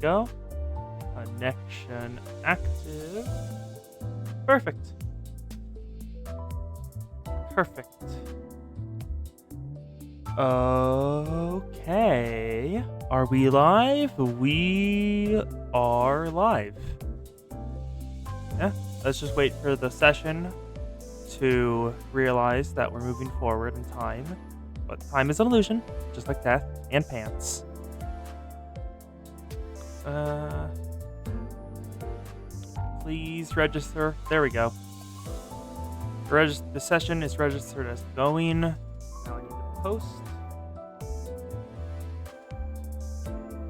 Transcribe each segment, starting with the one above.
go. Connection active. Perfect. Perfect. Okay. Are we live? We are live. Yeah, let's just wait for the session to realize that we're moving forward in time. But time is an illusion, just like death and pants. Please register. There we go. The session is registered as going. Now I need to post.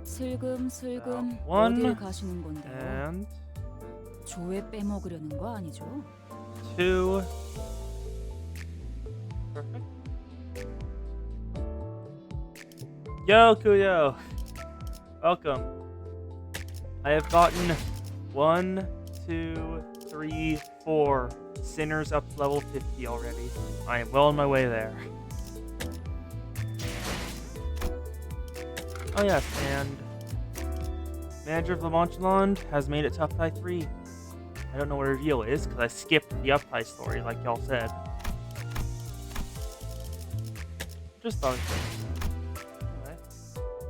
슬금슬금 one, 어딜 가시는 건데요? and 조회 빼먹으려는 거 아니죠? 2. Perfect. Yo, Kuyo. Welcome. I have gotten 1, 2, 3, 4 sinners up to level 50 already. I am well on my way there. Oh yes, and manager of Lamanchaland has made it to Uptie 3. I don't know what reveal is because I skipped the Uptie story like y'all said. Just thought Alright.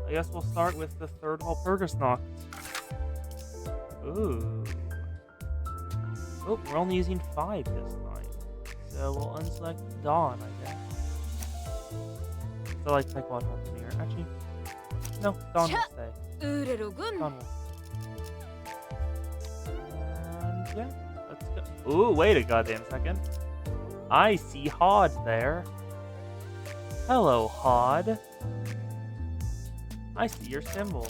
I guess we'll start with the third hall Purgasnocht. Ooh. Oh, we're only using 5 this time. So we'll unselect Dawn, I guess. So like take one from here. Actually, no, Dawn will stay. 의뢰로군. Dawn will. And yeah, let's go. Ooh, wait a goddamn second. I see Hod there. Hello, Hod. I see your symbol.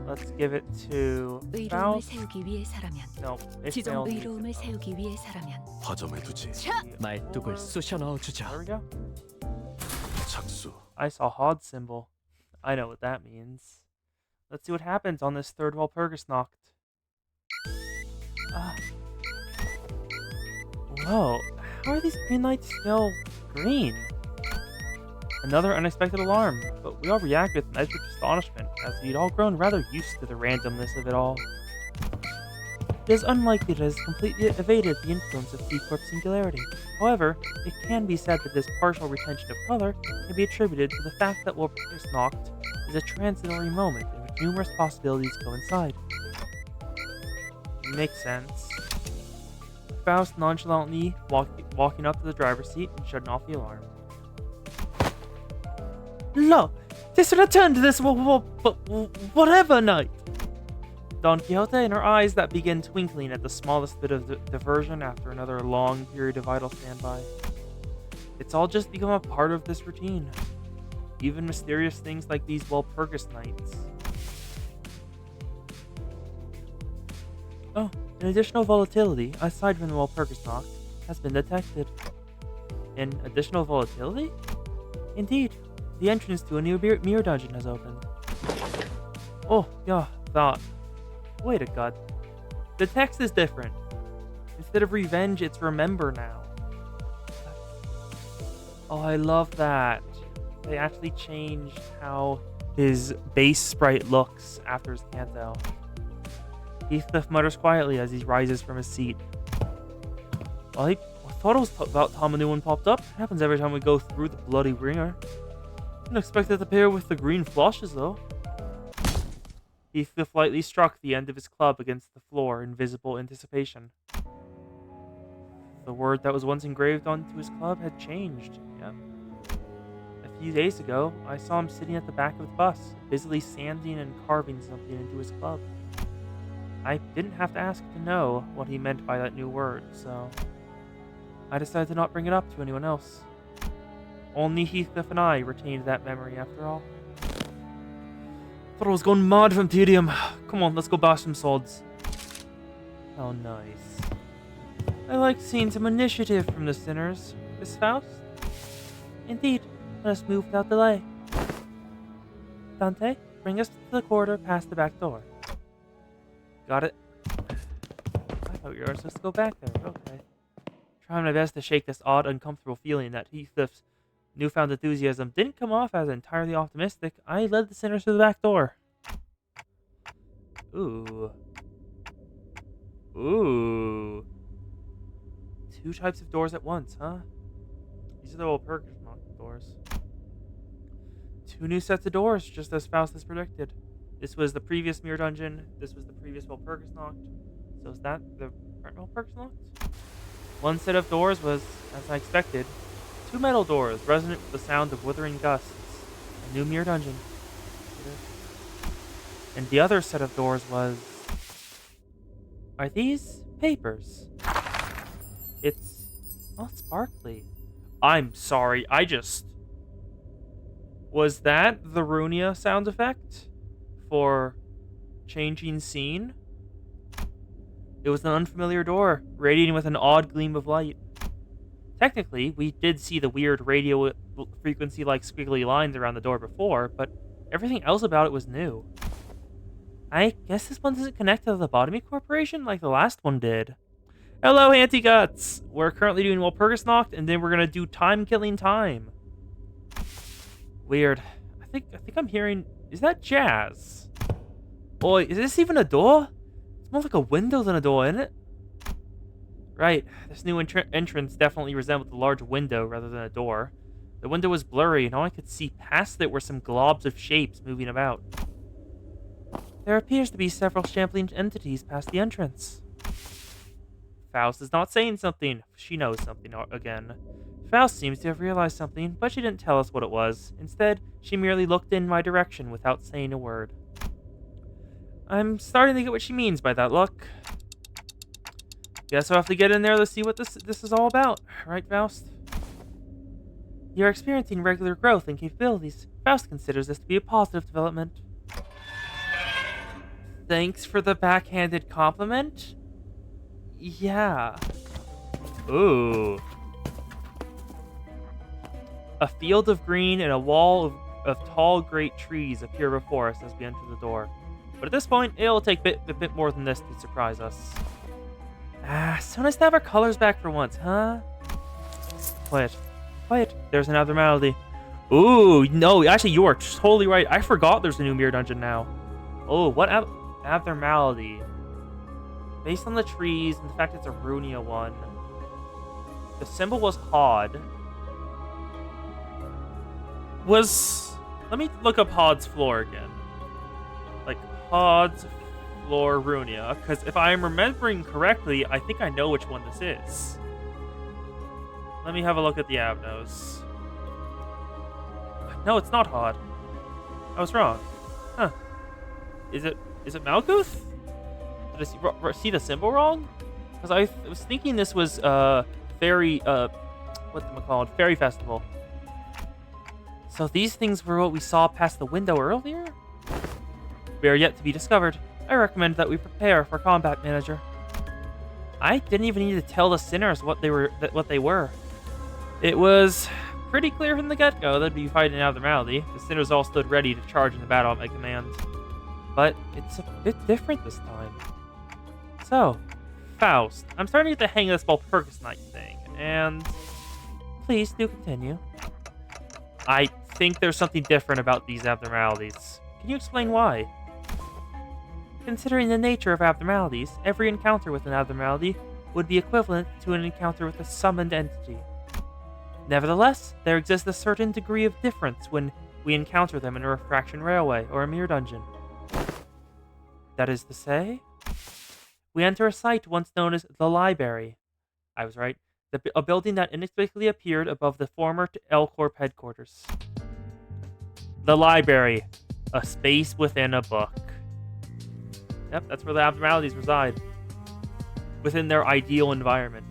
Let's give it to 의로움을 Faust. 세우기 위해서라면. No, 지정 Ishmael. 의로움을 세우기 위해서라면. 허점에 두지. 말뚝을 쑤셔 넣어 주자. There we go. 착수. I saw Hod's symbol. I know what that means. Let's see what happens on this third wall Purgasnocht. Whoa, how are these green lights still green? Another unexpected alarm, but we all react with measured astonishment, as we'd all grown rather used to the randomness of it all. It is unlikely it has completely evaded the influence of C-Corp's singularity. However, it can be said that this partial retention of color can be attributed to the fact that Purgasnocht is a transitory moment in which numerous possibilities coincide. Makes sense. Faust nonchalantly walking up to the driver's seat and shutting off the alarm. Lo! 'Tis to return to this whatever night! Don Quixote and her eyes that begin twinkling at the smallest bit of diversion after another long period of idle standby. It's all just become a part of this routine. Even mysterious things like these Walpurgis nights. Oh, an additional volatility, aside from the Walpurgisnacht, has been detected. An additional volatility? Indeed, the entrance to a new mirror dungeon has opened. Oh, yeah, that. Wait a god. The text is different. Instead of revenge, it's remember now. Oh, I love that. They actually changed how his base sprite looks after his canto. Heathcliff mutters quietly as he rises from his seat. I thought it was about time a new one popped up. It happens every time we go through the bloody ringer. Didn't expect it to pair with the green flushes, though. Heathcliff lightly struck the end of his club against the floor in visible anticipation. The word that was once engraved onto his club had changed. Yep. A few days ago, I saw him sitting at the back of the bus, busily sanding and carving something into his club. I didn't have to ask to know what he meant by that new word, so I decided to not bring it up to anyone else. Only Heathcliff and I retained that memory after all. Thought I was going mad from tedium. Come on, let's go bash some sods. How nice. I like seeing some initiative from the sinners. Miss Faust? Indeed, let us move without delay. Dante, bring us to the corridor past the back door. Got it. I thought we were supposed to go back there. Okay. Trying my best to shake this odd, uncomfortable feeling that Heathcliff's newfound enthusiasm didn't come off as entirely optimistic, I led the sinners to the back door. Ooh. Ooh. Two types of doors at once, huh? These are the old Perkins doors. Two new sets of doors, just as Faust has predicted. This was the previous mirror dungeon. This was the previous Walpurgis Nacht. So is that the current Walpurgis Nacht? One set of doors was, as I expected, two metal doors, resonant with the sound of withering gusts. A new mirror dungeon. And the other set of doors was... Are these papers? It's all sparkly. I'm sorry, I just... Was that the Runia sound effect for changing scene? It was an unfamiliar door, radiating with an odd gleam of light. Technically, we did see the weird radio frequency-like squiggly lines around the door before, but everything else about it was new. I guess this one doesn't connect to the Lobotomy Corporation like the last one did. Hello, Anti-Guts! We're currently doing Walpurgis Nacht, and then we're gonna do Time Killing Time. Weird. I think I'm hearing... Is that jazz? Boy, is this even a door? It's more like a window than a door, isn't it? Right. This new entrance definitely resembled a large window rather than a door. The window was blurry, and all I could see past it were some globs of shapes moving about. There appears to be several shambling entities past the entrance. Faust is not saying something. She knows something again. Faust seems to have realized something, but she didn't tell us what it was. Instead, she merely looked in my direction without saying a word. I'm starting to get what she means by that look. Guess I'll have to get in there to see what this is all about. Right, Faust? You're experiencing regular growth and capabilities. Faust considers this to be a positive development. Thanks for the backhanded compliment? Yeah. Ooh. A field of green and a wall of tall, great trees appear before us as we enter the door. But at this point, it'll take a bit more than this to surprise us. So nice to have our colors back for once, huh? Quiet. Quiet. There's an abnormality. Ooh, no, actually, you are totally right. I forgot there's a new mirror dungeon now. Oh, what abnormality? Based on the trees and the fact it's a Runia one, the symbol was Hod. Let me look up Hod's floor again. Like, Hod's floor Runia, because if I'm remembering correctly, I think I know which one this is. Let me have a look at the Avnos. No, it's not Hod. I was wrong. Huh. Is it Malkuth? Did I see the symbol wrong? Because I was thinking this was fairy fairy festival. So these things were what we saw past the window earlier? We are yet to be discovered. I recommend that we prepare for combat, Manager. I didn't even need to tell the sinners what they were. It was pretty clear from the get-go that we'd be fighting an abnormality. The sinners all stood ready to charge into battle at my command. But it's a bit different this time. So, Faust, I'm starting to get the hang of this Walpurgis Night thing, and please do continue. I think there's something different about these abnormalities. Can you explain why? Considering the nature of abnormalities, every encounter with an abnormality would be equivalent to an encounter with a summoned entity. Nevertheless, there exists a certain degree of difference when we encounter them in a refraction railway or a mirror dungeon. That is to say, we enter a site once known as the Library. I was right. A building that inexplicably appeared above the former L Corp headquarters. The Library. A space within a book. Yep, that's where the abnormalities reside. Within their ideal environment.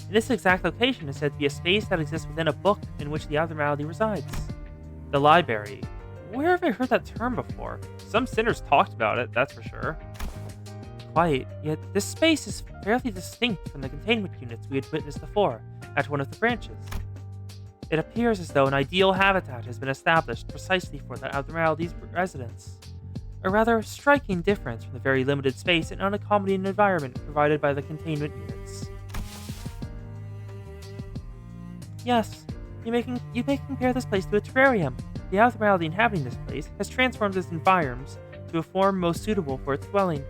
And this exact location is said to be a space that exists within a book in which the abnormality resides. The Library. Where have I heard that term before? Some sinners talked about it, that's for sure. Quite, yet this space is fairly distinct from the containment units we had witnessed before at one of the branches. It appears as though an ideal habitat has been established precisely for the abnormality's residence. A rather striking difference from the very limited space and unaccommodating environment provided by the containment units. Yes, you may compare this place to a terrarium. The abnormality inhabiting this place has transformed its environs to a form most suitable for its dwelling.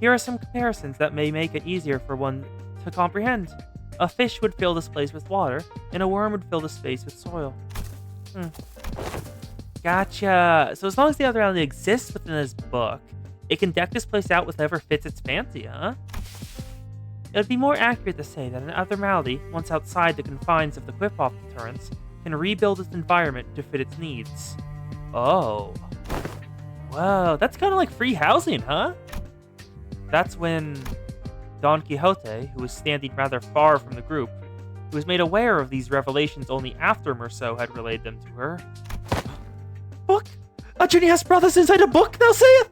Here are some comparisons that may make it easier for one to comprehend. A fish would fill this place with water, and a worm would fill the space with soil. Gotcha. So as long as the other reality exists within this book, it can deck this place out with whatever fits its fancy, huh? It would be more accurate to say that an other reality, once outside the confines of the Quip-Off deterrence, can rebuild its environment to fit its needs. Oh. Whoa, that's kind of like free housing, huh? That's when Don Quixote, who was standing rather far from the group, who was made aware of these revelations only after Merceau had relayed them to her. Book? A genie has brought us inside a book, thou sayest?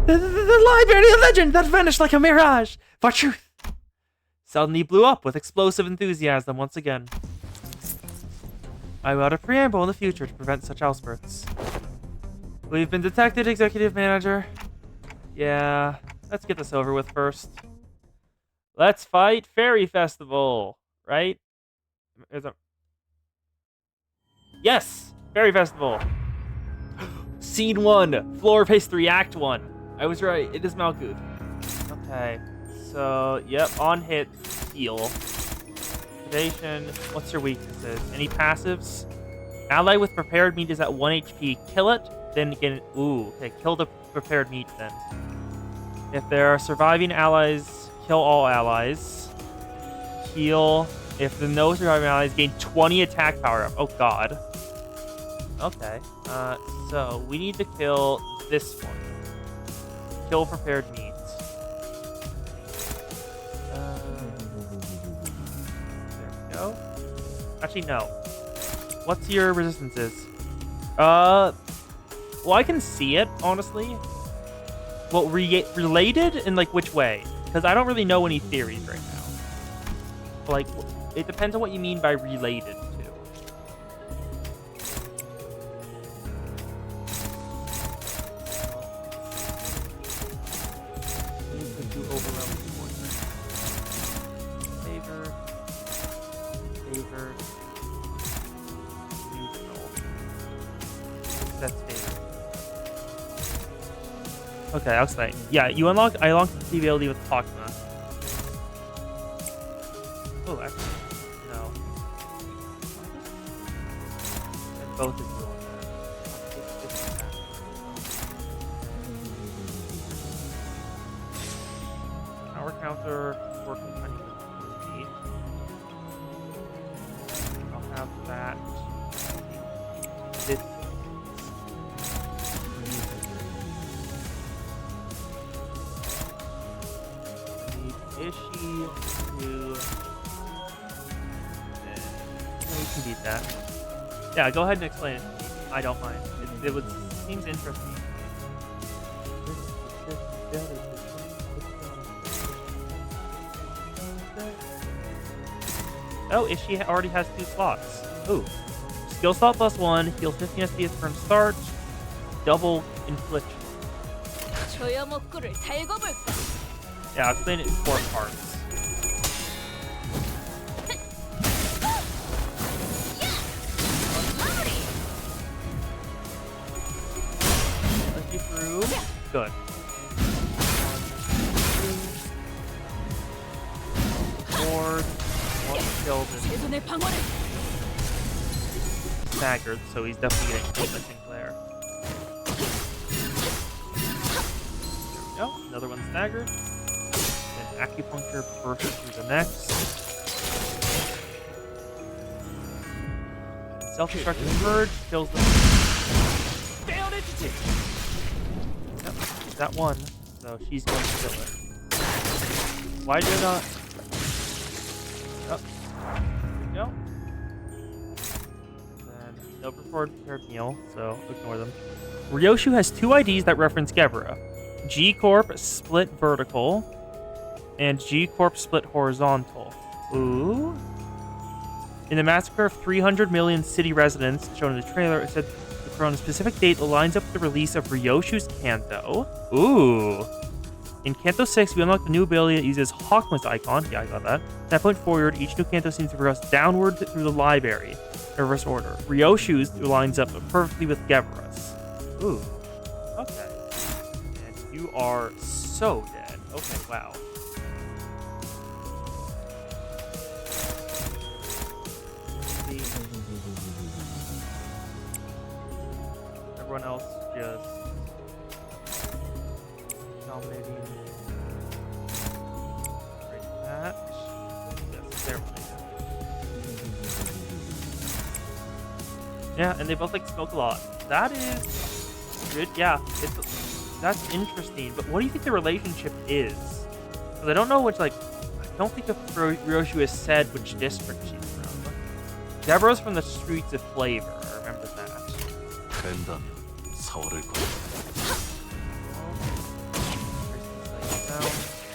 The library of legend that vanished like a mirage, for truth, suddenly blew up with explosive enthusiasm once again. I will add a preamble in the future to prevent such outbursts. We've been detected, Executive Manager. Yeah, let's get this over with first. Let's fight Fairy Festival, right? Yes! Fairy Festival! Scene 1, Floor of History, Act 1. I was right, it is Malkuth. Okay, so, yep, on hit, heal. Sedation, what's your weaknesses? Any passives? Ally with prepared meat is at 1 HP. Kill it, then get okay, kill the prepared meat then. If there are surviving allies, kill all allies. Heal. If the no surviving allies gain 20 attack power up. Oh god. Okay. So we need to kill this one. Kill prepared meat. There we go. Actually, no. What's your resistances? Well, I can see it, honestly. Well, related in, like, which way? Because I don't really know any theories right now. Like, it depends on what you mean by related to. Favor. Neutral. That's favor. Okay, I'll explain. Yeah, I unlocked the ability with Pakma. Oh, actually, no. And both is doing that. Power counter, working on you. I'll have that. This. Issue to... we can beat that. Yeah, go ahead and explain it to me. I don't mind. It seems interesting. Oh, Ishii already has 2 slots. Ooh. Skill slot +1, heals 15 SPS from start, double infliction. Yeah, I'll explain it in 4 parts. Let you through. Good. Board. One killed and staggered, so he's definitely getting missing Claire. There we go. Another one staggered. Then acupuncture bursts through the next. Self-destructive purge kills them. Failed entity. Yep, that one. So she's going to kill it. Why do I not? Oh, there we go. Then no prepared meal, so ignore them. Ryoshu has 2 IDs that reference Gebra. G-Corp split vertical and G-Corp split horizontal. Ooh. In the massacre of 300 million city residents shown in the trailer, it said on a specific date lines up with the release of Ryoshu's Kanto. Ooh. In Kanto 6, we unlock the new ability that uses Hawkman's icon. Yeah, I got that. At that point forward, each new Kanto seems to progress downward through the library in reverse order. Ryoshu's lines up perfectly with Gebura's. Ooh. Okay. You are so dead. Okay, wow. Everyone else just dominating. Right, that. Yes, there we go. Yeah, and they both like smoke a lot. That is good. Yeah, that's interesting. But what do you think the relationship is? Because I don't know which I don't think if Ryoshi has said which district she's from. Deborah's from the Streets of Flavor. I remember that. 된다면 서울을 걸.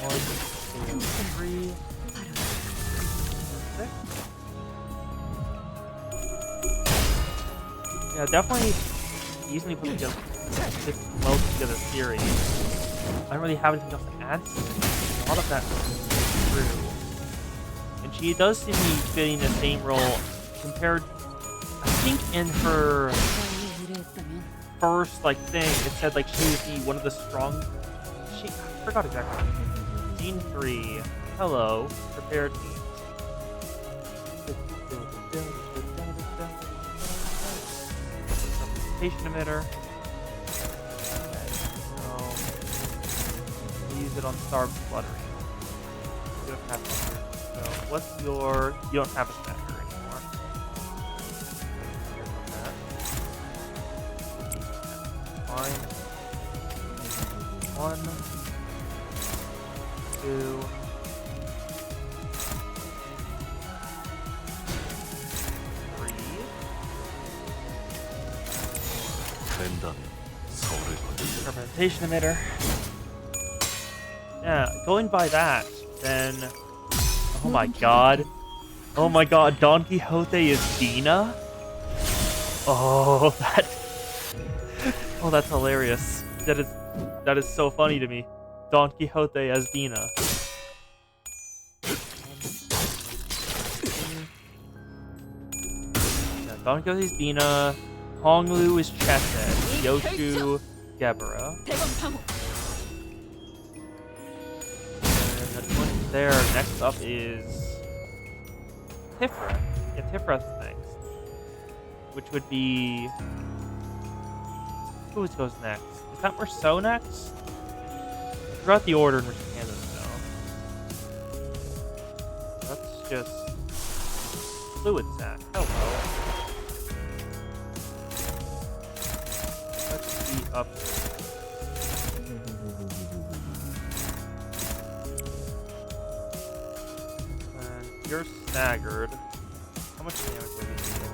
One, two, three, six. Yeah, definitely easily put together this well together series. I don't really have anything else to add to it. A lot of that is true. And she does seem to be fitting the same role compared, I think in her first thing, it said she would be one of the strong, I forgot exactly. Scene 3, hello, prepared meat. Representation emitter. So, we'll use it on starved fluttering. You don't have flutter. So, what's your, you don't have a stacker anymore. Fine. 1, 2, 3. 된다면 서울을 걸. Representation emitter. Yeah, going by that, then. Oh my god. Oh my god, Don Quixote is Dina? Oh, that. Oh, that's hilarious. That is so funny to me. Don Quixote as Dina. Yeah, Don Quixote is Dina. Honglu is Chesed. Yoshu, Gebera. And what's there? Next up is Tifra. Yeah, Tifra's next. Which would be. Who goes next? Is that Merceau next? I forgot the order in which hand is now. That's just fluid sack. Hello. Let's be up. And you're staggered. How much damage are you doing?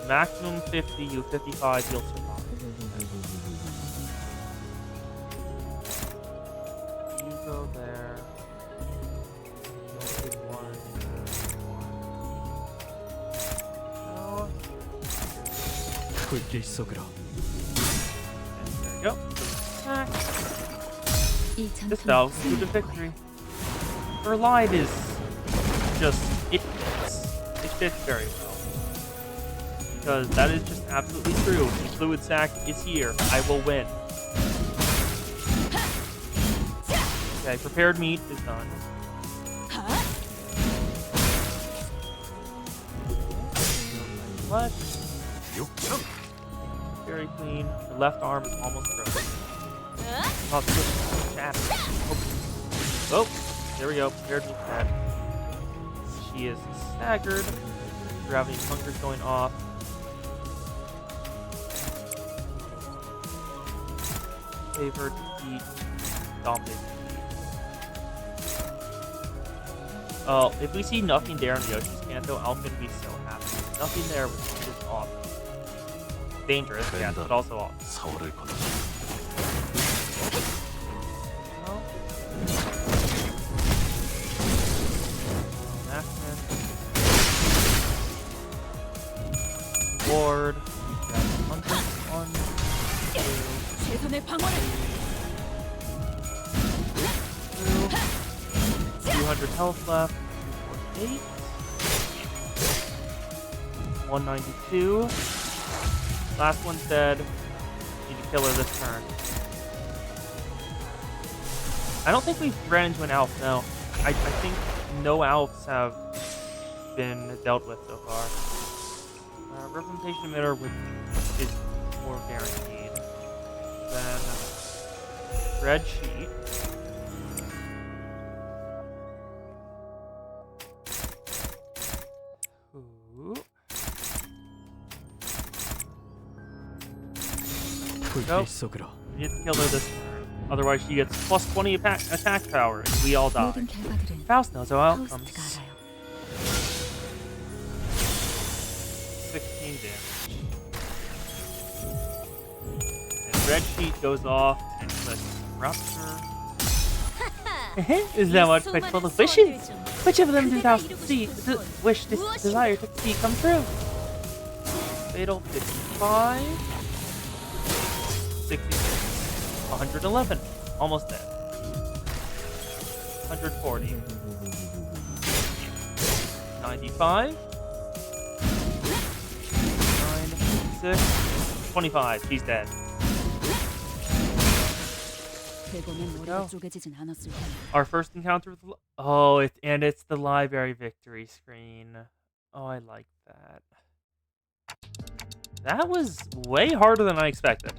Maximum 50, you 55, you'll survive. You go there. You'll take one. No. 불길 속으로. And there you go. Attack. 이 This 전투는 fell to the 승리할 victory. 거야. Her line is just, it fits. It fits very well. Because that is just absolutely true. The fluid sack is here. I will win. Okay, prepared meat is done. Flesh. 육천. Very clean. The left arm is almost broken. Not just shattered. Oh, there we go. Prepared meat dead. She is staggered. Gravity hunger's going off. Favored eat. Dominated eat. Oh, if we see nothing there in Yoshi's Kanto, I'm gonna be so happy. Nothing there was just off. Dangerous, yes, but also off. 서울을 걸. No. Maxman. Ward. Hunter. 1, 2, 최선의 방어를 200 health left. 8. 192. Last one's dead. Need to kill her this turn. I don't think we've ran into an elf, no. I think no elves have been dealt with so far. Representation emitter is more guaranteed. Then red sheet. Ooh. Nope. We need to kill her this turn. Otherwise she gets plus 20 attack power and we all die. 모든 결과들은 Faust knows how outcomes. 파우스트가 알아요. 16 damage. And red sheet goes off and clicks rupture. Is that what full of wishes? Which of them do thou wish this desire to see come true? Fatal 55, 66, 111, almost dead. 140, 95, 96, 25. He's dead. 대검의 머리가 쪼개지진 않았을 테니. Our first encounter with it's the library victory screen. Oh, I like that. That was way harder than I expected.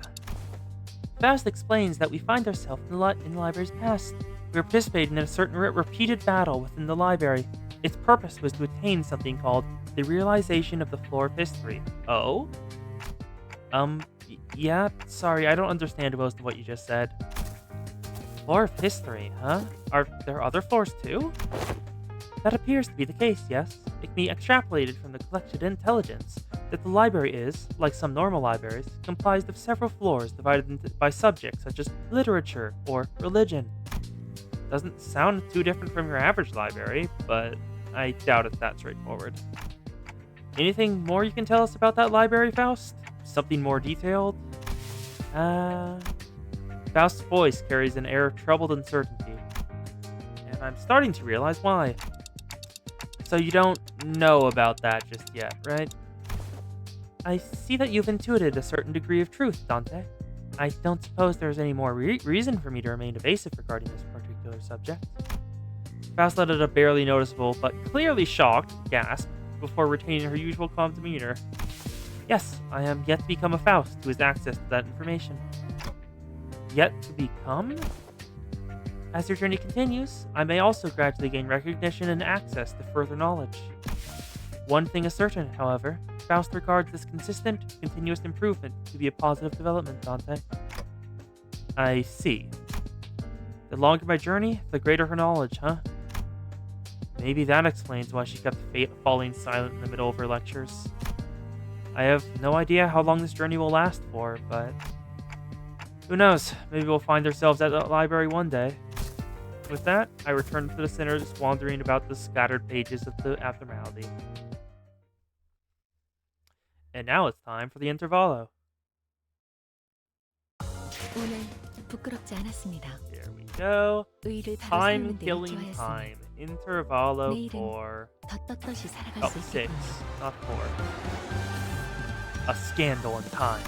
Faust explains that we find ourselves in the library's past. We participated in a certain repeated battle within the library. Its purpose was to attain something called the realization of the floor of history. Oh? Yeah, sorry, I don't understand most of what you just said. Floor of history, huh? Are there other floors too? That appears to be the case, yes. It can be extrapolated from the collected intelligence that the library is, like some normal libraries, comprised of several floors divided by subjects such as literature or religion. Doesn't sound too different from your average library, but I doubt it's that straightforward. Anything more you can tell us about that library, Faust? Something more detailed? Faust's voice carries an air of troubled uncertainty, and I'm starting to realize why. So you don't know about that just yet, right? I see that you've intuited a certain degree of truth, Dante. I don't suppose there's any more reason for me to remain evasive regarding this particular subject. Faust let out a barely noticeable, but clearly shocked, gasp before retaining her usual calm demeanor. Yes, I am yet to become a Faust who has access to that information. Yet to become? As your journey continues, I may also gradually gain recognition and access to further knowledge. One thing is certain, however, Faust regards this consistent, continuous improvement to be a positive development, Dante. I see. The longer my journey, the greater her knowledge, huh? Maybe that explains why she kept falling silent in the middle of her lectures. I have no idea how long this journey will last for, but who knows? Maybe we'll find ourselves at the library one day. With that, I return to the sinners wandering about the scattered pages of the Abnormality. And now it's time for the intervallo. 오늘 부끄럽지 않았습니다. There we go. 의의를 바로 Time 세우는 데 killing 일조하였으니 time. Intervallo 내일은 for 더 떳떳이 살아갈 수 6, 있겠군요. not 4. A scandal in time.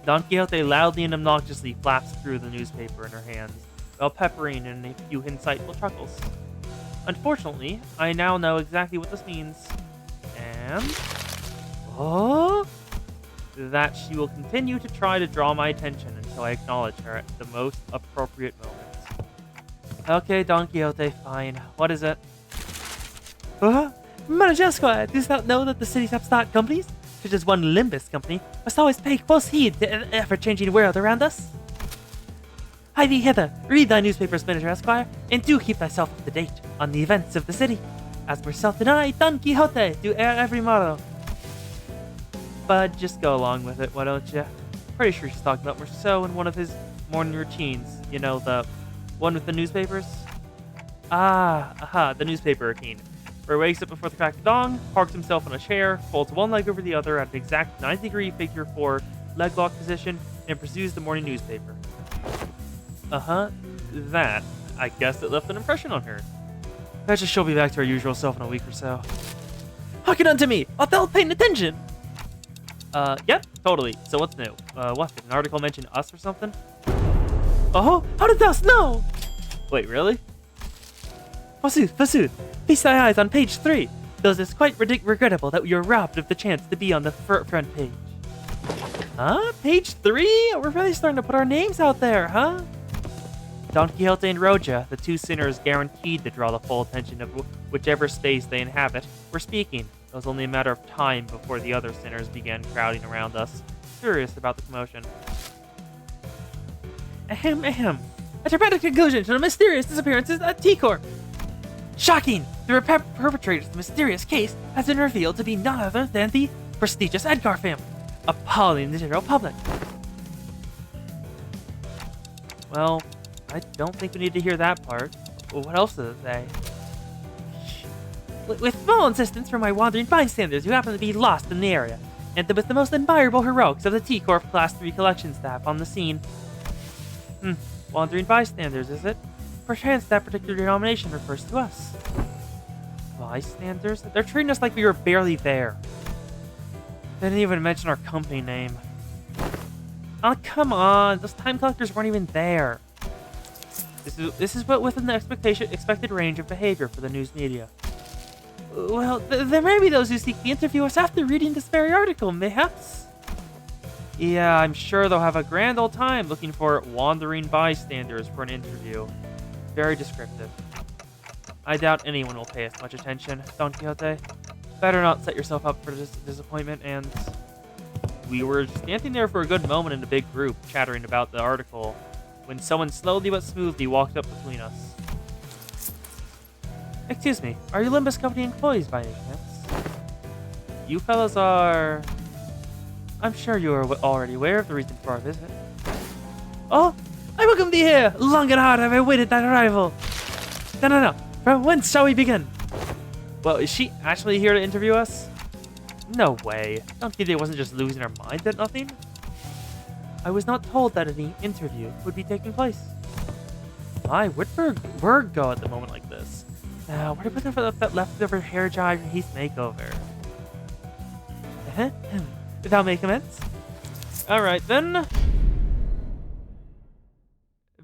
Don Quixote loudly and obnoxiously flaps through the newspaper in her hands, while peppering in a few insightful chuckles. Unfortunately, I now know exactly what this means. And that she will continue to try to draw my attention until I acknowledge her at the most appropriate moment. Okay, Don Quixote, fine. What is it? Manager Esquire, dost thou know that the city's upstart companies, such as one Limbus company, must always pay close heed to the ever-changing world around us? Hie thee hither, read thy newspapers, Manager Esquire, and do keep thyself up to date on the events of the city, as myself and I, Don Quixote, do every morrow. But just go along with it, why don't you? Pretty sure she's talking about Rousseau in one of his morning routines. You know, the one with the newspapers? The newspaper routine. Where he wakes up before the crack of dawn, parks himself on a chair, folds one leg over the other at an exact 90-degree figure 4 leg lock position, and pursues the morning newspaper. That. I guess it left an impression on her. Bet you she'll be back to her usual self in a week or so. Hearken unto me! Art thou paying attention? Yep, totally. So what's new? What, did an article mention us or something? Oh, how did thou know? Wait, really? Forsooth, feast thy eyes on page 3. Thus it's quite regrettable that we were robbed of the chance to be on the front page. Huh? Page 3? We're really starting to put our names out there, huh? Don Quixote and Roja, the two sinners guaranteed to draw the full attention of whichever space they inhabit, were speaking. It was only a matter of time before the other sinners began crowding around us, curious about the commotion. Ahem. A dramatic conclusion to the mysterious disappearances at T-Corp. Shocking! The perpetrator of the mysterious case has been revealed to be none other than the prestigious Edgar family, appalling the general public. Well, I don't think we need to hear that part. Well, what else does it say? With small assistance from my wandering bystanders who happen to be lost in the area, and with the most admirable heroics of the T-Corp Class 3 collection staff on the scene. Wandering bystanders, is it? Perchance that particular denomination refers to us. Bystanders? They're treating us like we were barely there. They didn't even mention our company name. Oh, come on! Those time collectors weren't even there. This is but within the expected range of behavior for the news media. Well, there may be those who seek to interview us after reading this very article, mayhaps? Yeah, I'm sure they'll have a grand old time looking for wandering bystanders for an interview. Very descriptive. I doubt anyone will pay us much attention, Don Quixote. Better not set yourself up for disappointment, and... We were standing there for a good moment in a big group, chattering about the article, when someone slowly but smoothly walked up between us. Excuse me, are you Limbus Company employees by any chance? You fellas are... I'm sure you are already aware of the reason for our visit. Oh, I welcome thee here! Long and hard have I waited thy arrival. No. From whence shall we begin? Well, is she actually here to interview us? No way. Don't think they wasn't just losing her mind at nothing? I was not told that any interview would be taking place. Why, where'd Berg go at the moment like this? Now, where did that leftover hair dye from Heath's makeover? Thou may commence? Alright then.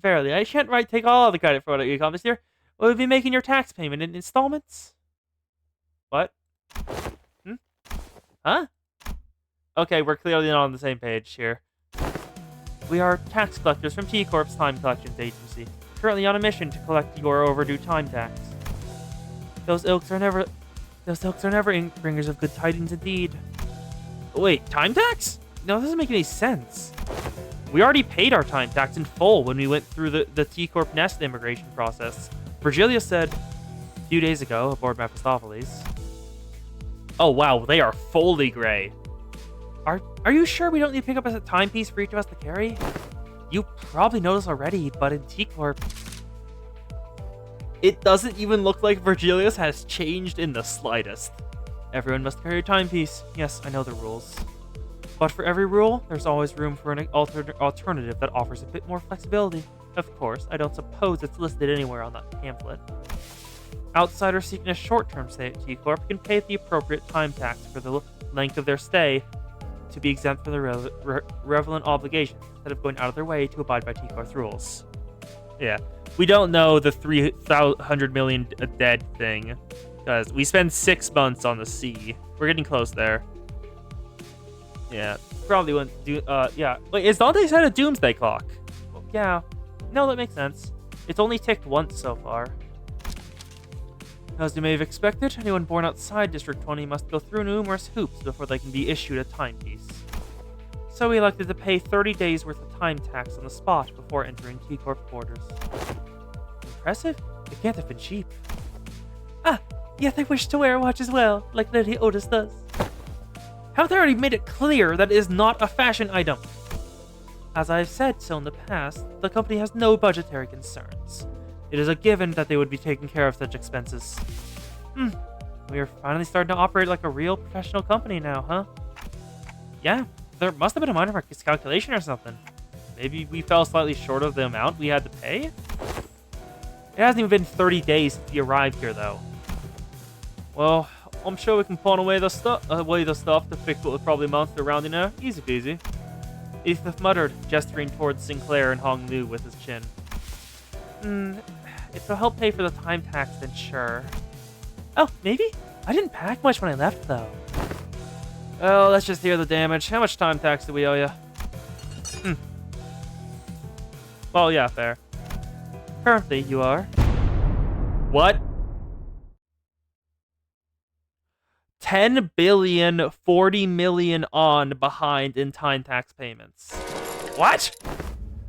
Verily, I shan't take all the credit for what you accomplished here. Will you be making your tax payment in installments? What? Huh? Okay, we're clearly not on the same page here. We are tax collectors from T-Corp's Time Collections Agency, currently on a mission to collect your overdue time tax. Those ilks are never bringers of good tidings indeed. Wait, time tax? No, that doesn't make any sense. We already paid our time tax in full when we went through the T-Corp Nest immigration process. Virgilia said a few days ago aboard Mephistopheles. Oh wow, they are fully gray. Are you sure we don't need to pick up a timepiece for each of us to carry? You probably know this already, but in T-Corp... It doesn't even look like Virgilius has changed in the slightest. Everyone must carry a timepiece. Yes, I know the rules. But for every rule, there's always room for an alternative that offers a bit more flexibility. Of course, I don't suppose it's listed anywhere on that pamphlet. Outsiders seeking a short-term stay at T-Corp can pay the appropriate time tax for the length of their stay to be exempt from the relevant obligations, instead of going out of their way to abide by T-Corp's rules. Yeah, we don't know the 300 million dead thing, because we spend 6 months on the sea. We're getting close there. Yeah, probably wouldn't do, yeah. Wait, is Dante said a doomsday clock? Well, yeah. No, that makes sense. It's only ticked once so far. As you may have expected, anyone born outside District 20 must go through numerous hoops before they can be issued a timepiece. So we elected to pay 30 days worth of time tax on the spot before entering T-Corp borders. Impressive? It can't have been cheap. Ah, yet I wish to wear a watch as well, like Lady Otis does. Haven't I already made it clear that it is not a fashion item? As I have said so in the past, the company has no budgetary concerns. It is a given that they would be taking care of such expenses. We are finally starting to operate like a real professional company now, huh? Yeah, there must have been a minor miscalculation or something. Maybe we fell slightly short of the amount we had to pay? It hasn't even been 30 days since he arrived here, though. Well, I'm sure we can pawn away the stuff to fix what was probably amounts around in there. Easy peasy. Ethan muttered, gesturing towards Sinclair and Hong Lu with his chin. If it'll help pay for the time tax, then sure. Oh, maybe? I didn't pack much when I left, though. Oh, let's just hear the damage. How much time tax do we owe you? Well, yeah, fair. Currently, you are... What? 10 billion, 40 million on behind in time tax payments. What?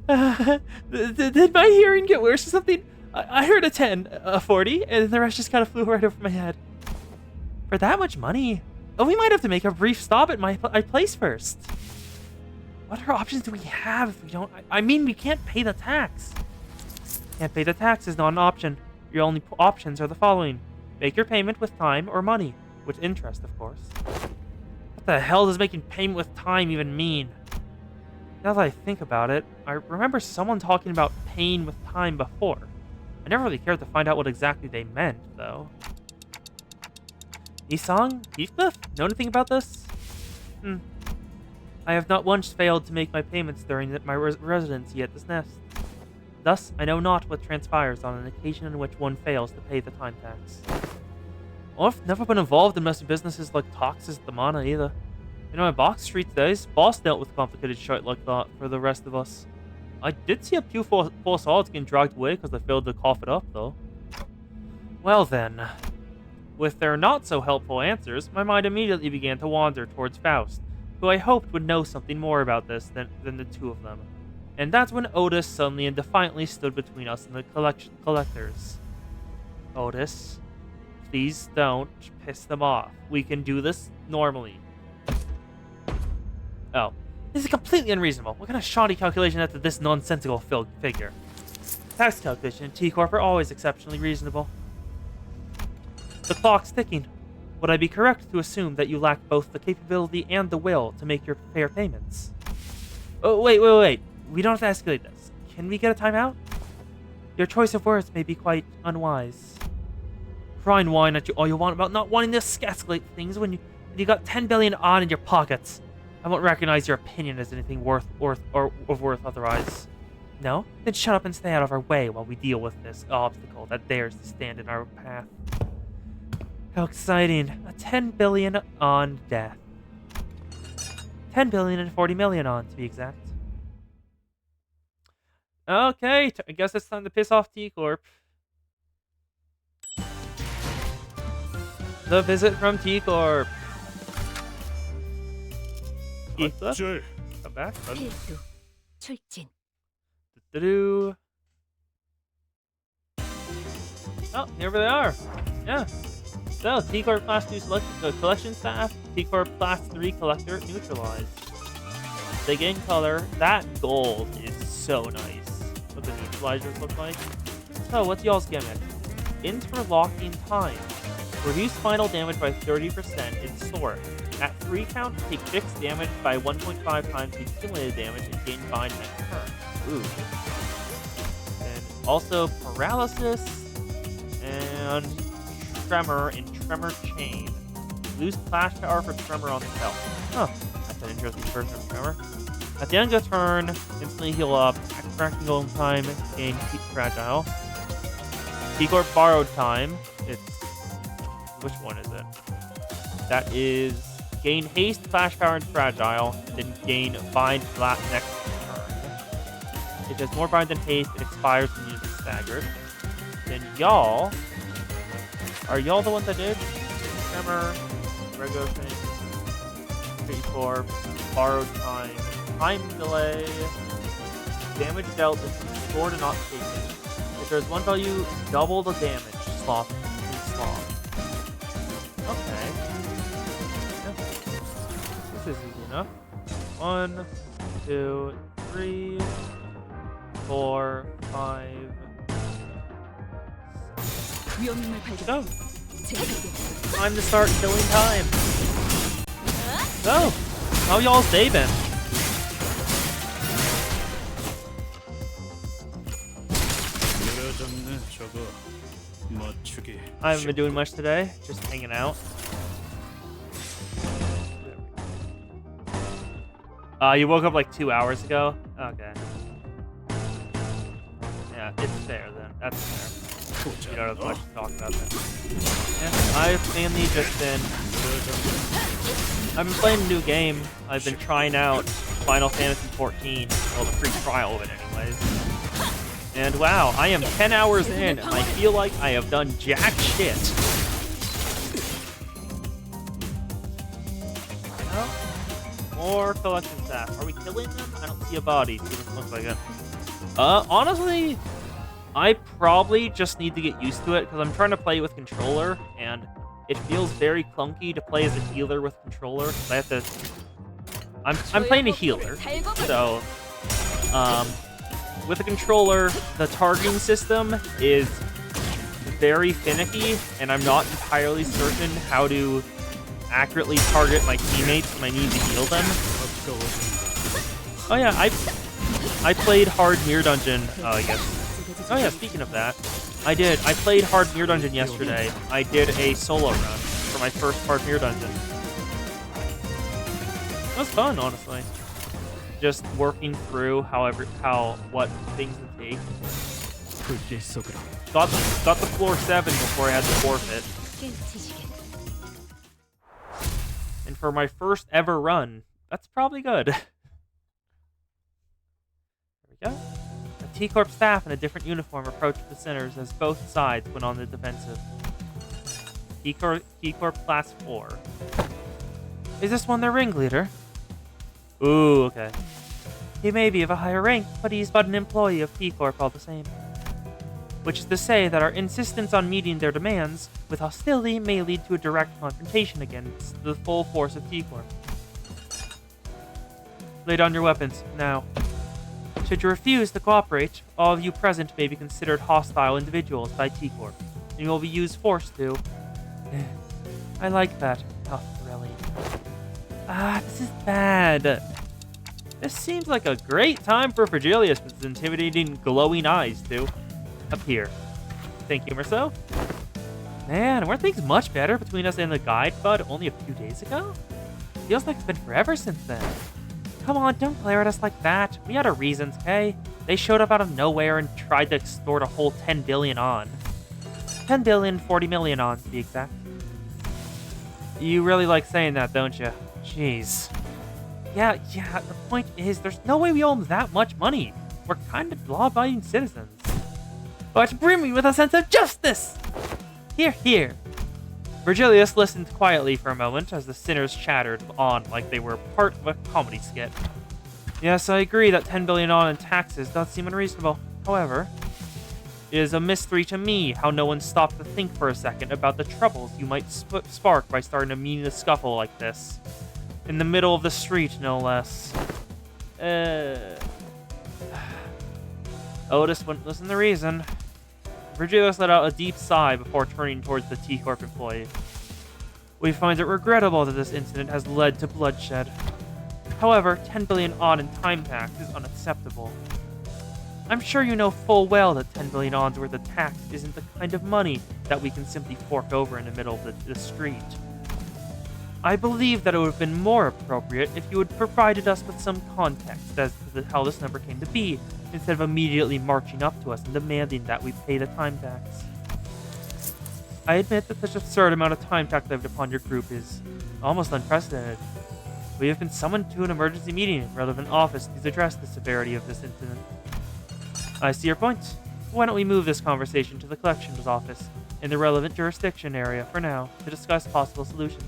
Did my hearing get worse or something? I heard a 10, a 40, and the rest just kind of flew right over my head. For that much money? Oh, we might have to make a brief stop at my place first. What other options do we have if we don't... I mean, we can't pay the tax. Can't pay the tax is not an option. Your only options are the following. Make your payment with time or money. With interest, of course. What the hell does making payment with time even mean? Now that I think about it, I remember someone talking about paying with time before. I never really cared to find out what exactly they meant, though. Isang? Heathcliff? Know anything about this? I have not once failed to make my payments during my residency at this nest. Thus, I know not what transpires on an occasion in which one fails to pay the time tax. I've never been involved in messy businesses like taxes at the Mana either. In my box street days, boss dealt with complicated shit like that for the rest of us. I did see a few false odds getting dragged away because they failed to cough it up, though. Well then, with their not-so-helpful answers, my mind immediately began to wander towards Faust, who I hoped would know something more about this than the two of them. And that's when Otis suddenly and defiantly stood between us and the collectors. Otis... Please don't piss them off. We can do this normally. Oh. This is completely unreasonable. What kind of shoddy calculation after this nonsensical figure? Tax calculation in T-Corp are always exceptionally reasonable. The clock's ticking. Would I be correct to assume that you lack both the capability and the will to make your fair payments? Oh, wait. We don't have to escalate this. Can we get a timeout? Your choice of words may be quite unwise. Cry and whine at you all you want about not wanting to escalate things when you got 10 billion odd in your pockets. I won't recognize your opinion as anything worth otherwise. No? Then shut up and stay out of our way while we deal with this obstacle that dares to stand in our path. How exciting. A 10 billion on death. 10 billion and 40 million on, to be exact. Okay, I guess it's time to piss off T-Corp. The visit from T-Corp. 어쩔. Come back. 필수, 출진. Do-do-do. Oh, here they are. Yeah. So, T-Corp Class 2 collection staff, T-Corp Class 3 collector neutralized. They gain color. That gold is so nice. What the neutralizers look like. So, what's y'all's gimmick? Interlocking time. Reduce final damage by 30% in Sword. At 3 count, take fixed damage by 1.5 times the accumulated damage and gain bind next turn. Ooh. And also paralysis and tremor in Tremor Chain. Lose flash power for Tremor on spell. Huh. That's an interesting version of Tremor. At the end of the turn, instantly heal up. Tracking golden time, gain Keep Fragile. T-Corp Borrowed Time. It's... Which one is it? That is gain haste, flash power, and fragile, then gain bind flat next turn. It does more bind than haste. It expires when used staggered. Then y'all, are y'all the ones that did? Tremor, regular thing, T-Corp, borrowed time, time delay, damage dealt is stored and not taken. If there's one value, double the damage. Slop. Okay. Yeah. This is easy enough. 1, 2, 3, 4, 5. 위험임을 발견. Go. 제압하게. Time to start killing time. So, how y'all's day been? 늘어졌네 저거. 주기 I haven't been doing much today. Just hanging out. You woke up like 2 hours ago? Okay. Yeah, it's fair then. That's fair. You don't have much to talk about then. Yeah, I've mainly just been... I've been playing a new game. I've been trying out Final Fantasy 14. Well, the free trial of it anyways. And wow, I am 10 hours in, and I feel like I have done jack shit. More collection staff. Are we killing them? I don't see a body, so it doesn't look like it. Honestly, I probably just need to get used to it, because I'm trying to play with controller, and it feels very clunky to play as a healer with controller. I have to... I'm playing a healer, so... with a controller, the targeting system is very finicky, and I'm not entirely certain how to accurately target my teammates when I need to heal them. Oh yeah, I played Hard Mirror Dungeon, I guess. Oh yeah, speaking of that, I played Hard Mirror Dungeon yesterday. I did a solo run for my first Hard Mirror Dungeon. It was fun, honestly. Just working through what things to take. Got the floor 7 before I had to forfeit. And for my first ever run, that's probably good. There we go. A T-Corp staff in a different uniform approached the sinners as both sides went on the defensive. T-Corp class 4. Is this one their ringleader? Ooh, okay. He may be of a higher rank, but he's but an employee of T-Corp all the same. Which is to say that our insistence on meeting their demands with hostility may lead to a direct confrontation against the full force of T-Corp. Lay down your weapons, now. Should you refuse to cooperate, all of you present may be considered hostile individuals by T-Corp, and you will be used force to... I like that, tough really. This is bad. This seems like a great time for Virgilius with his intimidating, glowing eyes to appear. Thank you, Merceau. Man, weren't things much better between us and the guide bud only a few days ago? Feels like it's been forever since then. Come on, don't glare at us like that. We had our reasons, okay? They showed up out of nowhere and tried to extort a whole 10 billion on. 10 billion, 40 million on, to be exact. You really like saying that, don't you? Jeez. Yeah, the point is, there's no way we owe them that much money. We're kind of law-abiding citizens. But brim me with a sense of justice! Here. Virgilius listened quietly for a moment as the sinners chattered on like they were part of a comedy skit. Yes, I agree that 10 billion on in taxes does seem unreasonable. However, it is a mystery to me how no one stopped to think for a second about the troubles you might spark by starting a meaningless scuffle like this. In the middle of the street, no less. Otis wouldn't listen to reason. Virgilius let out a deep sigh before turning towards the T-Corp employee. We find it regrettable that this incident has led to bloodshed. However, 10 billion on in time tax is unacceptable. I'm sure you know full well that 10 billion on's worth of tax isn't the kind of money that we can simply fork over in the middle of the street. I believe that it would have been more appropriate if you had provided us with some context as to how this number came to be, instead of immediately marching up to us and demanding that we pay the time tax. I admit that such absurd amount of time tax levied upon your group is almost unprecedented. We have been summoned to an emergency meeting in relevant office to address the severity of this incident. I see your point. Why don't we move this conversation to the collections office in the relevant jurisdiction area for now to discuss possible solutions.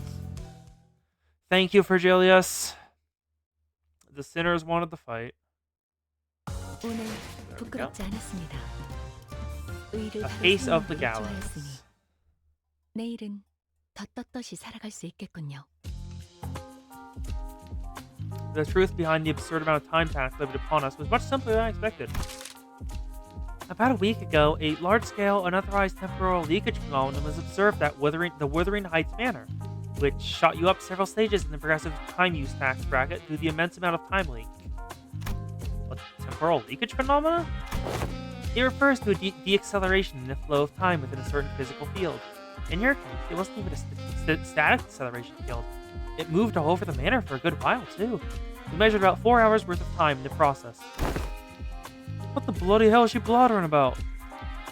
Thank you, Virgilius. The sinners wanted the fight. 오늘 부끄럽지 않았습니다. 의를 A 바로 case of the 세우는 gallows. 좋아했으니 내일은 더 떳떳이 살아갈 수 있겠군요. The truth behind the absurd amount of time tax levied upon us was much simpler than I expected. About a week ago, a large-scale, unauthorized temporal leakage phenomenon was observed at the Wuthering Heights Manor, which shot you up several stages in the progressive time use tax bracket due to the immense amount of time leaked. A temporal leakage phenomena? It refers to a deacceleration in the flow of time within a certain physical field. In your case, it wasn't even a static deceleration field. It moved all over the manor for a good while, too. We measured about 4 hours worth of time in the process. What the bloody hell is she blathering about?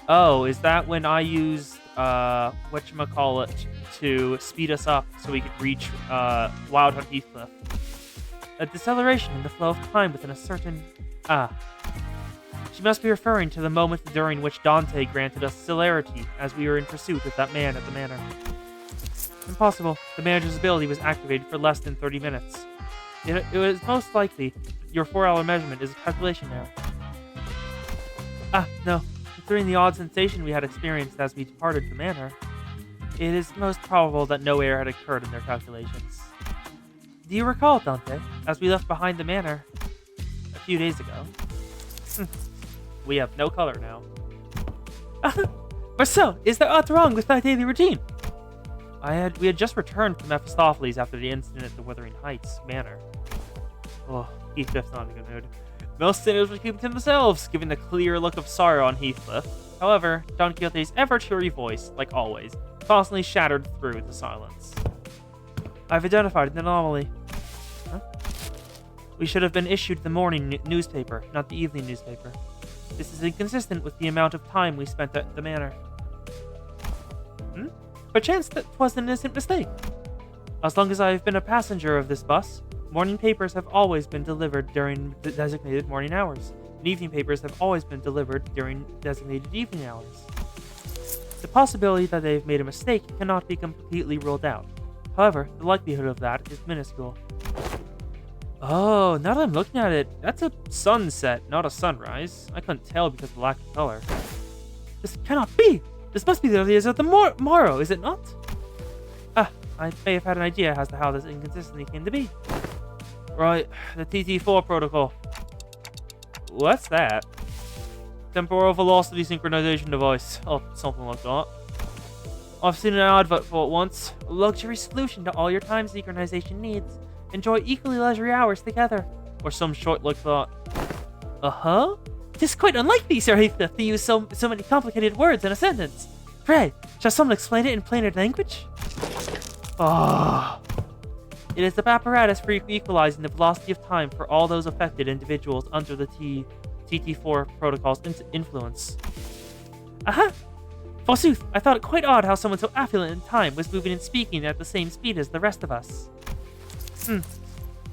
Oh, is that when I used, whatchamacallit, to speed us up so we could reach, Wild Hunt Heathcliff? A deceleration in the flow of time within a certain... She must be referring to the moment during which Dante granted us celerity as we were in pursuit of that man at the manor. Impossible. The manager's ability was activated for less than 30 minutes. It was most likely your 4-hour measurement is a calculation error. No. Considering the odd sensation we had experienced as we departed the manor, it is most probable that no error had occurred in their calculations. Do you recall, Dante, as we left behind the manor a few days ago? We have no color now. Marcel, is there aught wrong with thy daily routine? We had just returned from Mephistopheles after the incident at the Wuthering Heights manor. Oh, Heathcliff's not in a good mood. Most sinners would keep it to themselves, giving the clear look of sorrow on Heathcliff. However, Don Quixote's ever-cheery voice, like always, constantly shattered through the silence. I've identified an anomaly. Huh? We should have been issued the morning newspaper, not the evening newspaper. This is inconsistent with the amount of time we spent at the manor. Perchance that was an innocent mistake. As long as I have been a passenger of this bus, morning papers have always been delivered during the designated morning hours, and evening papers have always been delivered during designated evening hours. The possibility that they have made a mistake cannot be completely ruled out. However, the likelihood of that is minuscule. Oh, now that I'm looking at it, that's a sunset, not a sunrise. I couldn't tell because of the lack of color. This cannot be! This must be the earliest of the morrow, is it not? I may have had an idea as to how this inconsistency came to be. Right, the TT4 protocol. What's that? Temporal velocity synchronization device. Oh, something like that. I've seen an advert for it once. A luxury solution to all your time synchronization needs. Enjoy equally leisurely hours together. Or some short like that. Uh-huh? 'Tis quite unlikely, Sir Heathcliff, to use so many complicated words in a sentence. Pray, shall someone explain it in plainer language? It is the apparatus for equalizing the velocity of time for all those affected individuals under the TT4 protocol's influence. Forsooth, I thought it quite odd how someone so affluent in time was moving and speaking at the same speed as the rest of us.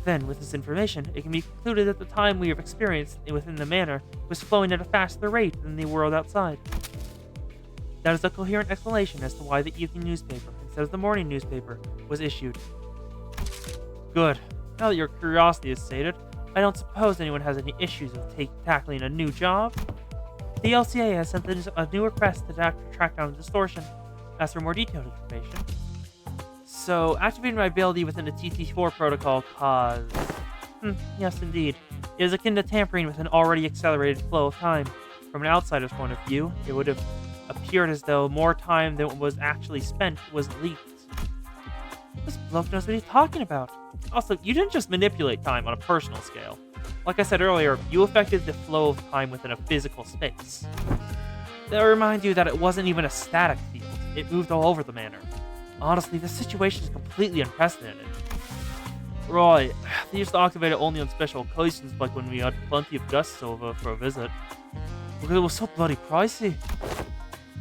Then, with this information, it can be concluded that the time we have experienced within the manor was flowing at a faster rate than the world outside. That is a coherent explanation as to why the evening newspaper, instead of the morning newspaper, was issued. Good. Now that your curiosity is sated, I don't suppose anyone has any issues with tackling a new job. The LCA has sent a new request to track down the distortion. As for more detailed information. So, activating my ability within the TT4 protocol caused... yes, indeed. It is akin to tampering with an already accelerated flow of time. From an outsider's point of view, it would have appeared as though more time than was actually spent was leaked. This bloke knows what he's talking about. Also, you didn't just manipulate time on a personal scale. Like I said earlier, you affected the flow of time within a physical space. I'll remind you that it wasn't even a static field. It moved all over the manor. Honestly, this situation is completely unprecedented. Right, they used to activate it only on special occasions, like when we had plenty of guests over for a visit. Because it was so bloody pricey.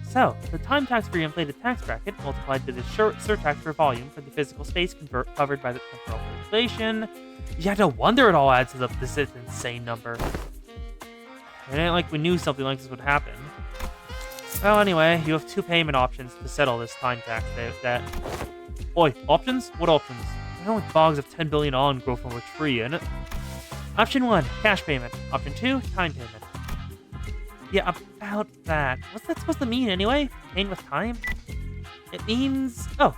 So, the time tax for your inflated tax bracket multiplied by the surtax per volume for the physical space covered by the temporal inflation. Yeah, no wonder it all adds up to this insane number. It ain't like we knew something like this would happen. Well, anyway, you have 2 payment options to settle this time tax. Oi, options? What options? I know like bogs of 10 billion on grow from a tree, innit? Option 1, cash payment. Option 2, time payment. Yeah, about that. What's that supposed to mean anyway? Paying with time? It means... Oh.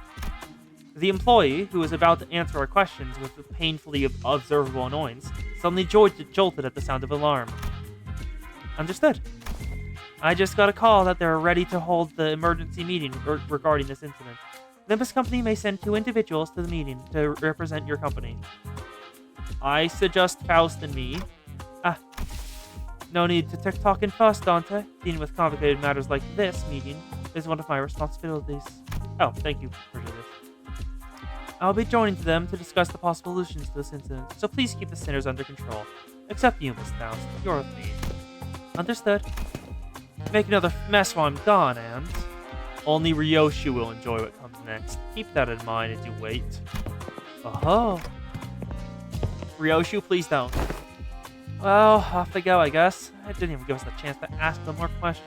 The employee, who was about to answer our questions with a painfully observable annoyance, suddenly jolted at the sound of alarm. Understood. I just got a call that they're ready to hold the emergency meeting regarding this incident. Limbus Company may send 2 individuals to the meeting to represent your company. I suggest Faust and me. No need to TikTok and fuss, Dante. Dealing with complicated matters like this meeting is one of my responsibilities. Oh, thank you for this. I'll be joining them to discuss the possible solutions to this incident, so please keep the sinners under control. Except you, Miss Faust. You're with me. Understood. Make another mess while I'm gone, and... Only Ryoshi will enjoy what comes next. Keep that in mind as you wait. Oh. Ryoshi, please don't. Well, off they go, I guess. It didn't even give us a chance to ask them more questions.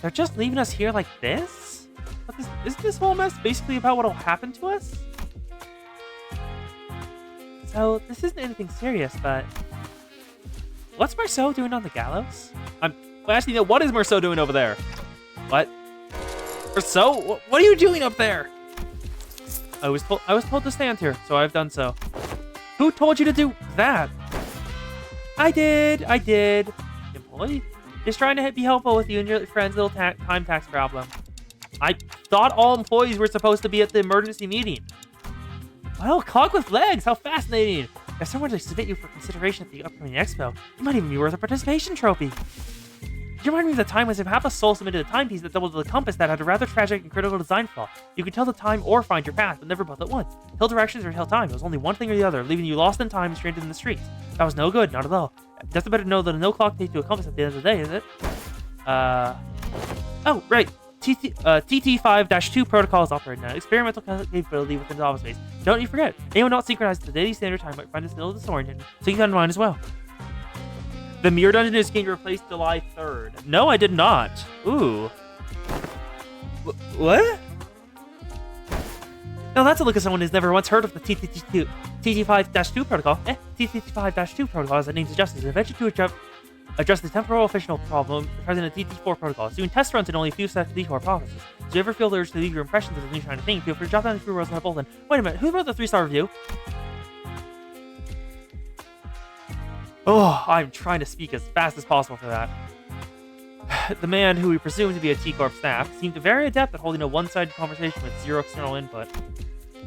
They're just leaving us here like this? But isn't this whole mess basically about what'll happen to us? So, this isn't anything serious, but... What's Marceau doing on the gallows? Well, actually, no, what is Marceau doing over there? What? Marceau? What are you doing up there? I was told to stand here, so I've done so. Who told you to do that? I did. Employee? Just trying to be helpful with you and your friend's little time tax problem. I thought all employees were supposed to be at the emergency meeting. Well, clock with legs, how fascinating. If someone were to submit you for consideration at the upcoming expo, you might even be worth a participation trophy. You remind me of the time when Zappa's soul submitted a timepiece that doubled the compass that had a rather tragic and critical design flaw. You could tell the time or find your path, but never both at once. Tell directions or tell time. It was only one thing or the other, leaving you lost in time and stranded in the streets. That was no good, not at all. That's better to know than no clock takes to a compass at the end of the day, is it? Oh, right. TT5-2 protocol is operating now. Experimental capability within the office space. Don't you forget, anyone not synchronized to the daily standard time might find this middle of the story, so keep that in mind as well. The Mirror Dungeon is going to replace July 3rd. No, I did not. Ooh. What? Now that's a look at someone who's never once heard of the TT5-2 protocol. TT5-2 protocol, as the name suggests, is an invention to address the temporal efficient problem present in TT4 protocol. Doing test runs in only a few sets of D4 processes. So if you ever feel the urge to leave your impressions of the new shiny thing, feel free to drop down the 3 rows on the bulletin. Wait a minute, who wrote the 3-star review? Oh, I'm trying to speak as fast as possible for that. The man, who we presume to be a T-Corp staff, seemed very adept at holding a one-sided conversation with zero external input.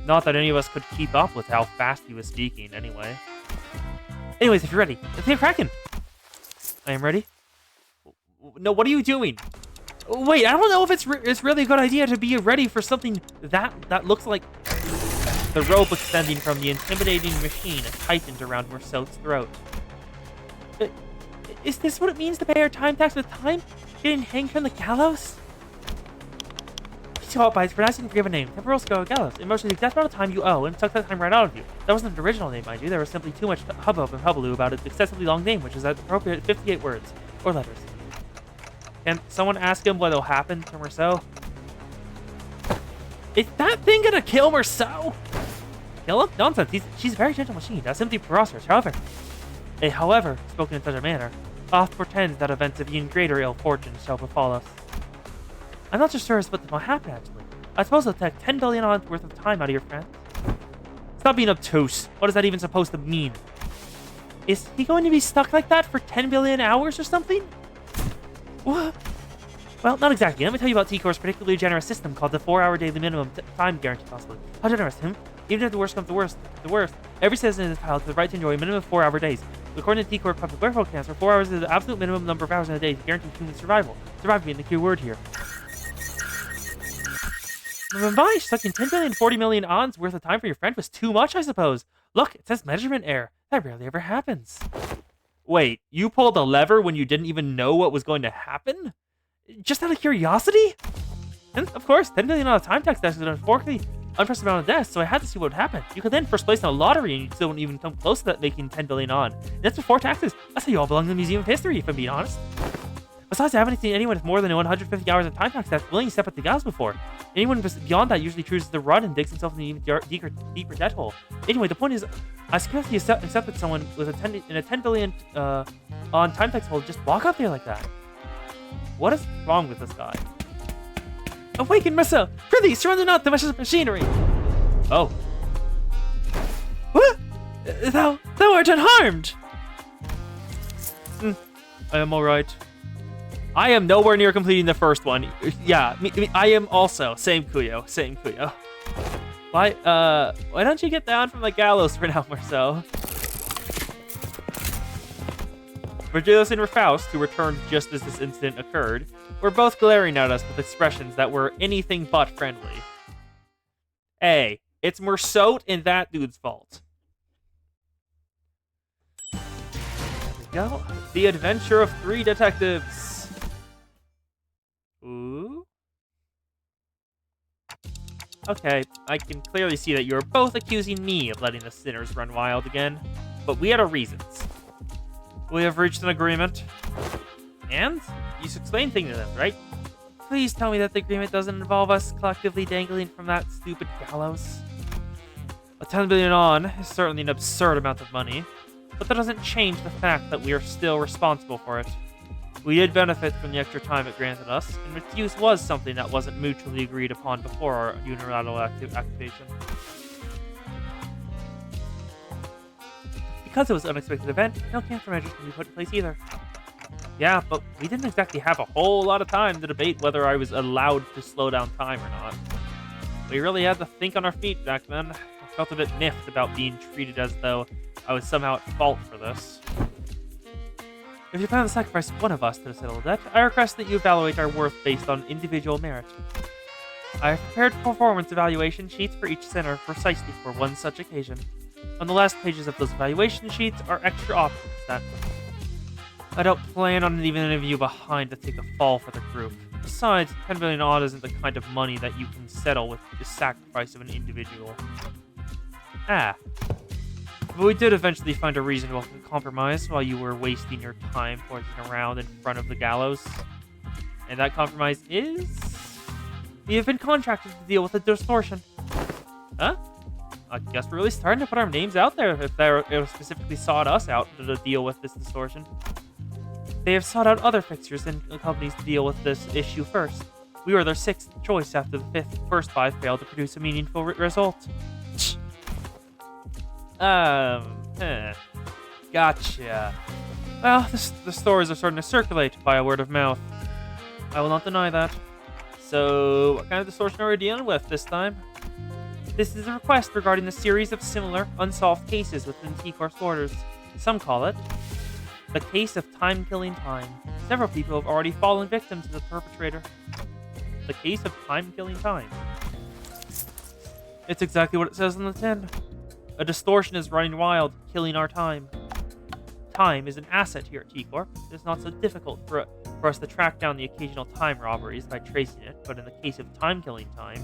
Not that any of us could keep up with how fast he was speaking, anyway. Anyways, if you're ready, let's get cracking! I am ready. No, what are you doing? Wait, I don't know if it's really a good idea to be ready for something that looks like the rope extending from the intimidating machine tightened around Marceau's throat. Is this what it means to pay our time tax with time? Getting hanged from the gallows? Please call it by its pronounced and forgiven name, Temporal Scale Gallows. It measures the exact amount of time you owe and took that time right out of you. That wasn't the original name, mind you. There was simply too much hubbub and hubbub about its excessively long name, which is at the appropriate 58 words. Or letters. Can someone ask him what'll happen to Marceau? Is that thing gonna kill Marceau? Kill him? Nonsense. She's a very gentle machine. That's simply preposterous. However, spoken in such a manner, oft portends that events of even greater ill fortune shall befall us. I'm not so sure as what will happen, actually. I suppose it'll take 10 billion odds worth of time out of your friend. Stop being obtuse. What is that even supposed to mean? Is he going to be stuck like that for 10 billion hours or something? What? Well, not exactly. Let me tell you about T-Corp's particularly generous system called the 4-hour daily minimum time guarantee, possibly. How generous, him? Even if the worst comes to the worst, every citizen is entitled to the right to enjoy a minimum of 4-hour days. According to T-Corp public welfare cancer, 4 hours is the absolute minimum number of hours in a day to guarantee human survival. Survival being the key word here. My, sucking 10 billion, 40 million odds worth of time for your friend was too much, I suppose. Look, it says measurement error. That rarely ever happens. Wait, you pulled a lever when you didn't even know what was going to happen? Just out of curiosity? And of course, 10 billion on a time tax desk is unfortunately unprecedented amount of deaths, so I had to see what would happen. You could then first place in a lottery and you still wouldn't even come close to that making 10 billion on. And that's before taxes. That's how you all belong in the Museum of History, if I'm being honest. Besides, I haven't seen anyone with more than 150 hours of time tax that's willing to step at the gas before. Anyone beyond that usually chooses to run and digs himself in an even deeper debt hole. Anyway, the point is, I suggest you accept that someone with a 10 billion on time tax hold just walk up there like that. What is wrong with this guy? Awaken, Marceau! Prithee, surrender not the machinery! Oh. What? Thou art unharmed! I am alright. I am nowhere near completing the first one. Yeah, I am also. Same Kuyo. Why don't you get down from the gallows for now, Marceau? Virgilius and Faust, who returned just as this incident occurred, were both glaring at us with expressions that were anything but friendly. Hey, it's Mersault and that dude's fault. There we go. The Adventure of Three Detectives. Ooh. Okay, I can clearly see that you're both accusing me of letting the sinners run wild again, but we had our reasons. We have reached an agreement. And? You explained things to them, right? Please tell me that the agreement doesn't involve us collectively dangling from that stupid gallows. A 10 billion on is certainly an absurd amount of money, but that doesn't change the fact that we are still responsible for it. We did benefit from the extra time it granted us, and its use was something that wasn't mutually agreed upon before our unilateral activation. Because it was an unexpected event, no countermeasures can be put in place either. Yeah, but we didn't exactly have a whole lot of time to debate whether I was allowed to slow down time or not. We really had to think on our feet back then. I felt a bit miffed about being treated as though I was somehow at fault for this. If you plan to sacrifice one of us to settle the debt, I request that you evaluate our worth based on individual merit. I have prepared performance evaluation sheets for each sinner precisely for one such occasion. On the last pages of those evaluation sheets are extra options that I don't plan on leaving any of you behind to take the fall for the group. Besides, 10 billion odd isn't the kind of money that you can settle with the sacrifice of an individual. But we did eventually find a reasonable compromise while you were wasting your time pointing around in front of the gallows. And that compromise is... we have been contracted to deal with the distortion. Huh? I guess we're really starting to put our names out there if they specifically sought us out to deal with this distortion. They have sought out other fixtures and companies to deal with this issue first. We were their sixth choice after the first five failed to produce a meaningful result. Gotcha. Well, the stories are starting to circulate via word of mouth. I will not deny that. So, what kind of distortion are we dealing with this time? This is a request regarding the series of similar, unsolved cases within T-Corp's borders. Some call it the case of time-killing time. Several people have already fallen victim to the perpetrator. The case of time-killing time. It's exactly what it says on the tin. A distortion is running wild, killing our time. Time is an asset here at T-Corp. It is not so difficult for us to track down the occasional time robberies by tracing it, but in the case of time-killing time,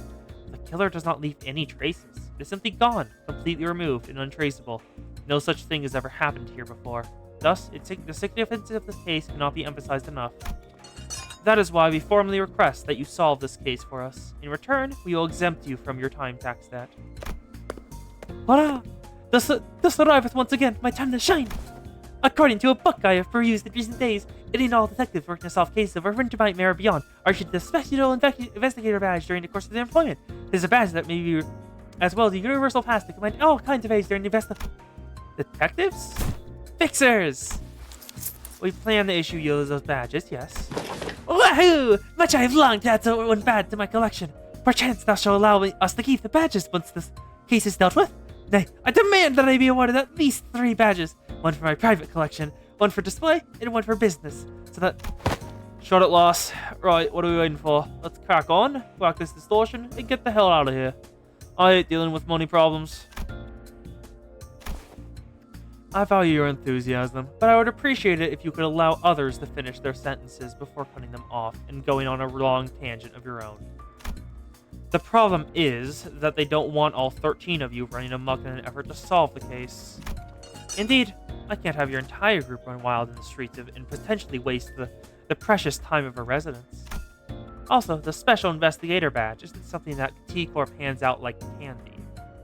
the killer does not leave any traces. It is simply gone, completely removed and untraceable. No such thing has ever happened here before. Thus, the significance of this case cannot be emphasized enough. That is why we formally request that you solve this case for us. In return, we will exempt you from your time tax debt. Voila! Thus arriveth once again my time to shine! According to a book I have perused in recent days, any and all detectives working to solve cases of Wintermite Mare beyond are issued the Special Investigator Badge during the course of their employment. It is a badge that may be as well as a universal pass to command all kinds of aids during the Detectives? Fixers! We plan to issue you those badges, yes. Wahoo! Much I have longed to add one badge to my collection. Perchance thou shalt allow us to keep the badges once this case is dealt with. Nay, I demand that I be awarded at least 3 badges. One for my private collection, one for display, and one for business. So that... Shut it, loss. Right, what are we waiting for? Let's crack on, whack this distortion, and get the hell out of here. I hate dealing with money problems. I value your enthusiasm, but I would appreciate it if you could allow others to finish their sentences before cutting them off and going on a long tangent of your own. The problem is that they don't want all 13 of you running amok in an effort to solve the case. Indeed, I can't have your entire group run wild in the streets and potentially waste the precious time of our residents. Also, the Special Investigator Badge isn't something that T-Corp hands out like candy.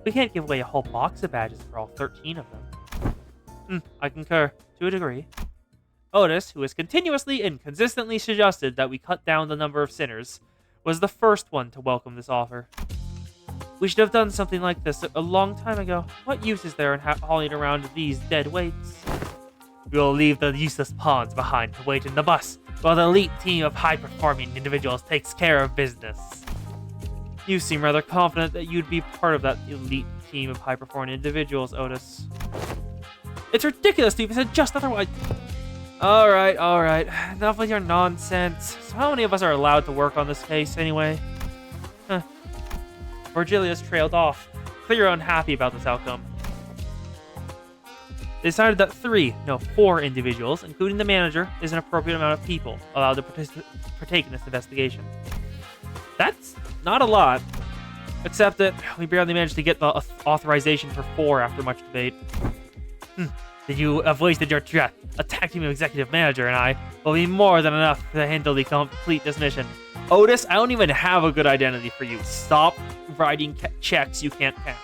We can't give away a whole box of badges for all 13 of them. I concur, to a degree. Otis, who has continuously and consistently suggested that we cut down the number of sinners, was the first one to welcome this offer. We should have done something like this a long time ago. What use is there in hauling around these dead weights? We will leave the useless pawns behind to wait in the bus, while the elite team of high-performing individuals takes care of business. You seem rather confident that you'd be part of that elite team of high-performing individuals, Otis. It's ridiculous to even suggest otherwise. Alright, alright. Enough with your nonsense. So how many of us are allowed to work on this case anyway? Huh. Virgilius trailed off, clearly unhappy about this outcome. They decided that 4 individuals, including the manager, is an appropriate amount of people allowed to partake in this investigation. That's not a lot, except that we barely managed to get the authorization for 4 after much debate. Did you avoided your threat? Attacking the executive manager and I will be more than enough to handle the complete this mission. Otis, I don't even have a good identity for you. Stop writing checks you can't cash.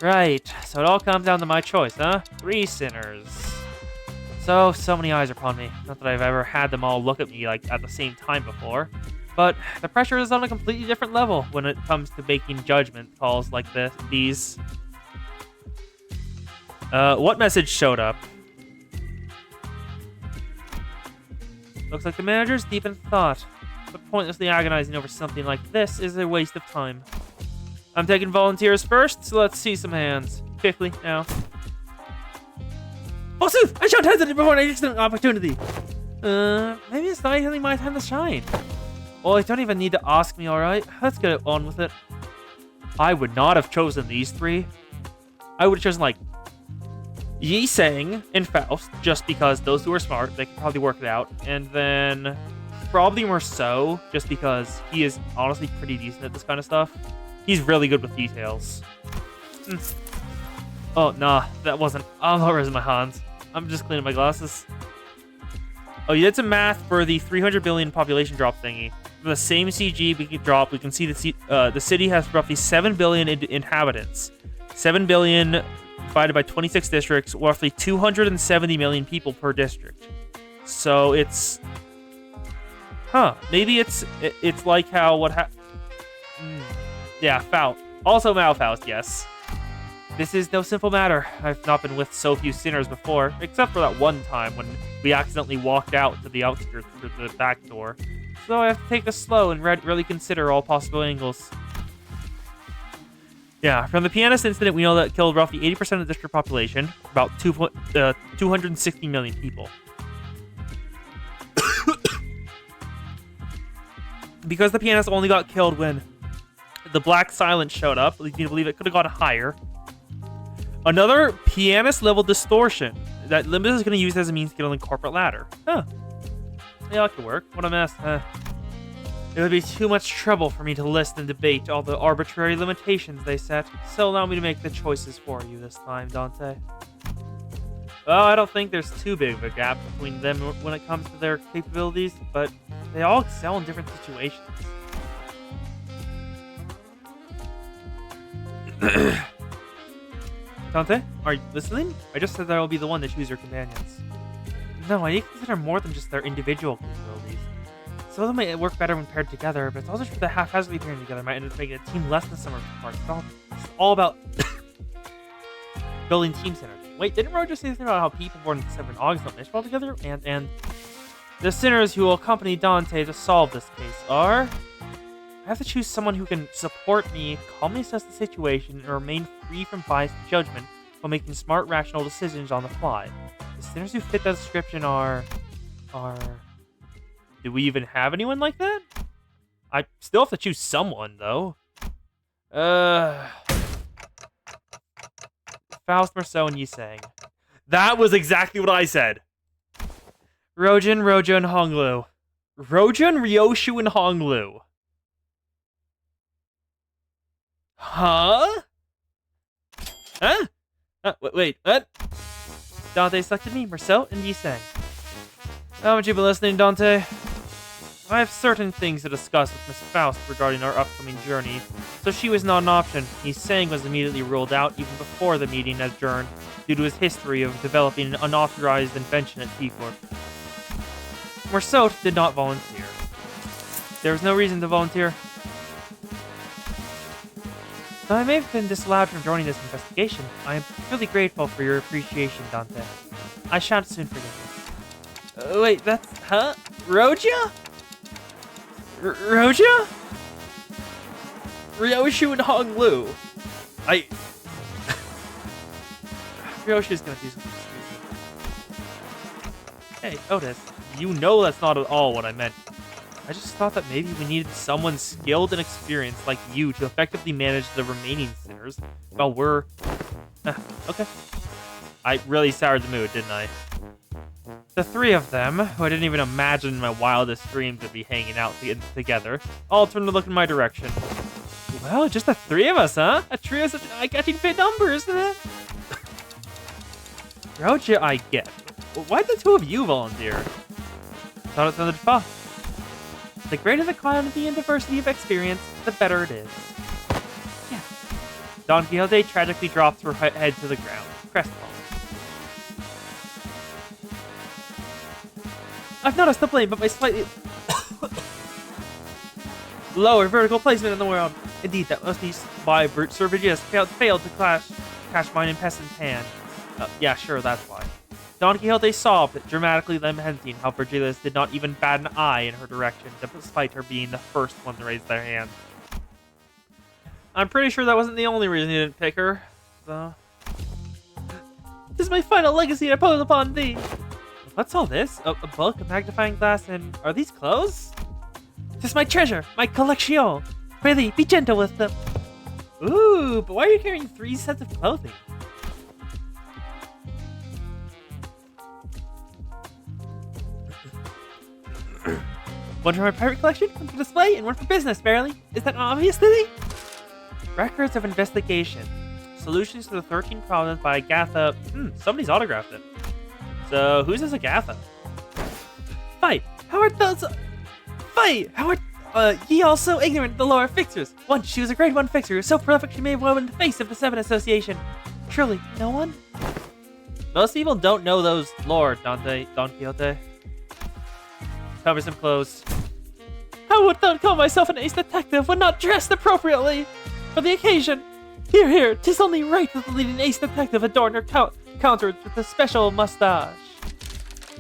Right, so it all comes down to my choice, huh? 3 sinners. So many eyes are upon me. Not that I've ever had them all look at me like at the same time before. But the pressure is on a completely different level when it comes to making judgment calls like these. What message showed up? Looks like the manager's deep in thought, but pointlessly agonizing over something like this is a waste of time. I'm taking volunteers first, so let's see some hands. Quickly, now. Forsooth! I shan't hesitate before an excellent opportunity! Maybe it's not really my time to shine. Well, you don't even need to ask me, alright? Let's get on with it. I would not have chosen these 3. I would have chosen, like, Yi Sang and Faust, just because those 2 are smart. They can probably work it out. And then probably Merceau, just because he is honestly pretty decent at this kind of stuff. He's really good with details. Oh, nah, that wasn't. I'm not raising my hands. I'm just cleaning my glasses. Oh, you did some math for the 300 billion population drop thingy. For the same CG we can drop, we can see the city has roughly 7 billion inhabitants. 7 billion divided by 26 districts, roughly 270 million people per district. So it's... Maybe it's like how Yeah, Faust. Also Malfaust, yes. This is no simple matter. I've not been with so few sinners before, except for that one time when we accidentally walked out to the outskirts through the back door. So I have to take this slow and really consider all possible angles. Yeah, from the pianist incident, we know that it killed roughly 80% of the district population, about 260 million people. Because the pianist only got killed when the Black Silence showed up, leads me to believe it could have gone higher. Another pianist-level distortion that Limbus is going to use as a means to get on the corporate ladder. Yeah, that could work. What a mess. It would be too much trouble for me to list and debate all the arbitrary limitations they set, so allow me to make the choices for you this time, Dante. Well, I don't think there's too big of a gap between them when it comes to their capabilities, but they all excel in different situations. Dante, are you listening? I just said that I will be the one to choose your companions. No, I need to consider more than just their individual capabilities. Some of them might work better when paired together, but it's also true that haphazardly pairing together might end up making a team less than some of the parts. It's all about building team synergy. Wait, didn't Roger say something about how people born in December and August don't mesh well together? And the sinners who will accompany Dante to solve this case are... I have to choose someone who can support me, calmly assess the situation, and remain free from biased judgment while making smart, rational decisions on the fly. The sinners who fit that description are... Do we even have anyone like that? I still have to choose someone, though. Faust, Merceau, and Yi Sang. That was exactly what I said. Rojin, Rojo, and Honglu. Rojin, Ryoshu, and Honglu. Huh? Huh? Wait, what? Dante selected me, Merceau, and Yi Sang. Haven't you been listening, Dante? I have certain things to discuss with Miss Faust regarding our upcoming journey, so she was not an option. Yi Sang was immediately ruled out even before the meeting adjourned, due to his history of developing an unauthorized invention at T-Corp. Merceau did not volunteer. There was no reason to volunteer. Though I may have been disallowed from joining this investigation, I am truly grateful for your appreciation, Dante. I shan't soon forget this. Wait, that's... Huh? Roja? Roja? Ryoshu and Honglu. Ryoshu's gonna do something stupid. Hey, Otis, you know that's not at all what I meant. I just thought that maybe we needed someone skilled and experienced like you to effectively manage the remaining sinners while we're... okay. I really soured the mood, didn't I? The three of them, who I didn't even imagine in my wildest dreams would be hanging out together, all turned to look in my direction. Well, just the three of us, huh? A trio of such an eye-catching fit number, isn't it? Roja, I get. Why'd the two of you volunteer? Thought it sounded fun. The greater the quantity and diversity of experience, the better it is. Yeah. Don Quixote tragically drops her head to the ground, crestfallen. I've noticed the blame, but my slightly lower vertical placement in the world. Indeed, that must be why Sir Virgilius failed to cash mine in Peasant's hand. Yeah, sure, that's why. Don Quixote sobbed, dramatically lamenting how Virgilius did not even bat an eye in her direction, despite her being the first one to raise their hand. I'm pretty sure that wasn't the only reason he didn't pick her, though. This is my final legacy I impose upon thee. What's all this? A book, a magnifying glass, and are these clothes? This is my treasure, my collection. Really, be gentle with them. Ooh, but why are you carrying 3 sets of clothing? One for my private collection, one for display, and one for business, barely. Is that obvious to thee? Records of investigation. Solutions to the 13 problems by Agatha. Somebody's autographed it. So, who's this Agatha? Fight! How art thou so... Fight! How art... ye all so ignorant of the lore of fixers. Once she was a grade 1 fixer, so prolific she may have woven the face of the 7 Association. Truly, no one? Most people don't know those lore, Don Quixote. Cover some clothes. How would thou call myself an ace detective when not dressed appropriately for the occasion? Here, 'tis only right that the leading ace detective adorn her counter with a special mustache.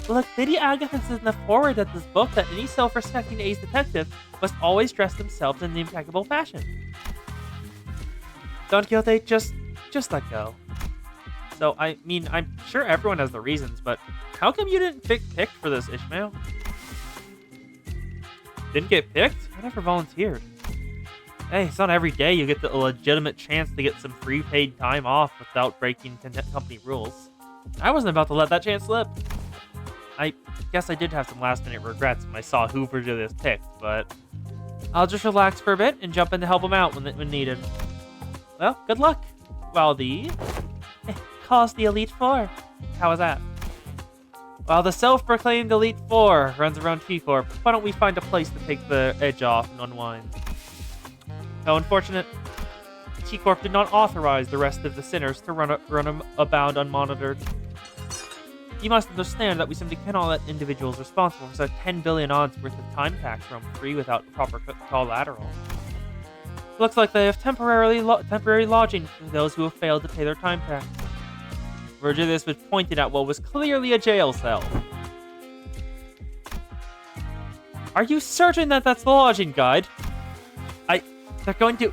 Look, Lady Agatha says in the foreword of this book that any self-respecting ace detective must always dress themselves in impeccable fashion. Don Quixote, just let go. So, I mean, I'm sure everyone has the reasons, but how come you didn't picked for this, Ishmael? Didn't get picked? I never volunteered. Hey, it's not every day you get a legitimate chance to get some free paid time off without breaking company rules. I wasn't about to let that chance slip. I guess I did have some last minute regrets when I saw who Virgilius picked, but I'll just relax for a bit and jump in to help him out when needed. Well, good luck. While calls the Elite Four. How was that? While the self-proclaimed Elite Four runs around T-Corp, why don't we find a place to take the edge off and unwind? How unfortunate. T-Corp did not authorize the rest of the sinners to run about unmonitored. You must understand that we simply cannot let individuals responsible for such 10 billion odds worth of time tax roam free without proper collateral. It looks like they have temporary lodging for those who have failed to pay their time tax. Virgilius was pointed at what was clearly a jail cell. Are you certain that that's the lodging guide? They're going to...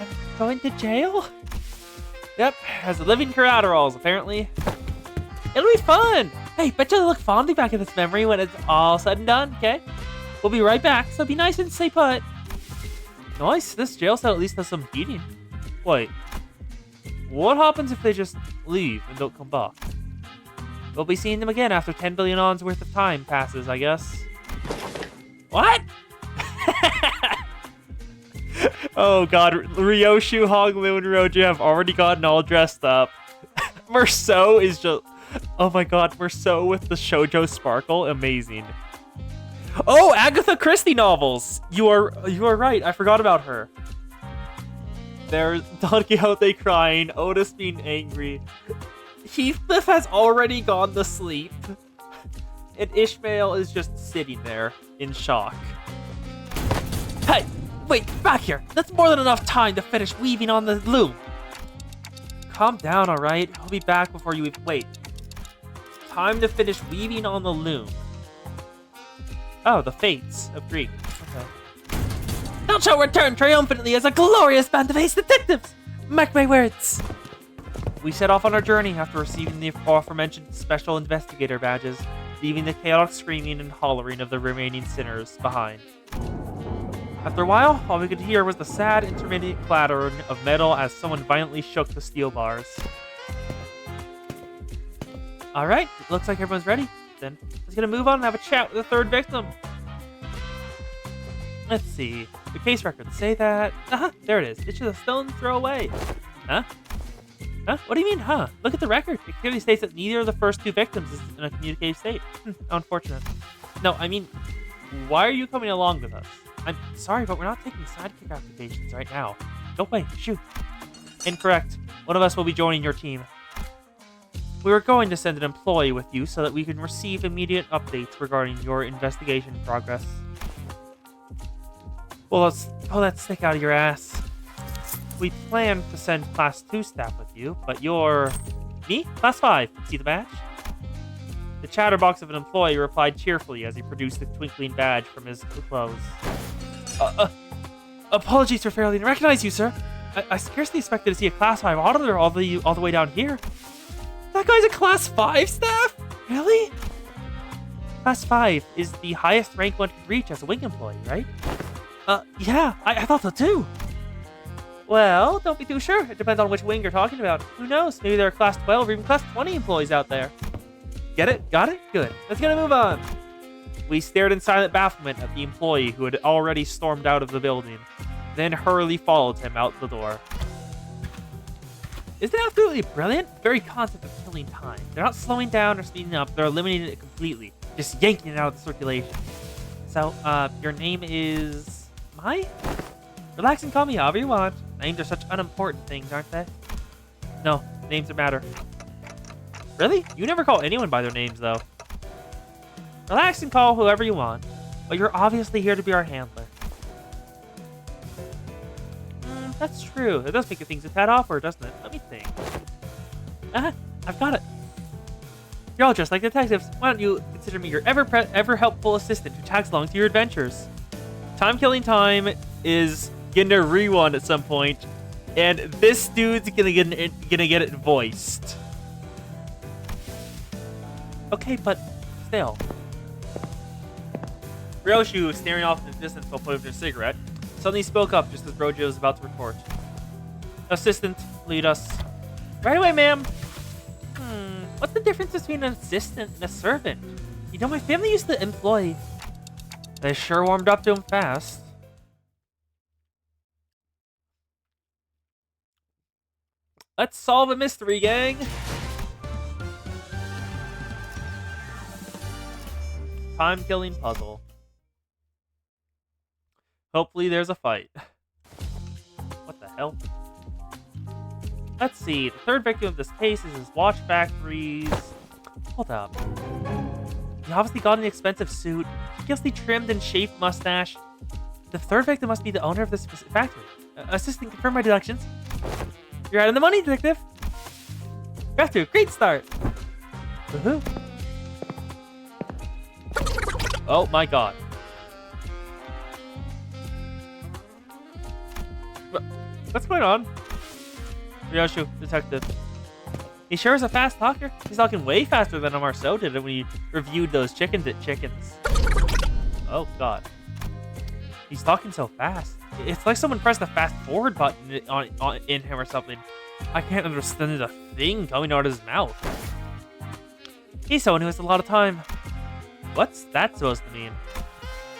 I'm going to jail? Yep, as a living collaterals, apparently. It'll be fun! Hey, bet you'll look fondly back at this memory when it's all said and done, okay? We'll be right back, so be nice and stay put. Nice, this jail cell at least has some heating. Wait, what happens if they just leave and don't come back? We'll be seeing them again after 10 billion ons worth of time passes, I guess. What? Oh god, Ryoshu, Hoglu, and Roja have already gotten all dressed up. Merceau is just... Oh my god, Merceau with the shoujo sparkle, amazing. Oh, Agatha Christie novels! You are right, I forgot about her. There's Don Quixote crying, Otis being angry. Heathcliff has already gone to sleep. And Ishmael is just sitting there in shock. Hey! Wait, back here! That's more than enough time to finish weaving on the loom! Calm down, alright? I'll be back before you even... Wait. It's time to finish weaving on the loom. Oh, the Fates of Greek. Okay. Thou shalt return triumphantly as a glorious band of ace detectives! Mark my words! We set off on our journey after receiving the aforementioned special investigator badges. leaving the chaotic screaming and hollering of the remaining sinners behind. After a while, all we could hear was the sad, intermittent clattering of metal as someone violently shook the steel bars. Alright, it looks like everyone's ready. Then, let's gonna move on and have a chat with the third victim. Let's see. The case records say that... there it is. It's just a stone's throw away. Huh? Huh? What do you mean, huh? Look at the record. It clearly states that neither of the first two victims is in a communicative state. How unfortunate. No, I mean, why are you coming along with us? I'm sorry, but we're not taking sidekick applications right now. No way, shoot. Incorrect. One of us will be joining your team. We were going to send an employee with you so that we can receive immediate updates regarding your investigation progress. Well, let's pull that stick out of your ass. We planned to send Class 2 staff with you, but you're... Me? Class 5. See the badge? The chatterbox of an employee replied cheerfully as he produced the twinkling badge from his clothes. Apologies for failing to recognize you, sir. I scarcely expected to see a Class 5 auditor all the way down here. That guy's a Class 5 staff? Really? Class 5 is the highest rank one could reach as a wing employee, right? Yeah, I thought so too. Well, don't be too sure. It depends on which wing you're talking about. Who knows? Maybe there are Class 12 or even Class 20 employees out there. Get it? Got it? Good. Let's get a move on. We stared in silent bafflement at the employee who had already stormed out of the building, then hurriedly followed him out the door. Isn't it absolutely brilliant? The very concept of killing time. They're not slowing down or speeding up, they're eliminating it completely. Just yanking it out of the circulation. So, your name is... Mai? Relax and call me however you want. Names are such unimportant things, aren't they? No, names that matter. Really? You never call anyone by their names, though. Relax and call whoever you want, but you're obviously here to be our handler. That's true. It does make things a tad awkward, doesn't it? Let me think. I've got it. You're all just like detectives. Why don't you consider me your ever helpful assistant who tags along to your adventures? Time Killing Time is gonna rewind at some point, and this dude's gonna get it voiced. Okay, but still. Ryoshu, staring off in the distance while putting a cigarette, suddenly spoke up just as Brojo was about to retort. Assistant, lead us. Right away, ma'am. What's the difference between an assistant and a servant? You know, my family used to employ... They sure warmed up to him fast. Let's solve a mystery, gang. Time-killing puzzle. Hopefully there's a fight. What the hell? Let's see. The third victim of this case is his watch factory's... Hold up. He obviously got an expensive suit. Ridiculously trimmed and shaved mustache. The third victim must be the owner of this factory. Assistant, confirm my deductions. You're out of the money, detective. You're off to a great start. Woohoo. Oh my god. What's going on? Ryoshu, detective. He sure is a fast talker. He's talking way faster than Marceau did when he reviewed those chickens. Oh god. He's talking so fast. It's like someone pressed the fast forward button in him or something. I can't understand a thing coming out of his mouth. He's someone who has a lot of time. What's that supposed to mean?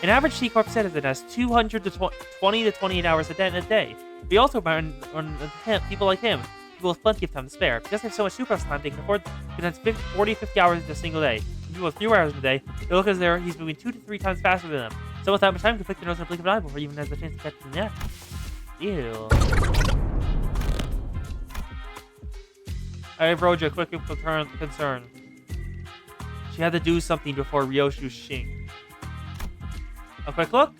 An average C-Corp citizen has 200 to 20 to 28 hours a day. We also burn on people like him, people with plenty of time to spare. Because they have so much superfluous time, they can afford to condense 40 to 50 hours in a single day. People with fewer hours in a day, they look as though he's moving 2 to 3 times faster than them. So with that much time, can flick their nose in a blink of an eye before he even has the chance to catch the net. Ew. I have Roja quick concern. She had to do something before Ryoshu's Shing. A quick look,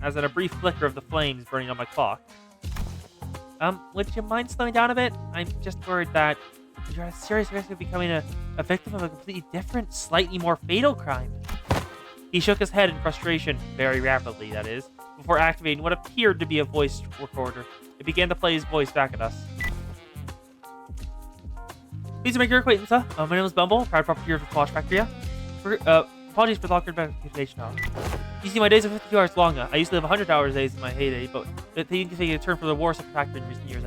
as in a brief flicker of the flames burning on my clock. Would you mind slowing down a bit? I'm just worried that you're at a serious risk of becoming a victim of a completely different, slightly more fatal crime. He shook his head in frustration, very rapidly, that is, before activating what appeared to be a voice recorder. It began to play his voice back at us. Pleased to make your acquaintance, huh? My name is Bumble, proud property of the Watch Factory. Apologies for the awkward reputation. You see, my days are 52 hours long. I used to live 100 hours days in my heyday, but they can take a turn for the worse factor in recent years,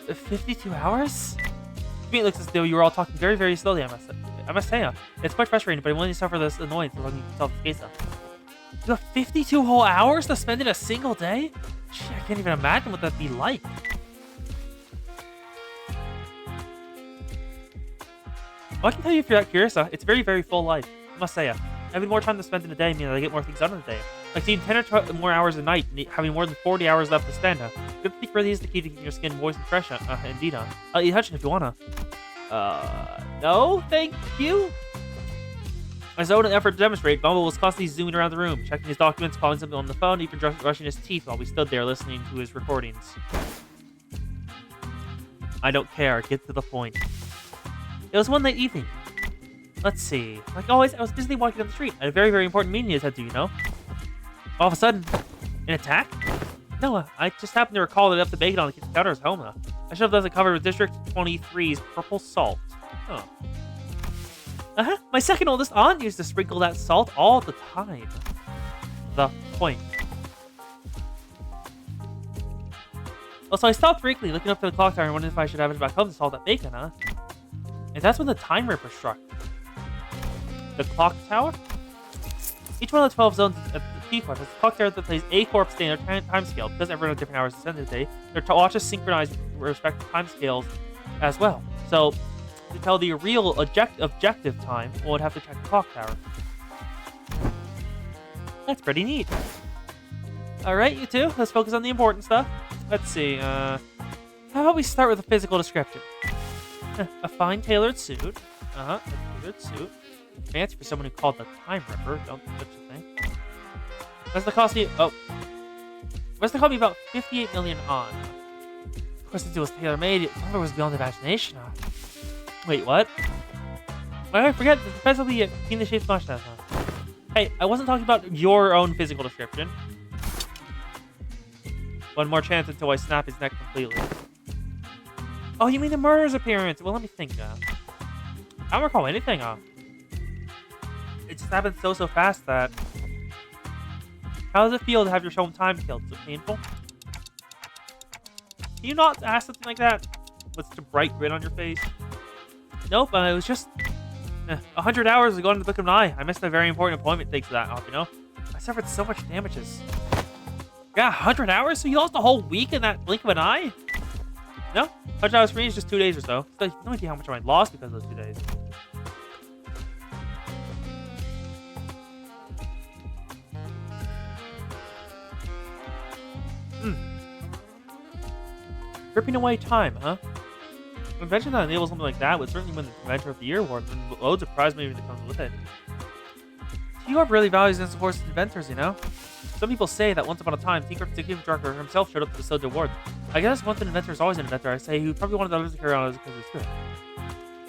52 hours? To me, it looks as though you were all talking very, very slowly, I must say. It's quite frustrating, but I'm willing to suffer this annoyance as long as you can solve the case. You have 52 whole hours to spend in a single day? Gee, I can't even imagine what that'd be like. Well, I can tell you if you're that curious, it's a very, very full life. I must say, having more time to spend in a day means that I get more things done in a day. Like seeing 10 or 12 more hours a night, and having more than 40 hours left to spend. Good to think really is the key to keeping your skin moist and fresh. Indeed. I'll eat touch it if you wanna. No, thank you. As though in an effort to demonstrate, Bumble was constantly zooming around the room, checking his documents, calling something on the phone, even brushing his teeth while we stood there listening to his recordings. I don't care. Get to the point. It was one late evening. Let's see. Like always, I was busily walking down the street. I had a very, very important meeting to attend to, you know? All of a sudden, an attack? No, I just happened to recall that I left the bacon on the kitchen counter at home. I should have left it covered with District 23's purple salt. Huh. My second oldest aunt used to sprinkle that salt all the time. The point. Also, I stopped briefly looking up to the clock tower and wondered if I should have it back home to salt that bacon, And that's when the time ripper struck. The clock tower? Each one of the 12 zones at the T-Corp has a clock tower that plays a corp standard time scale. Because everyone has different hours to spend in the day, their watches synchronize with respective time scales as well. So, to tell the real objective time, one would have to check the clock tower. That's pretty neat. Alright, you two, let's focus on the important stuff. Let's see, how about we start with a physical description? A fine tailored suit. A tailored suit. Fancy for someone who called the Time Ripper, don't such a thing. What's the cost me? Oh. What's the cost me about 58 million on? Of course, since it was tailor-made, the number was beyond imagination. Wait, what? Why did I forget? The defense will be a keen the shaped mustache. Hey, I wasn't talking about your own physical description. One more chance until I snap his neck completely. Oh, you mean the murderer's appearance? Well, let me think. I don't recall anything. It just happened so fast that... How does it feel to have your own time killed? Is it painful? Can you not ask something like that? With such a bright grin on your face? Nope, it was just... 100 hours ago in the blink of an eye. I missed a very important appointment thanks to that, you know? I suffered so much damages. Yeah, 100 hours? So you lost a whole week in that blink of an eye? No? 100 hours for me is just 2 days or so. So you have no idea how much I lost because of those 2 days. Ripping away time, huh? An invention that enables something like that would certainly win the Inventor of the Year award, and loads of prize money that comes with it. T-Corp really values and supports inventors, you know? Some people say that once upon a time, T-Corp's executive director himself showed up to bestow the award. I guess once an inventor is always an inventor, I say he probably wanted others to carry on because it's good.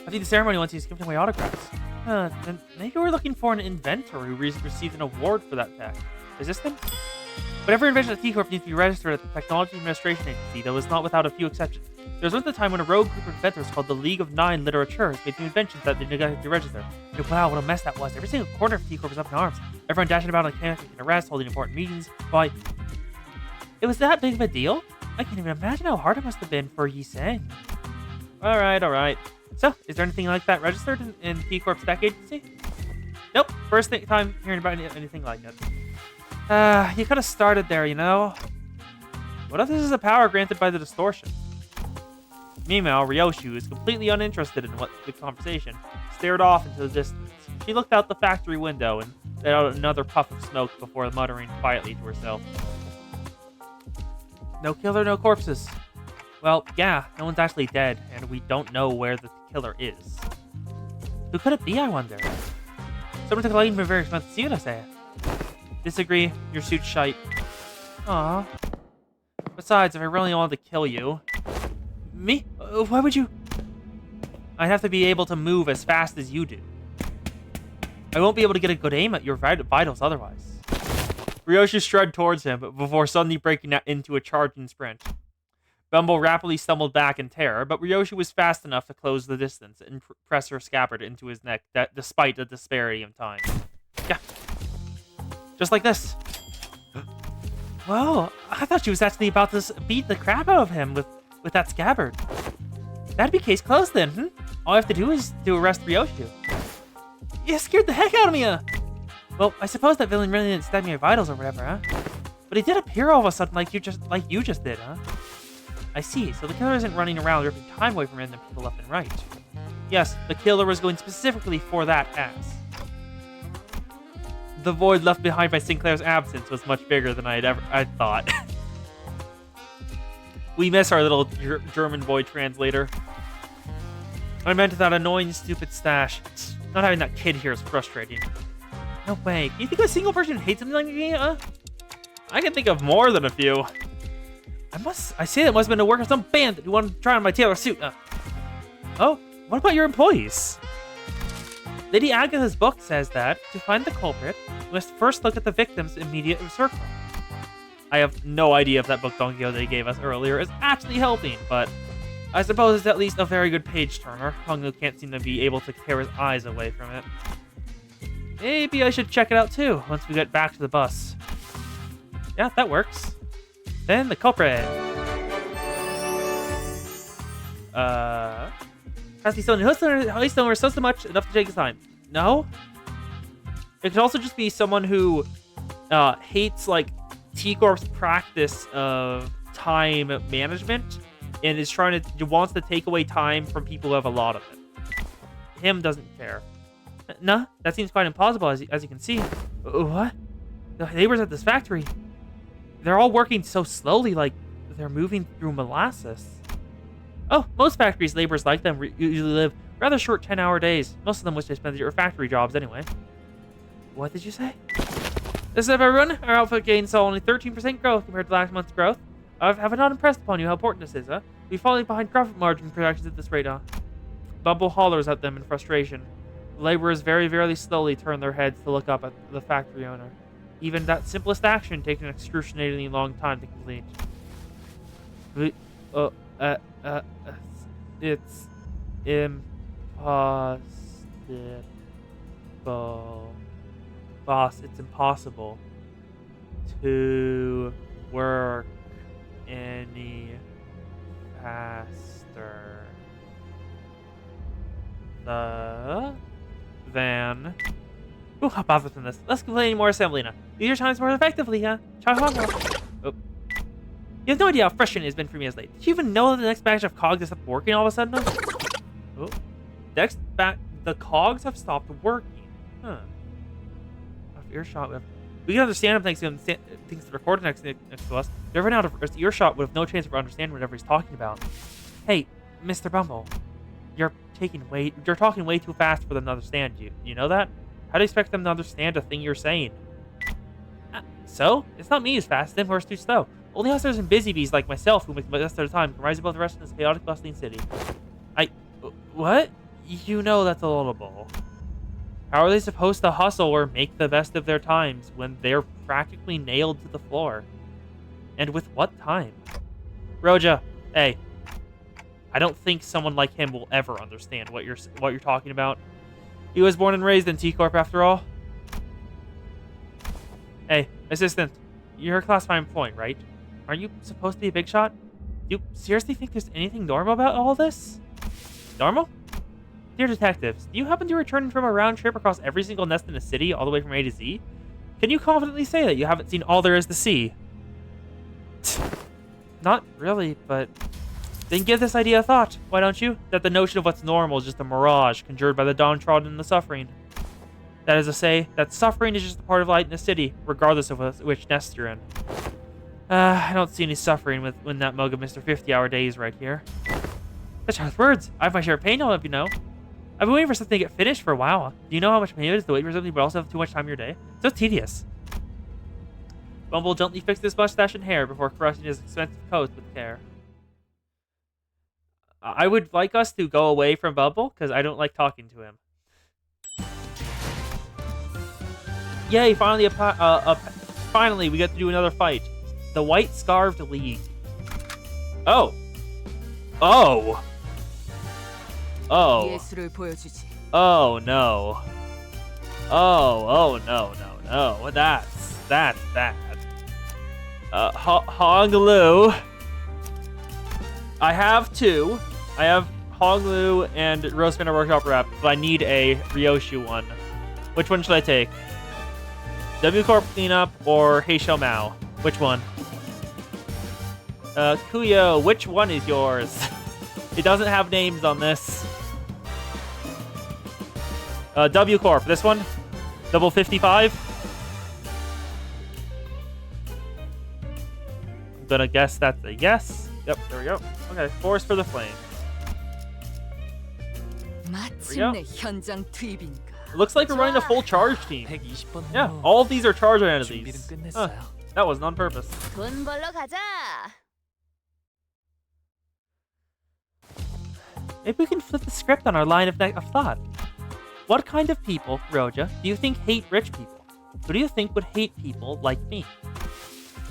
I think the ceremony once he's giving away autographs. Then maybe we're looking for an inventor who received an award for that tech. Is this them? But every invention at T-Corp needs to be registered at the Technology Administration Agency, though it's not without a few exceptions. There was once a time when a rogue group of inventors called the League of Nine Literatures made new inventions that they neglected to register. And wow, what a mess that was. Every single corner of T-Corp was up in arms. Everyone dashing about on campus, taking arrests, holding important meetings. Why, it was that big of a deal? I can't even imagine how hard it must have been for Yi Sang. Alright. So, is there anything like that registered in T-Corp's tech agency? Nope, first time hearing about anything like it. You could have started there, you know? What if this is a power granted by the distortion? Meanwhile, Ryoshi, who is completely uninterested in what the conversation, stared off into the distance. She looked out the factory window and let out another puff of smoke before muttering quietly to herself. No killer, no corpses. Well, yeah, no one's actually dead, and we don't know where the killer is. Who could it be, I wonder? Someone took a liking for a very expensive suit, I say. Disagree, your suit's shite. Aww. Besides, if I really wanted to kill you... Me? Why would you... I'd have to be able to move as fast as you do. I won't be able to get a good aim at your vitals otherwise. Ryoshi strode towards him, before suddenly breaking out into a charging sprint. Bumble rapidly stumbled back in terror, but Ryoshi was fast enough to close the distance and press her scabbard into his neck, despite the disparity of time. Yeah. Just like this. Whoa, I thought she was actually about to beat the crap out of him with that scabbard. That'd be case closed then, hmm? All I have to do is to arrest Ryoshi. You scared the heck out of me, Well, I suppose that villain really didn't stab me in vitals or whatever, huh? But he did appear all of a sudden like you just did, huh? I see, so the killer isn't running around ripping time away from random people left and right. Yes, the killer was going specifically for that ass. The void left behind by Sinclair's absence was much bigger than I'd thought. We miss our little German void translator. I meant that annoying, stupid stash. Not having that kid here is frustrating. No way. Can you think of a single person who hates something like me, I can think of more than a few. I say that must have been a work of some bandit who wanted to try on my tailor suit. Oh, what about your employees? Lady Agatha's book says that, to find the culprit, we must first look at the victim's immediate circle. I have no idea if that book Don Quixote gave us earlier is actually helping, but I suppose it's at least a very good page-turner. Honglu can't seem to be able to tear his eyes away from it. Maybe I should check it out too, once we get back to the bus. Yeah, that works. Then the culprit. Has he stolen or so much enough to take his time? No? It could also just be someone who hates like T-Corp's practice of time management and is wants to take away time from people who have a lot of it. Him doesn't care. Nah, that seems quite impossible as you can see. What? The laborers at this factory, they're all working so slowly, like they're moving through molasses. Oh, most factories' laborers like them usually live rather short 10-hour days. Most of them wish they spent their factory jobs anyway. What did you say? This is everyone. Our output gain saw only 13% growth compared to last month's growth. Have I not impressed upon you how important this is, huh? We're falling behind profit margin projections at this rate, huh? Bumble hollers at them in frustration. The laborers very slowly turn their heads to look up at the factory owner. Even that simplest action takes an excruciatingly long time to complete. It's impossible. Boss, it's impossible to work any faster. Ooh, how bothered from this. Let's complain more assembly now. Use your times more effectively, huh? Oh. You have no idea how frustrating it has been for me as late. Did you even know that the next batch of cogs has stopped working all of a sudden? Oh. The cogs have stopped working. Huh. Out of earshot. We can understand him thanks to the recorder next to us. If everyone out of earshot would have no chance of understanding whatever he's talking about. Hey, Mr. Bumble. You're talking way too fast for them to understand you. You know that? How do you expect them to understand a thing you're saying? So? It's not me who's fast, them who are too slow. Only hustlers and busy bees like myself who make the best of their time can rise above the rest of this chaotic, bustling city. What? You know that's a lullaby. How are they supposed to hustle or make the best of their times when they're practically nailed to the floor? And with what time? Roja, hey. I don't think someone like him will ever understand what you're talking about. He was born and raised in T-Corp after all. Hey, assistant. You're a classified employee, right? Aren't you supposed to be a big shot? Do you seriously think there's anything normal about all this? Normal? Dear detectives, do you happen to be returning from a round trip across every single nest in the city, all the way from A to Z? Can you confidently say that you haven't seen all there is to see? Not really, but... Then give this idea a thought, why don't you? That the notion of what's normal is just a mirage conjured by the downtrodden and the suffering. That is to say, that suffering is just a part of life in the city, regardless of which nest you're in. I don't see any suffering when that mug of Mr. 50-hour day is right here. Such harsh words. I have my share of pain, I'll let you know. I've been waiting for something to get finished for a while. Do you know how much pain it is to wait for something but also have too much time in your day? So tedious. Bumble gently fixed his mustache and hair before caressing his expensive coat with care. I would like us to go away from Bumble, because I don't like talking to him. Yay, finally we get to do another fight. The White Scarved League. Oh. Oh. Oh. 예술을 보여주지. Oh no. Oh no. That's bad. Honglu. I have two. I have Honglu and Roast Banner Workshop Rep, but I need a Ryoshu one. Which one should I take? W Corp Cleanup or Heishou Mao? Which one? Kuyo, which one is yours? It doesn't have names on this. W Corp, this one? Double 55? I'm gonna guess that's a yes. Yep, there we go. Okay, Forest for the Flame. 마침내 현장 투입인가. It looks like we're running a full charge team. Yeah, all of these are charge identities. Huh, that wasn't on purpose. 돈 벌러 가자. Maybe we can flip the script on our line of thought. What kind of people, Roja, do you think hate rich people? Who do you think would hate people like me?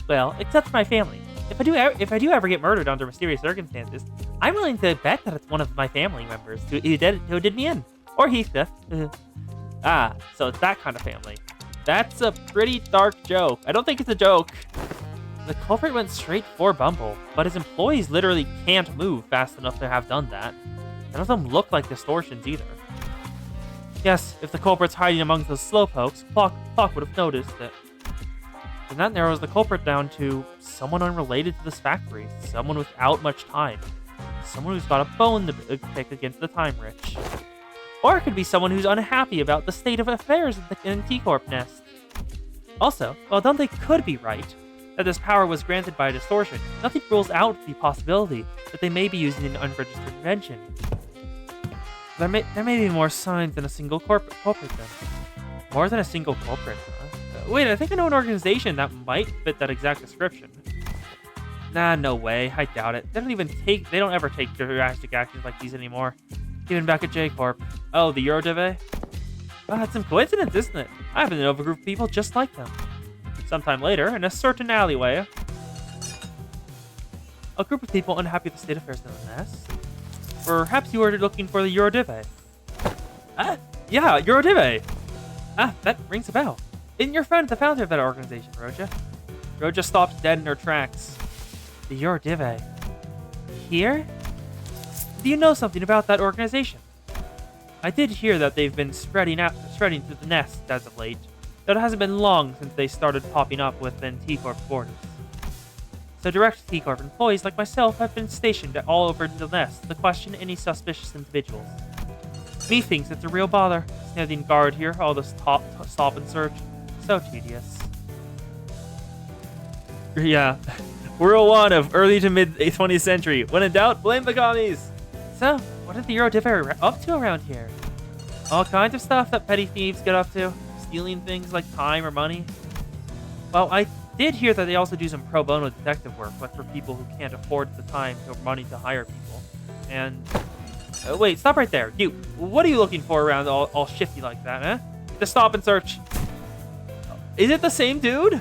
Well, except for my family. If I do ever get murdered under mysterious circumstances, I'm willing to bet that it's one of my family members who did me in. Or Heathcliff. So it's that kind of family. That's a pretty dark joke. I don't think it's a joke. The culprit went straight for Bumble, but his employees literally can't move fast enough to have done that. None of them look like distortions either. Yes, if the culprit's hiding among those slowpokes, Clock would have noticed it. And that narrows the culprit down to someone unrelated to this factory, someone without much time, someone who's got a bone to pick against the time rich. Or it could be someone who's unhappy about the state of affairs in T-Corp Nest. Also, while Dante could be right that this power was granted by a distortion, nothing rules out the possibility that they may be using an unregistered invention. There may be more signs than a single culprit then. More than a single culprit, huh? Wait, I think I know an organization that might fit that exact description. Nah, no way. I doubt it. They don't ever take drastic actions like these anymore. Even back at J-Corp. Oh, the Eurodive? Well, that's some coincidence, isn't it? I happen to know of a group of people just like them. Sometime later, in a certain alleyway, a group of people unhappy with the state of affairs in the nest. Perhaps you were looking for the Eurodive. Yeah, Eurodive! That rings a bell. Isn't your friend the founder of that organization, Roja? Roja stopped dead in her tracks. The Eurodive. Here? Do you know something about that organization? I did hear that they've been spreading through the nest as of late, though it hasn't been long since they started popping up within T-Corp borders. So direct T-Corp employees like myself have been stationed all over the nest to question any suspicious individuals. Methinks it's a real bother, standing guard here, all this stop and search. So tedious. Yeah, World 1 of early to mid 20th century. When in doubt, blame the commies! So, what are the Eurodive up to around here? All kinds of stuff that petty thieves get up to. Stealing things like time or money. Well, I did hear that they also do some pro bono detective work, like for people who can't afford the time or money to hire people. And... wait, stop right there. You, what are you looking for around all shifty like that, huh? Just stop and search. Is it the same dude?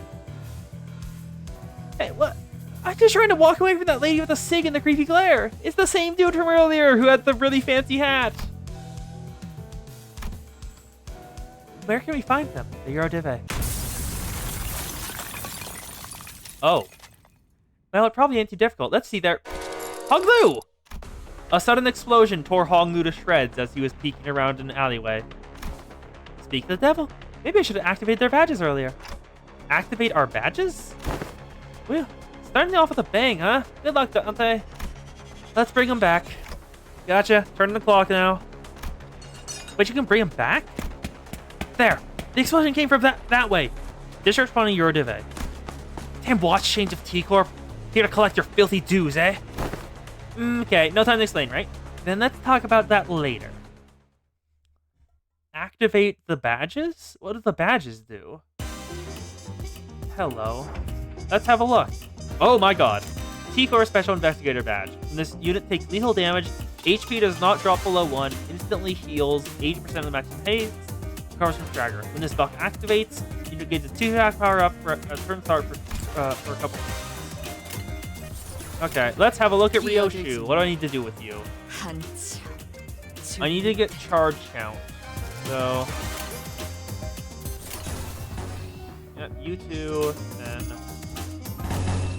Hey, what? I'm just trying to walk away from that lady with the cig and the creepy glare. It's the same dude from earlier who had the really fancy hat. Where can we find them? The Eurodive. Oh. Well, it probably ain't too difficult. Let's see there. Honglu! A sudden explosion tore Honglu to shreds as he was peeking around an alleyway. Speak of the devil. Maybe I should have activated their badges earlier. Activate our badges? Well, starting off with a bang, huh? Good luck, Dante. Let's bring them back. Gotcha. Turning the clock now. Wait, you can bring them back? There. The explosion came from that way. District spawning Eurodive. Damn watch change of T-Corp. Here to collect your filthy dues, eh? Okay, no time to explain, right? Then let's talk about that later. Activate the badges? What do the badges do? Hello. Let's have a look. Oh my god. T-Corp Special Investigator Badge. When this unit takes lethal damage, HP does not drop below 1, instantly heals 80% of the maximum haste, recovers from Dragger. When this buff activates, you gains a 2-attack power up for a turn start for a couple seconds. Okay, let's have a look at Ryoshu. What do I need to do with you? 한참. I need to get charge count. So, yep, you two, then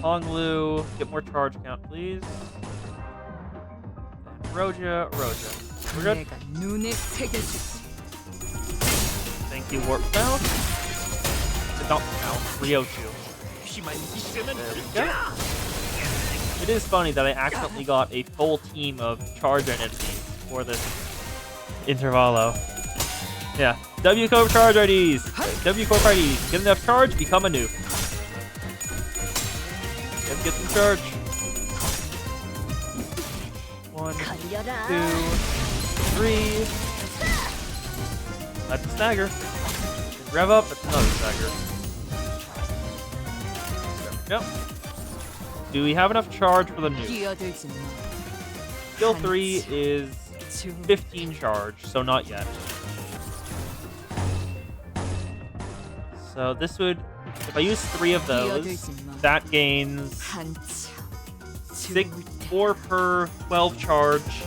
Honglu, get more charge count, please. Then Roja. We're good. 내가 눈에 새겨주지. Thank you, Warp Mouth. Not Mouth, Ryoshu. There we go. It is funny that I accidentally got a full team of charge entities for this intervallo. Yeah. W Corp charge IDs. W Corp IDs. Get enough charge, become a nuke. Let's get some charge. 1, 2, 걸려라. 3. That's a stagger. Rev up, that's another stagger. There we go. Do we have enough charge for the nuke? 끼어들지 마. Skill 3 is 15 charge, so not yet. So this would, if I use 3 of those, that gains 한참. 4 per 12 charge.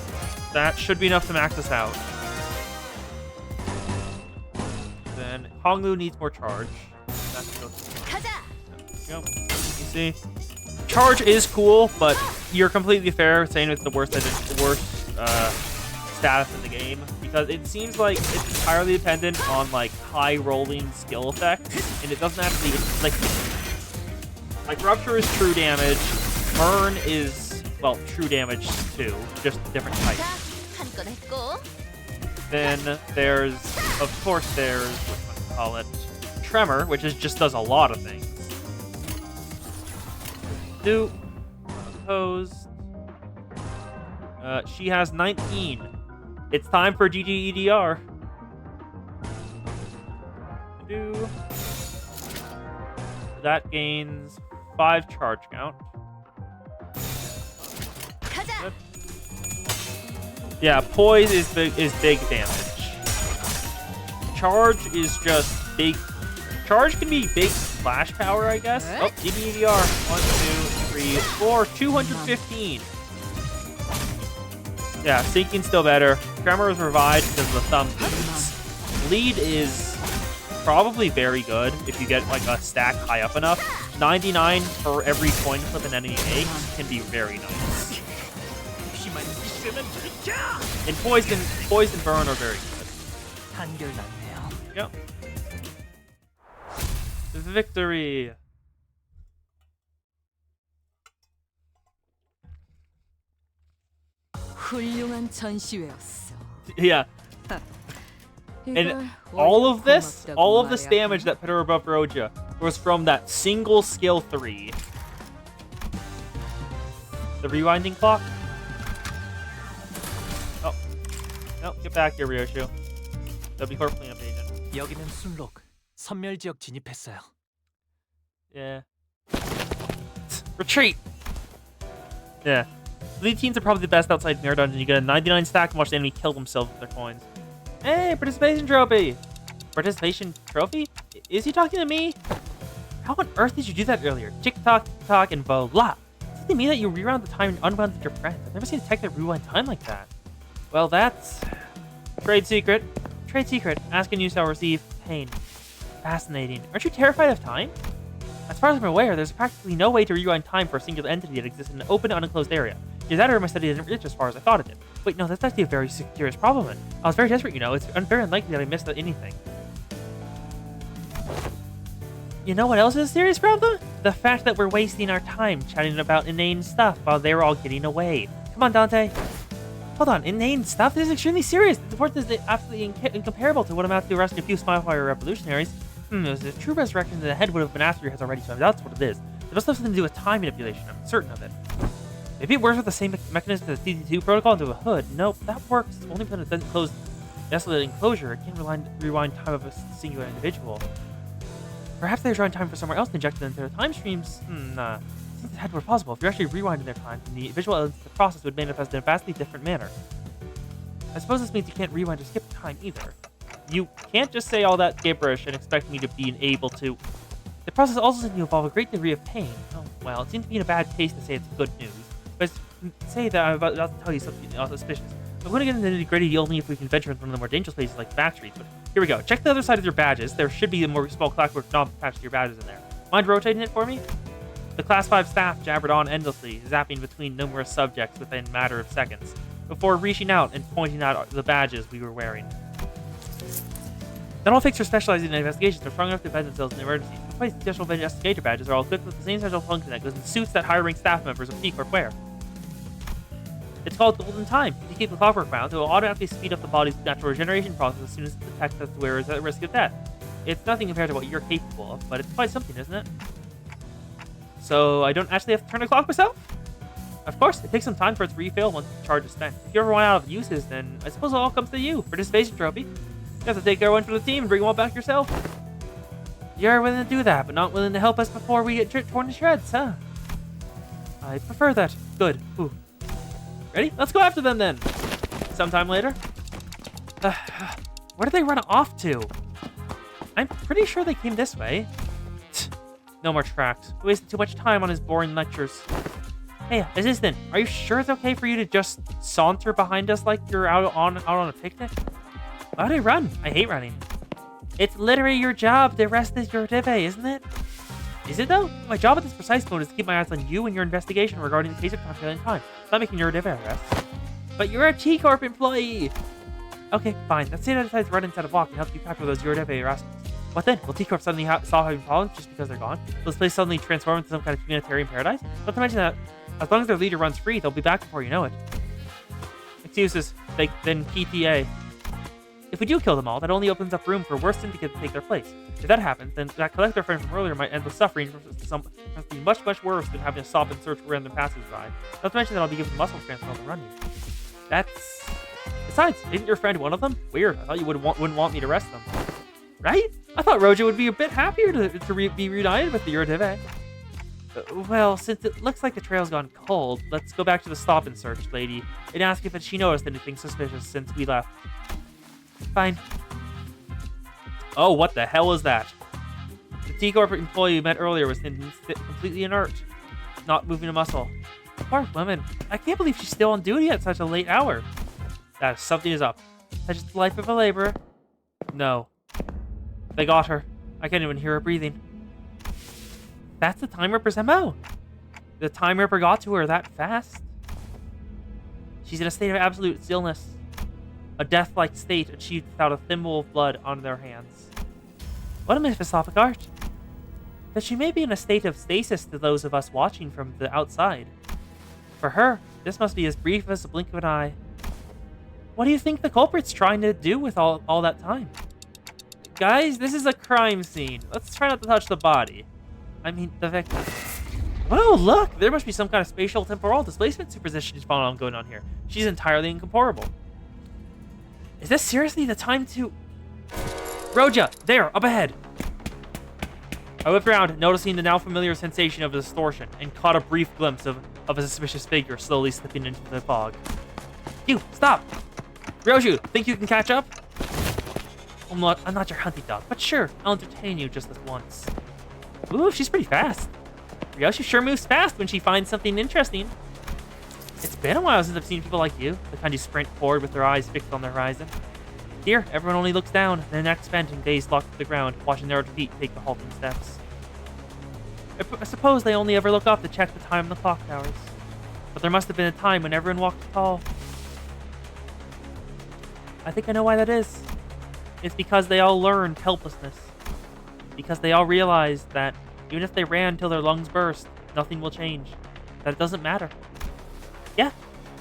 That should be enough to max us out. Then Honglu needs more charge. That's 가자. There we go. You see, charge is cool, but you're completely fair saying it's the worst status in the game, because it seems like it's entirely dependent on like high rolling skill effects, and it doesn't actually like rupture is true damage, burn is, well, true damage too, just different types. 한건 했고. Then there's, of course, there's what do I call it, tremor, which is just does a lot of things. Do opposed. She has 19. It's time for GGEDR. Do. That gains 5 charge count. 가자. Yeah, poise is big damage. Charge is just big. Charge can be big splash power, I guess. Oh, GGEDR. 1, 2, 3, 4, 215. Yeah, Sinking's still better. Tremor is revived because of the thumb boots. Lead is probably very good if you get like a stack high up enough. 99 for every coin flip an enemy makes can be very nice. And poise and burn are very good. Yep. Victory. 훌륭한 전시회였어. Yeah. And all of this damage that put her above Roja was from that single skill 3. The rewinding clock. Oh. No, get back here, Ryoshu. W Corp cleanup agent. 여기는 순록. 선멸 지역 진입했어요. Yeah. Retreat! Yeah. Lead teams are probably the best outside Mirror Dungeon. You get a 99 stack and watch the enemy kill themselves with their coins. Hey, participation trophy! Participation trophy? Is he talking to me? How on earth did you do that earlier? Tick-tock, tick-tock, and voila! Does it mean that you rewound the time and unwound with your friends? I've never seen a tech that rewind time like that. Well, that's... Trade secret. Trade secret. Ask and you shall receive pain. Fascinating. Aren't you terrified of time? As far as I'm aware, there's practically no way to rewind time for a singular entity that exists in an open, unenclosed area. Either that or my study didn't reach as far as I thought it did. Wait, no, that's actually a very serious problem. I was very desperate, you know. It's very unlikely that I missed anything. You know what else is a serious problem? The fact that we're wasting our time chatting about inane stuff while they're all getting away. Come on, Dante. Hold on, inane stuff? This is extremely serious. The report is absolutely incomparable to what amounts to arresting a few Smilefire revolutionaries. It was a true resurrection, the head would have been after your heads already, so that's what it is. It must have something to do with time manipulation, I'm certain of it. Maybe it works with the same mechanism as the CD2 protocol into a hood. Nope, that works only when it's enclosed, desolate enclosure. It can't rewind time of a singular individual. Perhaps they rewind time for somewhere else and injected into their time streams? Nah. Since it had were possible, if you're actually rewinding their time, then the visual elements of the process would manifest in a vastly different manner. I suppose this means you can't rewind or skip time either. You can't just say all that gibberish and expect me to be able to... The process also seems to involve a great degree of pain. Oh, well, it seems to be in a bad taste to say it's good news. say that I'm about to tell you something suspicious. I'm going to get into the nitty-gritty only if we can venture into one of the more dangerous places like factories, but here we go. Check the other side of your badges. There should be a more small clockwork knob attached to your badges in there. Mind rotating it for me? The Class 5 staff jabbered on endlessly, zapping between numerous subjects within a matter of seconds, before reaching out and pointing out the badges we were wearing. Dental fixers specializing in investigations are strong enough to defend themselves in emergencies. Despite special investigator badges are all equipped with the same special function that goes in suits that higher-ranked staff members of P Corp wear. It's called Golden Time. If you keep the clockwork bound, it will automatically speed up the body's natural regeneration process as soon as it detects that the wearer is at risk of death. It's nothing compared to what you're capable of, but it's quite something, isn't it? So I don't actually have to turn the clock myself? Of course, it takes some time for its refill once the charge is spent. If you ever run out of uses, then I suppose it all comes to you. Participation trophy. You have to take care of one for the team and bring one back yourself. You're willing to do that, but not willing to help us before we get torn to shreds, huh? I prefer that. Good. Ooh. Ready? Let's go after them then. Sometime later. Where did they run off to? I'm pretty sure they came this way. No more tracks. We wasted too much time on his boring lectures. Hey, assistant, are you sure it's okay for you to just saunter behind us like you're out on a picnic? Why do I run? I hate running. It's literally your job. The rest is your dive, isn't it? Is it though? My job at this precise moment is to keep my eyes on you and your investigation regarding the case of Constellation Time. It's not making your div arrest. But you're a T-Corp employee! Okay, fine. Let's say that I decide to run instead of walk and help you capture those Eurodive arrests. What then? Will T-Corp suddenly stop having problems just because they're gone? Will this place suddenly transform into some kind of humanitarian paradise? Not to mention that, as long as their leader runs free, they'll be back before you know it. Excuses. Then PTA. If we do kill them all, that only opens up room for worse syndicates to take their place. If that happens, then that collector friend from earlier might end up suffering from something much, much worse than having to stop and search for random passers-by. Not to mention that I'll be given muscle transplant while running. That's... Besides, isn't your friend one of them? Weird. I thought you wouldn't want me to arrest them. Right? I thought Roja would be a bit happier to be reunited with the Eurodive. Well, since it looks like the trail's gone cold, let's go back to the stop and search lady and ask if she noticed anything suspicious since we left. Fine. Oh, what the hell is that? The T-Corp employee we met earlier was completely inert, not moving a muscle. Poor woman. I can't believe she's still on duty at such a late hour. Something is up. That's just the life of a laborer. No. They got her. I can't even hear her breathing. That's the Time Ripper's MO. The Time Ripper got to her that fast. She's in a state of absolute stillness. A death-like state achieved without a thimble of blood on their hands. What a philosophic art. That she may be in a state of stasis to those of us watching from the outside. For her, this must be as brief as a blink of an eye. What do you think the culprit's trying to do with all that time? Guys, this is a crime scene. Let's try not to touch the body. I mean, the victim. Oh, look! There must be some kind of spatial temporal displacement superposition going on here. She's entirely incomparable. Is this seriously the time to... Roja! There! Up ahead! I whipped around, noticing the now familiar sensation of distortion, and caught a brief glimpse of a suspicious figure slowly slipping into the fog. You! Stop! Ryoju, think you can catch up? I'm not your hunting dog, but sure, I'll entertain you just this once. Ooh, she's pretty fast. Ryoshi sure moves fast when she finds something interesting. It's been a while since I've seen people like you, the kind who sprint forward with their eyes fixed on the horizon. Here, everyone only looks down, their necks bent and gaze locked to the ground, watching their feet take the halting steps. I suppose they only ever look up to check the time on the clock towers. But there must have been a time when everyone walked tall. I think I know why that is. It's because they all learned helplessness. Because they all realized that even if they ran till their lungs burst, nothing will change. That it doesn't matter. Yeah,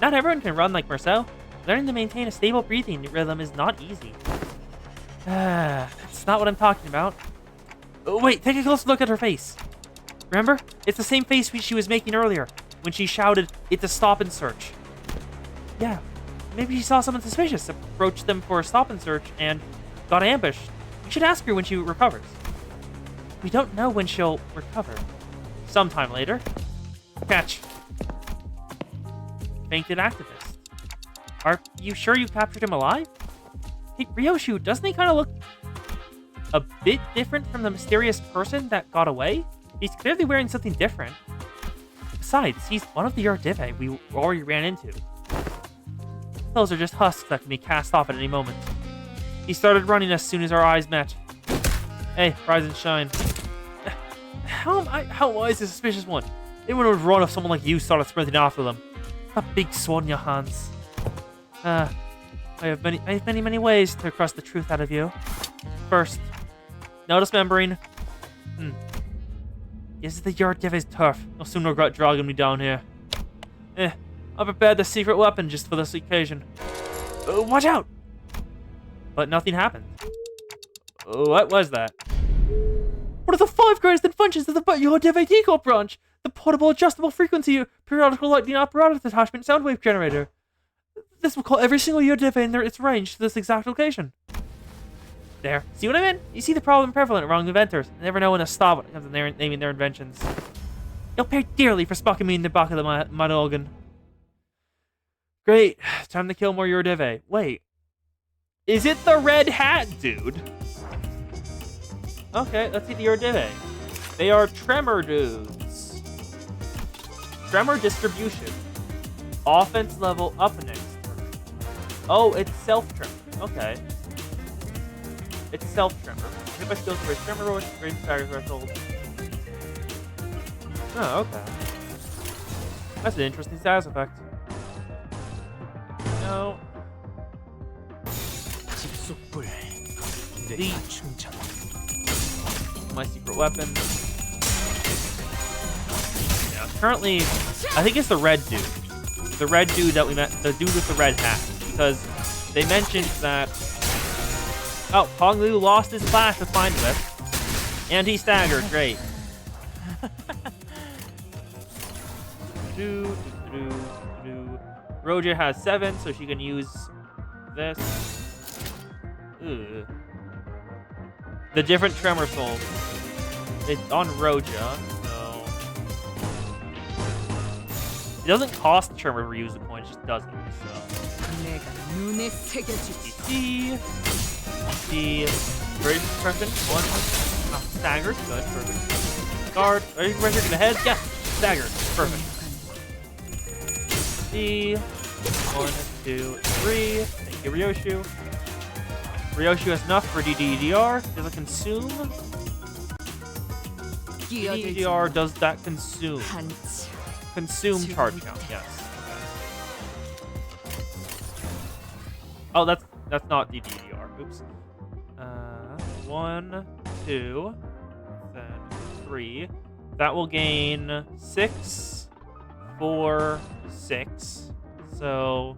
not everyone can run like Marcel. Learning to maintain a stable breathing rhythm is not easy. That's not what I'm talking about. Oh, wait, take a closer look at her face. Remember? It's the same face she was making earlier, when she shouted, "It's a stop and search." Yeah, maybe she saw someone suspicious, approached them for a stop and search, and got ambushed. You should ask her when she recovers. We don't know when she'll recover. Sometime later. Catch. Fainted activist. Are you sure you captured him alive? Hey, Ryoshu, doesn't he kind of look a bit different from the mysterious person that got away? He's clearly wearing something different. Besides, he's one of the Yardive we already ran into. Those are just husks that can be cast off at any moment. He started running as soon as our eyes met. Hey, rise and shine. How is the suspicious one? Anyone would run if someone like you started sprinting after them. That big sword in your hands. I have many ways to crush the truth out of you. First, no dismembering. This is the Yardive's turf. I'll soon regret dragging me down here. I prepared the secret weapon just for this occasion. Watch out! But nothing happened. What was that? One of the 5 greatest inventions of the Yardive Deco branch! The portable adjustable frequency periodical lightning apparatus attachment sound wave generator. This will call every single Yardive in its range to this exact location. There. See what I mean? You see the problem prevalent among inventors. They never know when to stop when it comes to naming their inventions. You'll pay dearly for spucking me in the back of my noggin. Great. Time to kill more Yardive. Wait. Is it the red hat dude? Okay, let's see the Yardive. They are tremor dudes. Tremor distribution. Offense level up next. Oh, it's self-tremor. Okay. It's self-tremor. Hit by skills for a tremor roach, great stagger threshold. Oh, okay. That's an interesting status effect. No. My secret weapon. Yeah, currently, I think it's the red dude. The red dude that we met, the dude with the red hat. Because they mentioned that... Oh, Hong Lu lost his flash to find with. And he staggered. Great. Roja has 7, so she can use this. Ugh. The different tremor souls. It's on Roja, so... It doesn't cost tremor to reuse the coin, it just doesn't, so... DC. Great suppression. 1. Staggered. Good. Perfect. Guard. Are you going to head? Yes. Staggered. Perfect. D. 1, 2, 3. Thank you, Ryoshu. Ryoshu has enough for DDDR. Does it consume? DDDR, does that consume? Consume charge count, yes. Okay. Oh, that's not DDDR. Oops. 1, 2, then 3. That will gain 6, 4, 6. So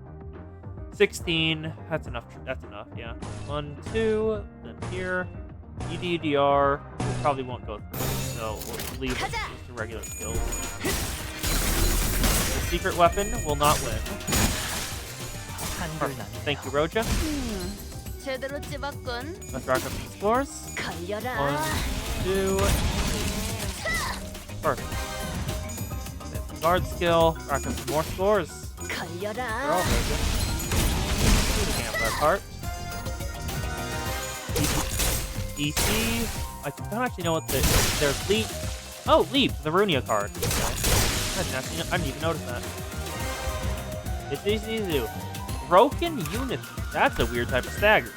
16. That's enough. That's enough. Yeah. 1, 2. Then here. EDDR probably won't go through. So we'll leave it to regular skills. The secret weapon will not win. Thank you, Roja. 제대로 찝었군. Let's rack up these scores. 걸려라. 1, 2. Perfect. Then the guard skill. Rack up some more scores. 걸려라. They're all very good. Cancel that part. EC. I don't actually know what there's Leap. Oh, Leap, the Runia card. Okay. I didn't even notice that. It's easy to do. Broken Unity. That's a weird type of stagger.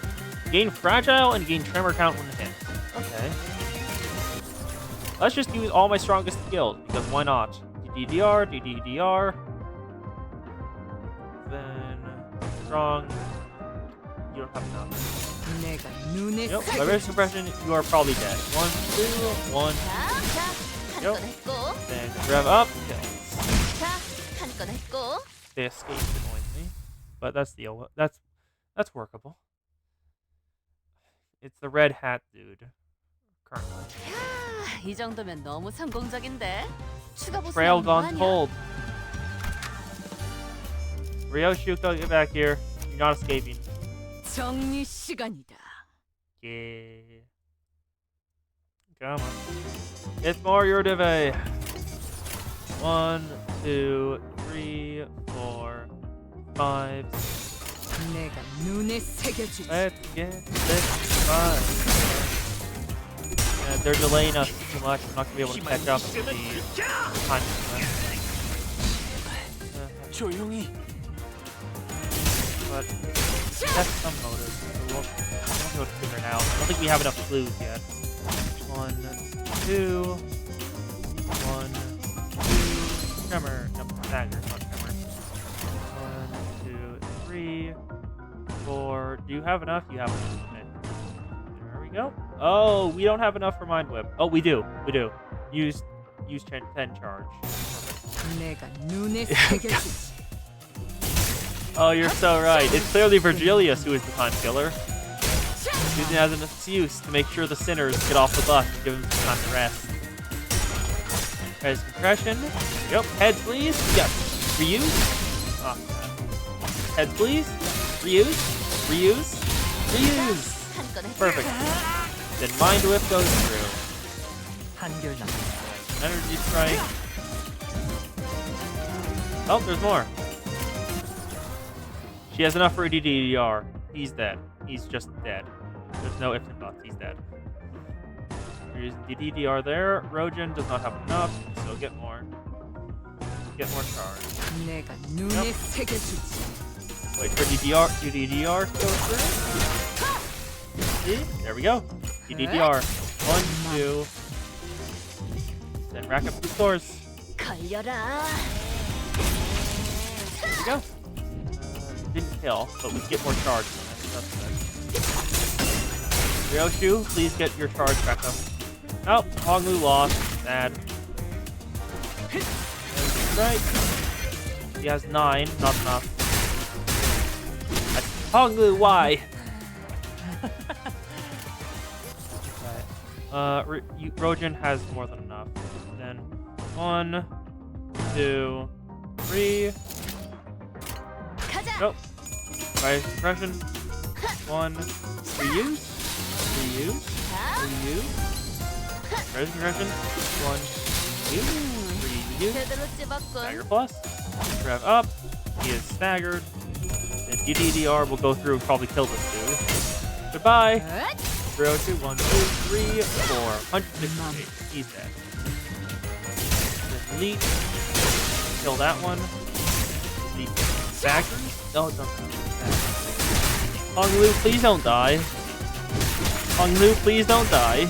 Gain fragile and gain tremor count when hit. Okay. Let's just use all my strongest skills, because why not? DDDR, DDDR. Then strong. You don't have enough. Yep, vibration suppression, you are probably dead. 1, 2, 1. Yep. Then rev up, kills. They escaped annoyingly. But that's that's workable. It's the red hat dude. Currently. 이 정도면 너무 성공적인데. 추가 보스 Trail gone 아니야? cold. Ryoshu, get back here. You're not escaping. 정리 시간이다. Yeah. Come on. It's more Yardive. 1, 2, 3, 4, 5. 내가 눈에 새겨주지. Let's get this fun. They're delaying us too much. I'm not gonna be able to catch up with the time. 조용히. But that's some motive. So we'll go to figure it out. I don't think we have enough clues yet. 1, 2. 1, 2. Tremor. No, stagger, not tremor. 1, 2, 3, 4. Do you have enough? You have enough. Okay. There we go. Oh, we don't have enough for Mind Whip. Oh, we do. We do. Use 10 charge. 내가 눈에 새겨주지. Oh, you're so right. It's clearly Virgilius who is the time killer. Using it as an excuse to make sure the sinners get off the bus and give them some time to rest. There's compression. Yep. Heads, please. Yes. Reuse. Oh. Heads, please. Reuse. Reuse. Reuse. Perfect. Then Mind Whip goes through. 한결 남. Energy Strike. Oh, there's more. She has enough for a DDR. He's dead. He's just dead. There's no ifs and buts. He's dead. We're using DDR there. Rojan does not have enough, so get more. Get more charge. 내가 눈에 새겨주지. Wait for DDR to go through. See? There we go. DDR. 1, 2. Then rack up the scores. 걸려라. There we go. Didn't kill, but we get more charge from it. That's good. Ryoshu, please get your charge back up. Oh, Honglu lost. Sad. Right. He has 9, not enough. Honglu, why? Right. Rojan has more than enough. Then 1, 2, 3. Nope. Fire suppression. 1. Reuse. Reuse. Reuse. Fire suppression. 1. Reuse. 제대로 Stagger 찝었군. plus. Rev up. He is staggered. Then DDR will go through and probably kill this dude. Goodbye. 0, 2, 1, 2, 3, 4. 168. He's dead. Then leech. Kill that one. Leech. Staggers? No, it doesn't. Honglu, please don't die. Honglu, please don't die.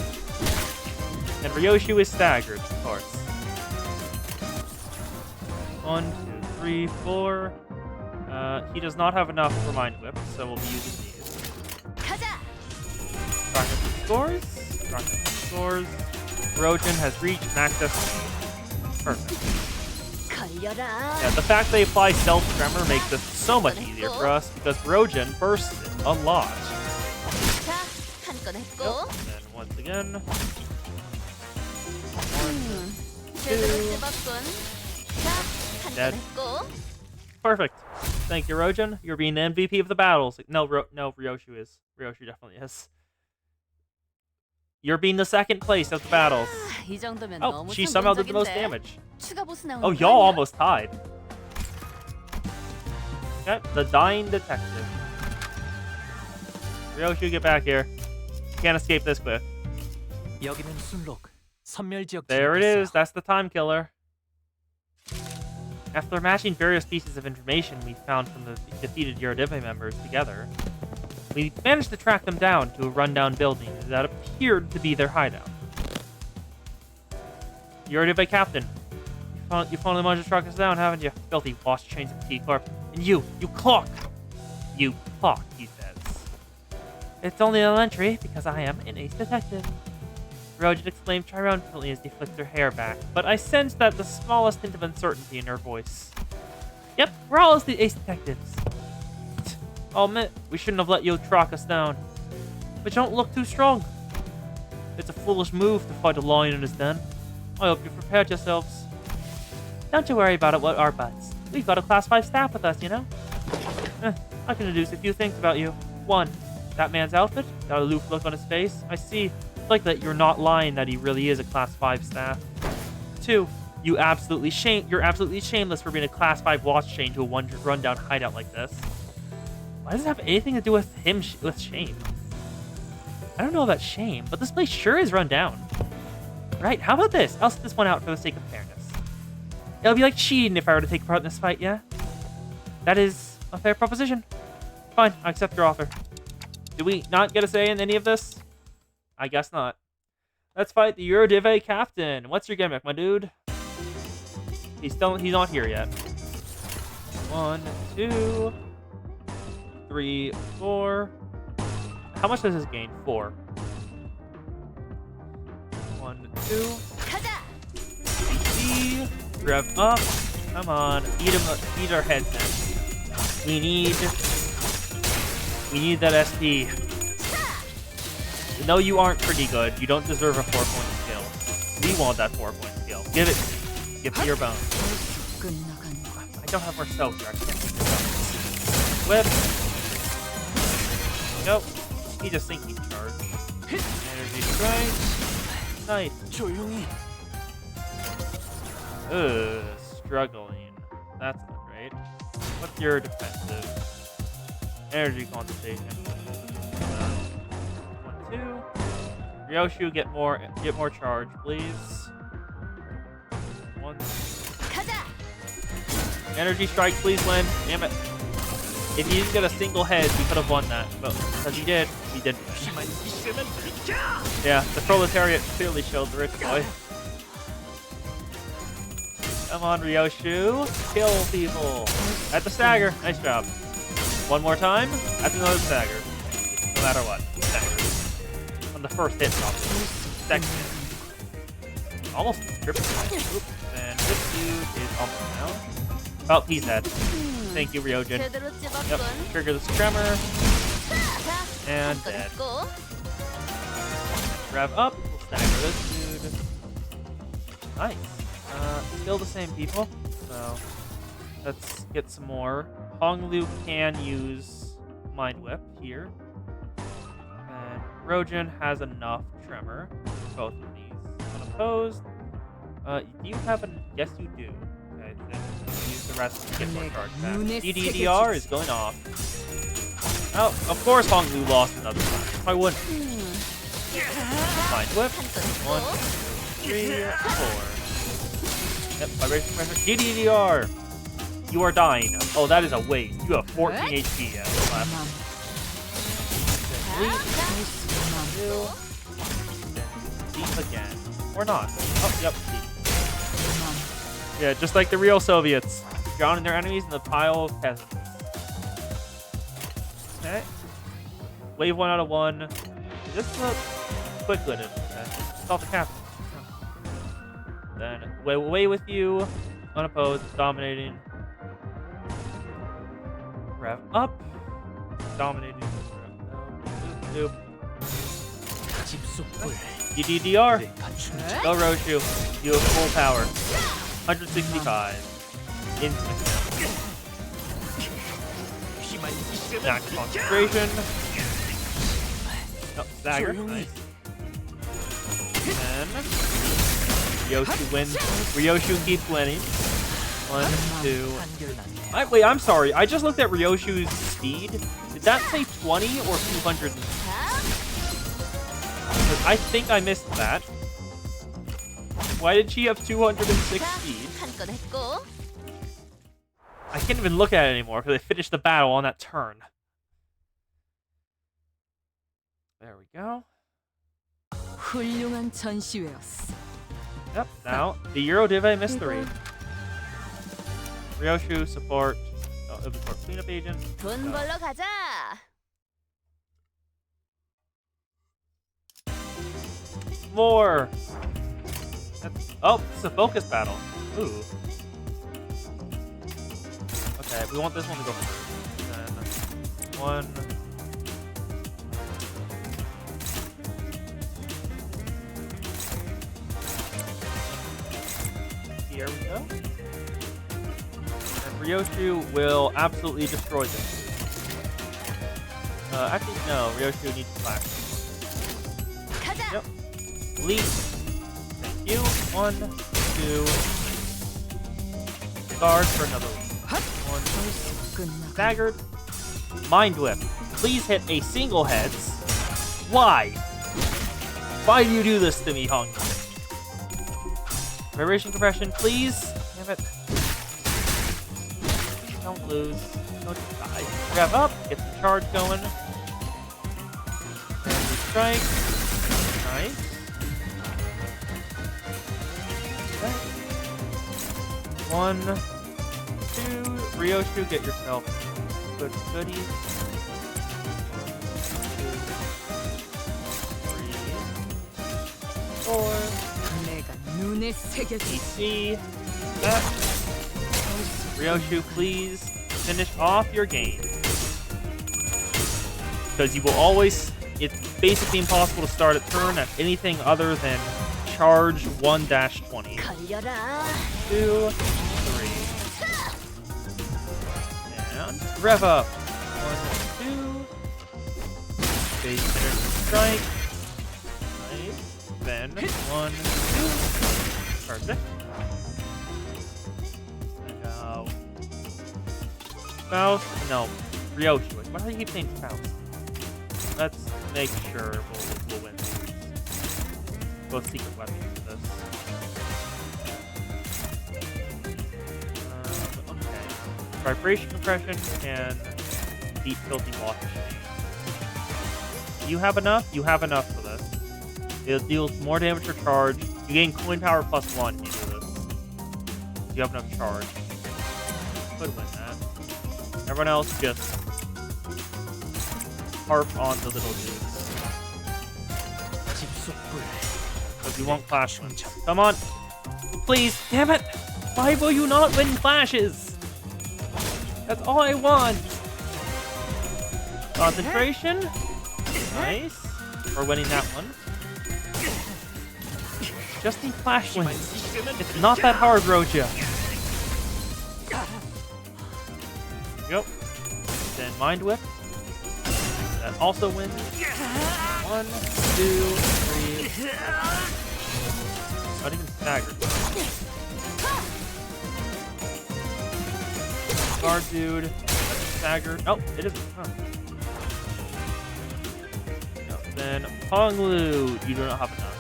And Ryoshu is staggered, of course. 1, 2, 3, 4. He does not have enough for Mind Whip, so we'll be using these. Rocket scores. Rocket scores. Rojan has reached max def. Perfect. Yeah, the fact they apply Stealth Tremor makes this so much easier for us because Rojan bursts it a lot. Yep. And then once again. 1, 2. Dead. Perfect. Thank you, Rojan. You're being the MVP of the battles. No, Ryoshu is. Ryoshu definitely is. You're being the second place of the battles. 이 정도면 Oh, 너무 she somehow did the most 성공적인데. damage. 추가 보스 나오는 Oh, 거 y'all 아니야? almost tied. Okay, the dying detective. Ryoshu, get back here. Can't escape this quick. 여기는 순록. 선멸 지역 There it 진입했어요. is. That's the time killer. After matching various pieces of information we found from the defeated Yoridive members together, we managed to track them down to a rundown building that appeared to be their hideout. Yoridive captain, you finally managed to track us down, haven't you? Filthy wash chains of T-Corp. And you clock! You clock, he says. It's only elementary because I am an ace detective. Rojan exclaimed triumphantly as he flicked her hair back, but I sensed that the smallest hint of uncertainty in her voice. Yep, we're all the ace detectives. I'll admit, we shouldn't have let you track us down. But don't look too strong. It's a foolish move to fight a lion in his den. I hope you've prepared yourselves. Don't you worry about it, what our butts. We've got a class 5 staff with us, you know? I can deduce a few things about you. 1, that man's outfit, that aloof look on his face. I see. It's like that you're not lying that he really is a class 5 staff. 2, you're absolutely shameless for being a class 5 watch chain to a rundown hideout like this. Why does it have anything to do with him with shame? I don't know about shame, but this place sure is run down. Right, how about this? I'll sit this one out for the sake of fairness. It'll be like cheating if I were to take part in this fight, yeah? That is a fair proposition. Fine, I accept your offer. Do we not get a say in any of this? I guess not. Let's fight the Eurodive captain. What's your gimmick, my dude? He's not here yet. 1, 2, 3, 4. How much does this gain? 4. 1, 2. AC. Rev up. Come on. Eat our heads in. We need that SP. No, you aren't pretty good. You don't deserve a 4-point skill. We want that 4-point skill. Give it to me. Give me your bones. I don't have more spells here. I can't keep this up. Whip. Nope. He's a sinking charge. Energy strike. Nice. 조용히. Ugh, struggling. That's not great. What's your defensive? Energy concentration. 1, 2. Ryoshu, get more charge, please. 1. Energy strike, please, Lim. Damn it. If he didn't get a single head, he could have won that. But because he did, he didn't. Yeah, the proletariat clearly showed the rich boy. Come on, Ryoshu. Kill people. At the stagger. Nice job. One more time. At another stagger. No matter what. Stagger. On the first hit, probably. Second hit. Almost triple. Oops. And this dude is almost down. Oh, he's dead. Thank you, Ryojin. Yep. Trigger the tremor. And dead. Rev up. We'll stagger this dude. Nice. Still the same people. So let's get some more. Honglu can use Mind Whip here. And Rojin has enough tremor for both of these. Unopposed. Do you have an... Yes, you do. Okay, then use the rest to get more charge back. DDDR is going off. Oh, of course Honglu lost another time. I wouldn't. Mind Whip. 1, 3, 4. Yep, vibration pressure. DDDR! You are dying. Oh, that is a waste. You have 14 HP left. Deep again. Or not. Oh, yep, deep. Yeah, just like the real Soviets. Drowning their enemies in the pile of peasants. Okay. Wave 1 out of 1. Just a quick good. It's off the captain. Then away with you, unopposed, dominating. Rev up, dominating. Nope. DDDR. Go Roshu. You have full power. 165. Instant. Max concentration. Oh, stagger. Nice. And Ryoshu wins. Ryoshu keeps winning. 1, 2. Wait, I'm sorry. I just looked at Ryoshu's speed. Did that say 20 or 200? Because I think I missed that. Why did she have 206 speed? I can't even look at it anymore because I finished the battle on that turn. There we go. 훌륭한 전시회였어. Yep, now the Eurodive mystery. Ryoshu support. Oh, it'll be for cleanup agent. 돈 벌러 가자. More. Oh, it's a focus battle. Ooh. Okay, we want this one to go first. Then 1. Here we go. And Ryoshu will absolutely destroy this. Actually, no. Ryoshu needs flash. Yep. Leap. Thank you. 1, 2. Guard for another one. 1. Staggered. Mind Whip. Please hit a single heads. Why? Why do you do this to me, Hong? Vibration compression, please. Damn it. Don't lose. Don't just die. Rev up. Get some charge going. And we strike. Nice. Okay. 1, 2. Ryoshu, get yourself good goodies. 1, 2, 3, 4. DC. That. Ryoshu, please finish off your game. Because you will always... It's basically impossible to start a turn at anything other than charge 1-20. 2, 3. And rev up. 1, 2. Base energy strike. Nice. Then 1, 2. Perfect. And now Faust. No, Ryoshu. Why do I keep saying Faust? Let's make sure we'll win these. Both secret weapons for this. Okay. Vibration compression and deep filthy water chain. You have enough? You have enough for this. It deals more damage per charge. You gain coin power +1 if you do this. You have enough charge. Could win that. Everyone else just harp on the little dudes. Because you won't clash them. Come on! Please! Damn it! Why will you not win clashes? That's all I want! Concentration. Nice. We're winning that one. Just need flash wins. It's not that hard, Roja. Go. Then Mind Whip. That also wins. 1, 2, 3. Not even staggered. Guard dude. Staggered. Oh, it isn't. Huh. No, then Honglu. You do not have enough.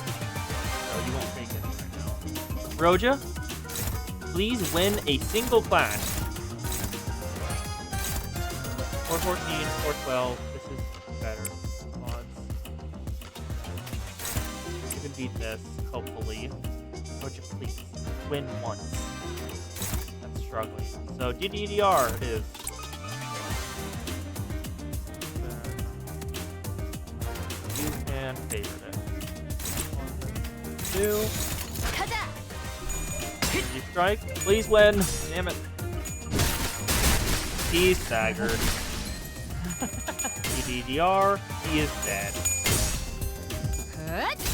So you won't take it right now. Roja, please win a single clash. 414, 412. This is better. Odds. You can beat this, hopefully. Roja, please win once. That's struggling. So DDDR it is. You can favorite it. 1, 2. You strike. Please win. Damn it. He's staggered. DDR. He is dead.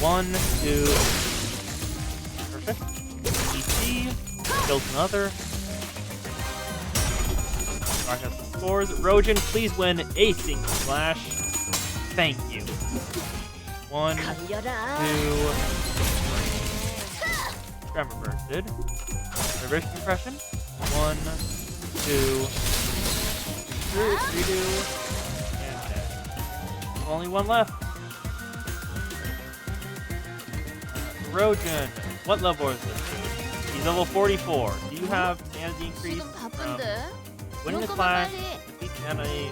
1, 2. Perfect. EC. Kills another. Mark has some scores. Rojan, please win a single slash. Thank you. 1, 2, 3. Tremor bursted. Vibration compression. 1, 2, 3, redo, and dead. Only one left. Rojan, what level is this dude? He's level 44. Do you have sanity increase from winning the clash, defeat the enemy?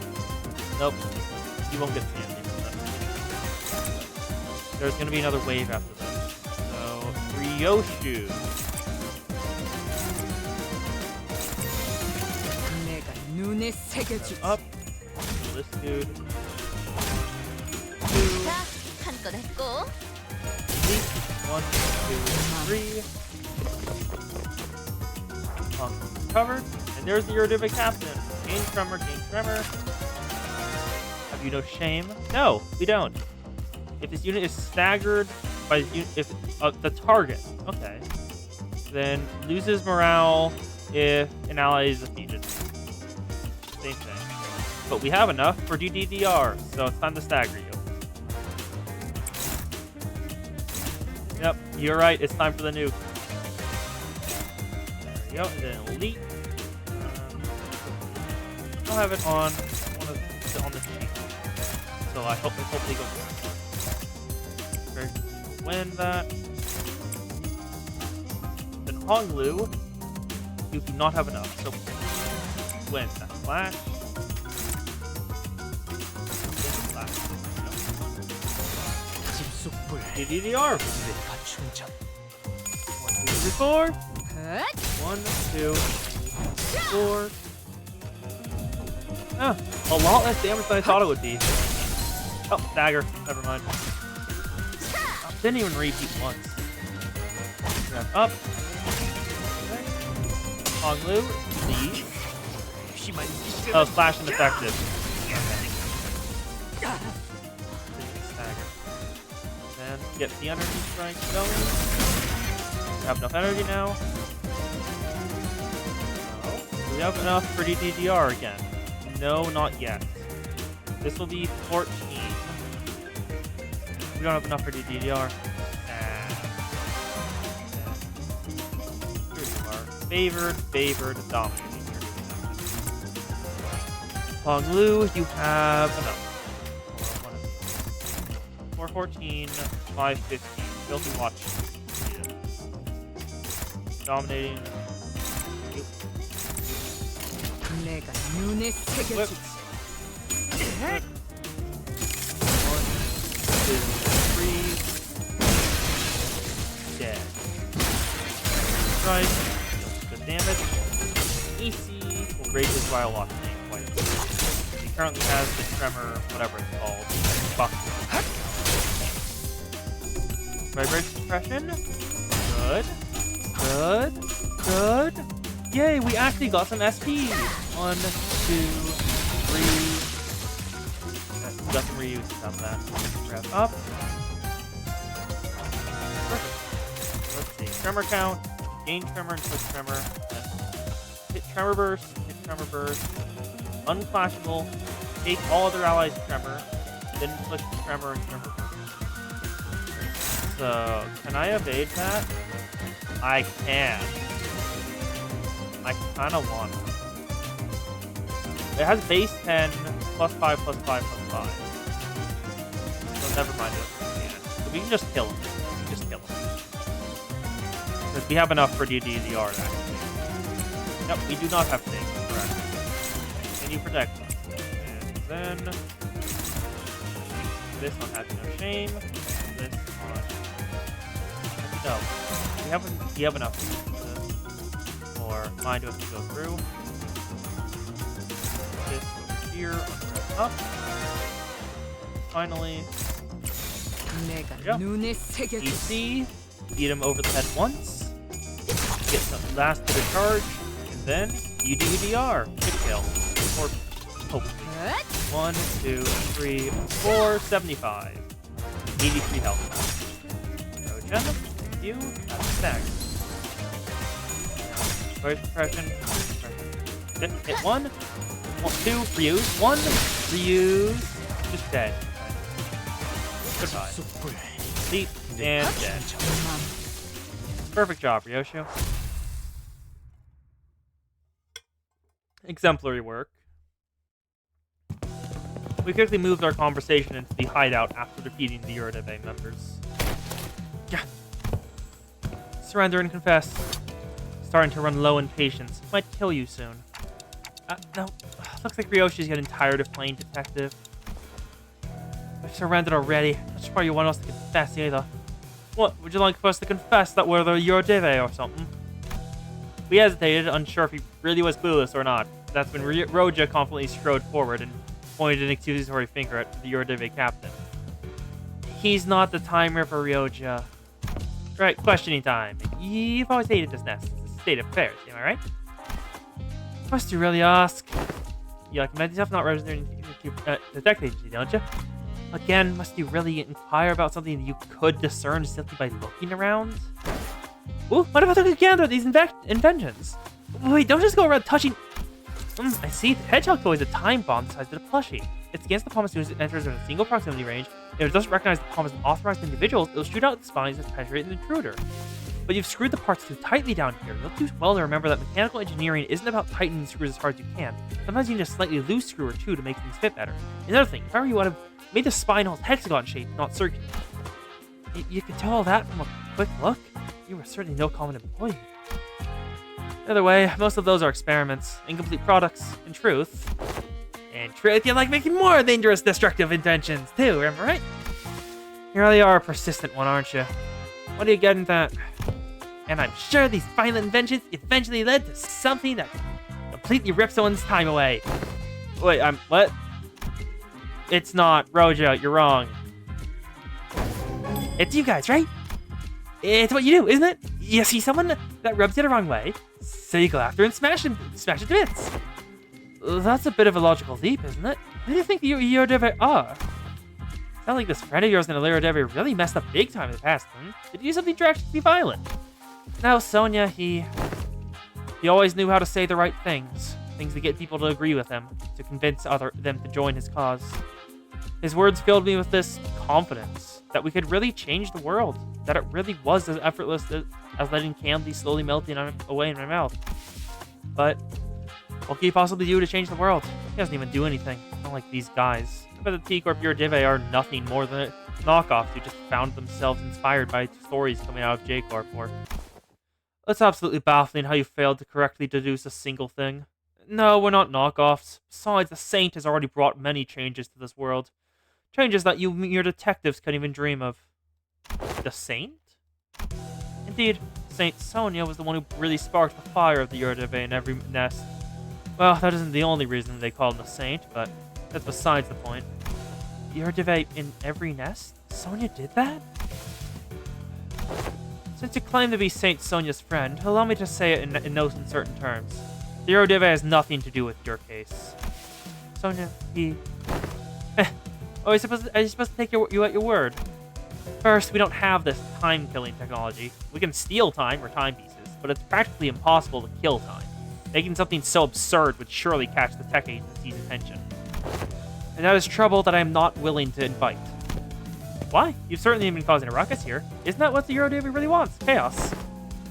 Nope. You won't get sanity from this. There's going to be another wave after this. So, Ryoshu. Up. This dude. 2. 한건 했고. 1, 2, 3. Covered. And there's the Erudivate Captain. Gain Tremor, gain Tremor. Have you no shame? No, we don't. If this unit is staggered by the target, okay, then loses morale if an ally is defeated. Same thing. But we have enough for DDDR, so it's time to stagger you. Yep, you're right. It's time for the nuke. There we go. And then elite. I'll have it on the sheet. So I hope it hopefully goes back. Okay. Win that. Then Honglu, you do not have enough. So When's that flash? 집속불 DDR. 뇌파 충전 1, 2, 3, 4. 1, 2, 4. Oh, a lot less damage than I thought it would be. Oh, dagger. Never mind. Didn't even repeat once. Grab up. Hong Lu. Z. Oh, slash and effective. Okay. Stagger. And get the energy strike going. Have enough energy now. No. Do we have enough for DDR again? No, not yet. This will be 14. We don't have enough for DDR. Here you are. Favored, dominating. Hong Lu, you have enough. 414, 515. Filthy watch. Dominating. 내가 눈에 Whip. 새겨주지. 1, 2, 3. Dead. Strike. Good damage. EC will raise his Vile Watch name quite a bit. He currently has the Tremor, whatever it's called. Buff. Vibration suppression. Good. Yay, we actually got some SP. 1, 2, 3. Got some reuse on that. Grab up. Perfect. Let's see. Tremor count. Gain tremor and push tremor. Hit tremor burst. Unclashable. Take all other allies' tremor. Then push tremor and tremor burst. So, can I evade that? I can. I kind of want to. It has base 10, plus 5, plus 5, plus 5. So never mind it. Yeah. So we can just kill him. Because we have enough for DDR, actually. Yep, we do not have things, correct. Can you protect us? And then... this one has no shame. This one... no. We have enough for mine to have to go through. This over here, up. Finally, 내가 Yeah. 눈에 새겨주지. DC, beat him over the head once, get some last bit of charge, and then UDR, quick kill. Or hopefully. 1, 2, 3, 4, 75. 83 health. Trojan, you have a stack. First suppression. Hit 1, 2, reuse, 1, reuse, just dead. Goodbye. 집속불 Sleep and dead. Perfect job, Ryosho. Exemplary work. We quickly moved our conversation into the hideout after defeating the Urdebe members. Yeah. Surrender and confess. Starting to run low in patience. Might kill you soon. No. Looks like Ryoshi's getting tired of playing detective. We've surrendered already. Not sure you want us to confess either. What? Would you like for us to confess that we're the Urdebe or something? We hesitated, unsure if he really was clueless or not. That's when Roja confidently strode forward and pointed an accusatory finger at the Urdebe captain. He's not the Time Ripper, Ryoja. Right, questioning time. You've always hated this nest. It's a state of affairs, am I right? Must you really ask? You like yourself not registered in the detective agency, don't you? Again, must you really inquire about something that you could discern simply by looking around? Ooh, what if I took a gander at these inventions? Wait, don't just go around touching... I see. The hedgehog toy is a time bomb the size of a plushie. It's against the palm as soon as it enters in a single proximity range. If it doesn't recognize the palm as an authorized individual, it'll shoot out the spines and penetrate an intruder. But you've screwed the parts too tightly down here. You'll do well to remember that mechanical engineering isn't about tightening screws as hard as you can. Sometimes you need a slightly loose screw or two to make things fit better. Another thing, if I were you, would have made the spine all hexagon shaped, not circular. You could tell all that from a quick look. You were certainly no common employee. Either way, most of those are experiments, incomplete products. In truth, you like making more dangerous, destructive inventions too, am I right? You really are a persistent one, aren't you? What do you get in that? And I'm sure these violent inventions eventually led to something that completely rips someone's time away. Wait, what? It's not, Rojo, you're wrong. It's you guys, right? It's what you do, isn't it? You see someone that rubs you the wrong way, so you go after and smash it to bits. That's a bit of a logical leap, isn't it? Who do you think you Eurodeve are? Sounds like this friend of yours in Eurodeve really messed up big time in the past, hmm? Did he do something drastically violent? No, Sonia, he always knew how to say the right things. Things to get people to agree with him, to convince them to join his cause. His words filled me with this confidence that we could really change the world, that it really was as effortless as letting candy slowly melting away in my mouth. But what can he possibly do to change the world? He doesn't even do anything. Not like these guys. I bet the T-Corp Eurodeve are nothing more than knockoffs who just found themselves inspired by stories coming out of J-Corp. Or it's absolutely baffling how you failed to correctly deduce a single thing. No, we're not knockoffs. Besides, the Saint has already brought many changes to this world. Changes that your detectives can't even dream of. The Saint? Indeed, Saint Sonia was the one who really sparked the fire of the Eurodeve in every nest. Well, that isn't the only reason they call him the Saint, but that's besides the point. Eurodeve in every nest? Sonia did that? Since you claim to be Saint Sonia's friend, allow me to say it in no uncertain terms. The Eurodeve has nothing to do with your case. Sonia, Oh, are you supposed to take you at your word? First, we don't have this time-killing technology. We can steal time or time pieces, but it's practically impossible to kill time. Making something so absurd would surely catch the tech agency's attention. And that is trouble that I am not willing to invite. Why? You've certainly been causing a ruckus here. Isn't that what the Eurodeve really wants? Chaos.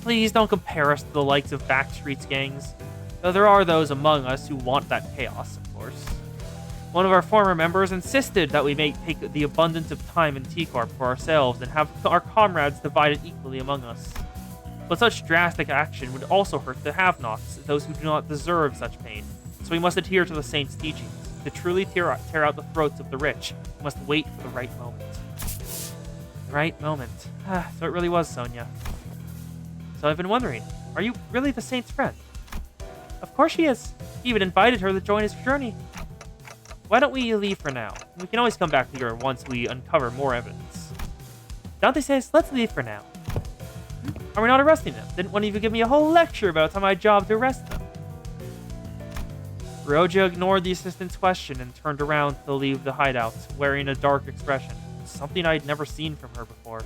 Please don't compare us to the likes of Backstreet's gangs. Though there are those among us who want that chaos, of course. One of our former members insisted that we may take the abundance of time in T-Corp for ourselves and have our comrades divided equally among us. But such drastic action would also hurt the have-nots, those who do not deserve such pain. So we must adhere to the Saint's teachings. To truly tear out the throats of the rich, we must wait for the right moment. The right moment. So it really was Sonia. So I've been wondering, are you really the Saint's friend? Of course she is. He even invited her to join his journey. Why don't we leave for now? We can always come back to her once we uncover more evidence. Dante says, let's leave for now. Are we not arresting them? Didn't one of you give me a whole lecture about it's my job to arrest them? Rojo ignored the assistant's question and turned around to leave the hideout, wearing a dark expression. Something I'd never seen from her before.